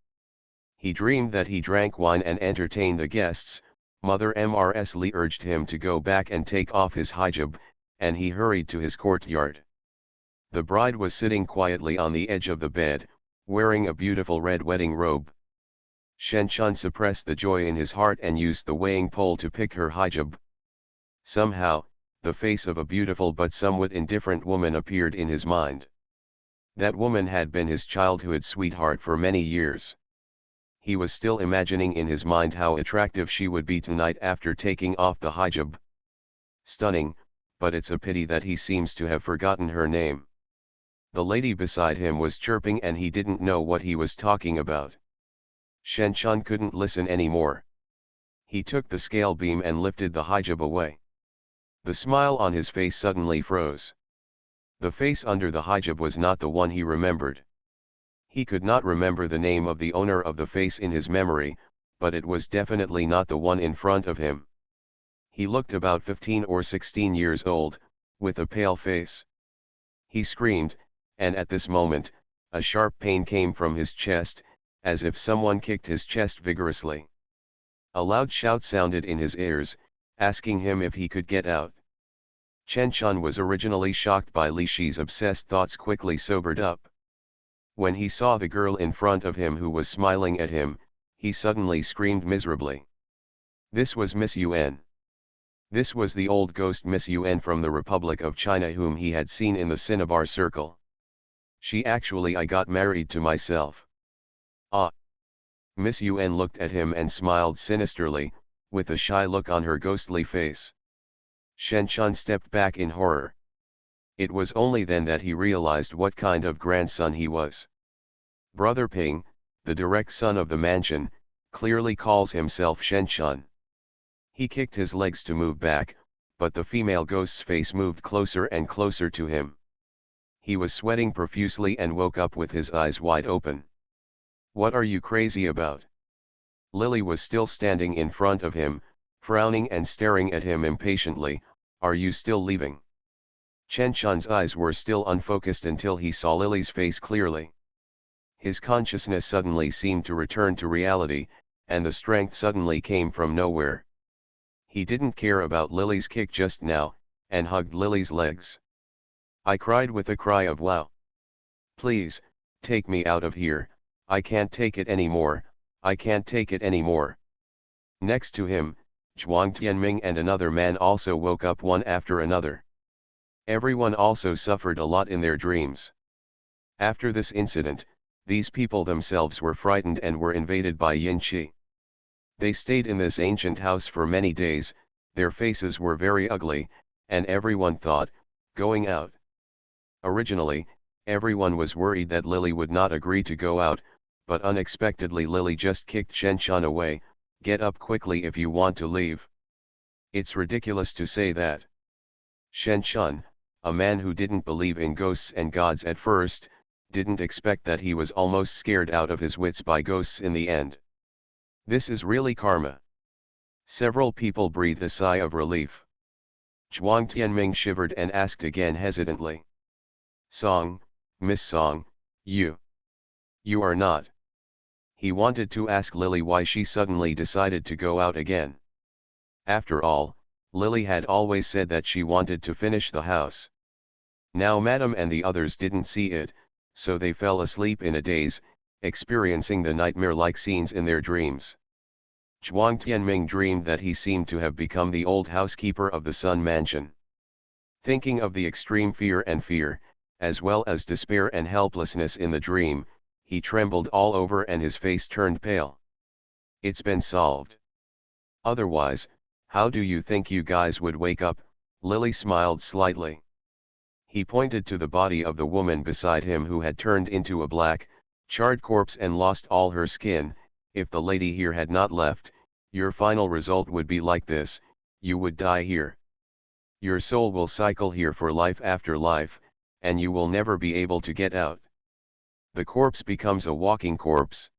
A: He dreamed that he drank wine and entertained the guests. Mother Mrs. Li urged him to go back and take off his hijab, and he hurried to his courtyard. The bride was sitting quietly on the edge of the bed, wearing a beautiful red wedding robe. Shen Chun suppressed the joy in his heart and used the weighing pole to pick her hijab. Somehow, the face of a beautiful but somewhat indifferent woman appeared in his mind. That woman had been his childhood sweetheart for many years. He was still imagining in his mind how attractive she would be tonight after taking off the hijab. Stunning, but it's a pity that he seems to have forgotten her name. The lady beside him was chirping and he didn't know what he was talking about. Shen Chun couldn't listen anymore. He took the scale beam and lifted the hijab away. The smile on his face suddenly froze. The face under the hijab was not the one he remembered. He could not remember the name of the owner of the face in his memory, but it was definitely not the one in front of him. He looked about 15 or 16 years old, with a pale face. He screamed, and at this moment, a sharp pain came from his chest, as if someone kicked his chest vigorously. A loud shout sounded in his ears, asking him if he could get out. Chen Chun was originally shocked by Li Shi's obsessed thoughts quickly sobered up. When he saw the girl in front of him who was smiling at him, he suddenly screamed miserably. This was Miss Yuan. This was the old ghost Miss Yuan from the Republic of China whom he had seen in the cinnabar circle. I got married to myself. Ah! Miss Yuan looked at him and smiled sinisterly, with a shy look on her ghostly face. Shen Chun stepped back in horror. It was only then that he realized what kind of grandson he was. Brother Ping, the direct son of the mansion, clearly calls himself Shen Chun. He kicked his legs to move back, but the female ghost's face moved closer and closer to him. He was sweating profusely and woke up with his eyes wide open. What are you crazy about? Lily was still standing in front of him, frowning and staring at him impatiently. Are you still leaving? Chen Chun's eyes were still unfocused until he saw Lily's face clearly. His consciousness suddenly seemed to return to reality, and the strength suddenly came from nowhere. He didn't care about Lily's kick just now, and hugged Lily's legs. I cried with a cry of wow. Please, take me out of here, I can't take it anymore, I can't take it anymore. Next to him, Zhuang Tianming and another man also woke up one after another. Everyone also suffered a lot in their dreams. After this incident, these people themselves were frightened and were invaded by Yin Qi. They stayed in this ancient house for many days, their faces were very ugly, and everyone thought, going out. Originally, everyone was worried that Lily would not agree to go out, but unexpectedly Lily just kicked Shen Chun away. Get up quickly if you want to leave. It's ridiculous to say that. Shen Chun, a man who didn't believe in ghosts and gods at first, didn't expect that he was almost scared out of his wits by ghosts in the end. This is really karma. Several people breathed a sigh of relief. Zhuang Tianming shivered and asked again hesitantly. Song, Miss Song, you are not. He wanted to ask Lily why she suddenly decided to go out again. After all, Lily had always said that she wanted to finish the house. Now Madame and the others didn't see it, so they fell asleep in a daze, experiencing the nightmare-like scenes in their dreams. Zhuang Tianming dreamed that he seemed to have become the old housekeeper of the Sun Mansion. Thinking of the extreme fear, as well as despair and helplessness in the dream, he trembled all over and his face turned pale. It's been solved. Otherwise, how do you think you guys would wake up? Lily smiled slightly. He pointed to the body of the woman beside him who had turned into a black, charred corpse and lost all her skin, If the lady here had not left, your final result would be like this: you would die here. Your soul will cycle here for life after life, and you will never be able to get out. The corpse becomes a walking corpse.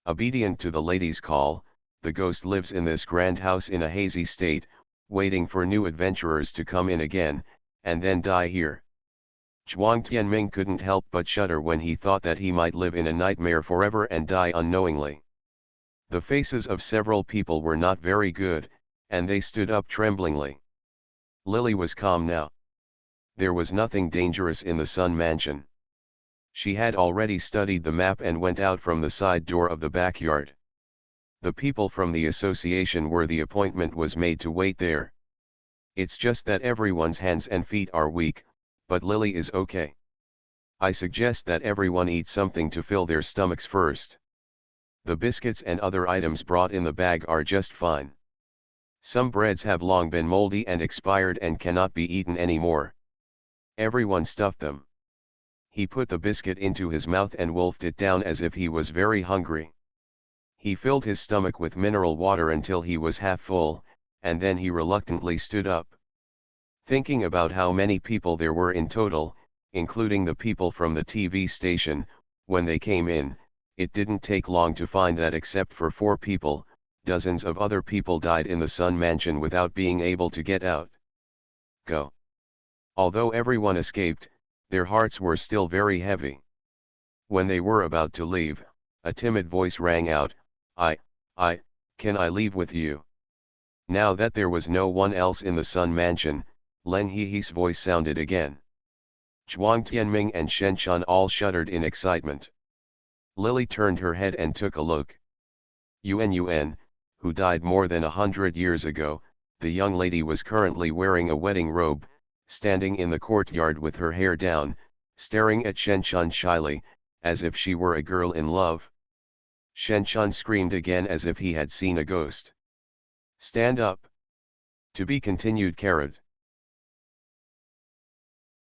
A: Obedient to the lady's call, the ghost lives in this grand house in a hazy state, waiting for new adventurers to come in again, and then die here. Zhuang Tianming couldn't help but shudder when he thought that he might live in a nightmare forever and die unknowingly. The faces of several people were not very good, and they stood up tremblingly. Lily was calm now. There was nothing dangerous in the Sun Mansion. She had already studied the map and went out from the side door of the backyard. The people from the association where the appointment was made to wait there. It's just that everyone's hands and feet are weak, but Lily is okay. I suggest that everyone eat something to fill their stomachs first. The biscuits and other items brought in the bag are just fine. Some breads have long been moldy and expired and cannot be eaten anymore. Everyone stuffed them. He put the biscuit into his mouth and wolfed it down as if he was very hungry. He filled his stomach with mineral water until he was half full, and then he reluctantly stood up. Thinking about how many people there were in total, including the people from the TV station, when they came in, it didn't take long to find that except for 4 people, dozens of other people died in the Sun Mansion without being able to get out. Go. Although everyone escaped, their hearts were still very heavy. When they were about to leave, a timid voice rang out, can I leave with you? Now that there was no one else in the Sun Mansion, Leng Hehe's voice sounded again. Zhuang Tianming and Shen Shan all shuddered in excitement. Lily turned her head and took a look. Yun, who died more than 100 years ago, the young lady was currently wearing a wedding robe, standing in the courtyard with her hair down, staring at Shen Shan shyly, as if she were a girl in love. Shen Shan screamed again as if he had seen a ghost. Stand up. To be continued. Carrot.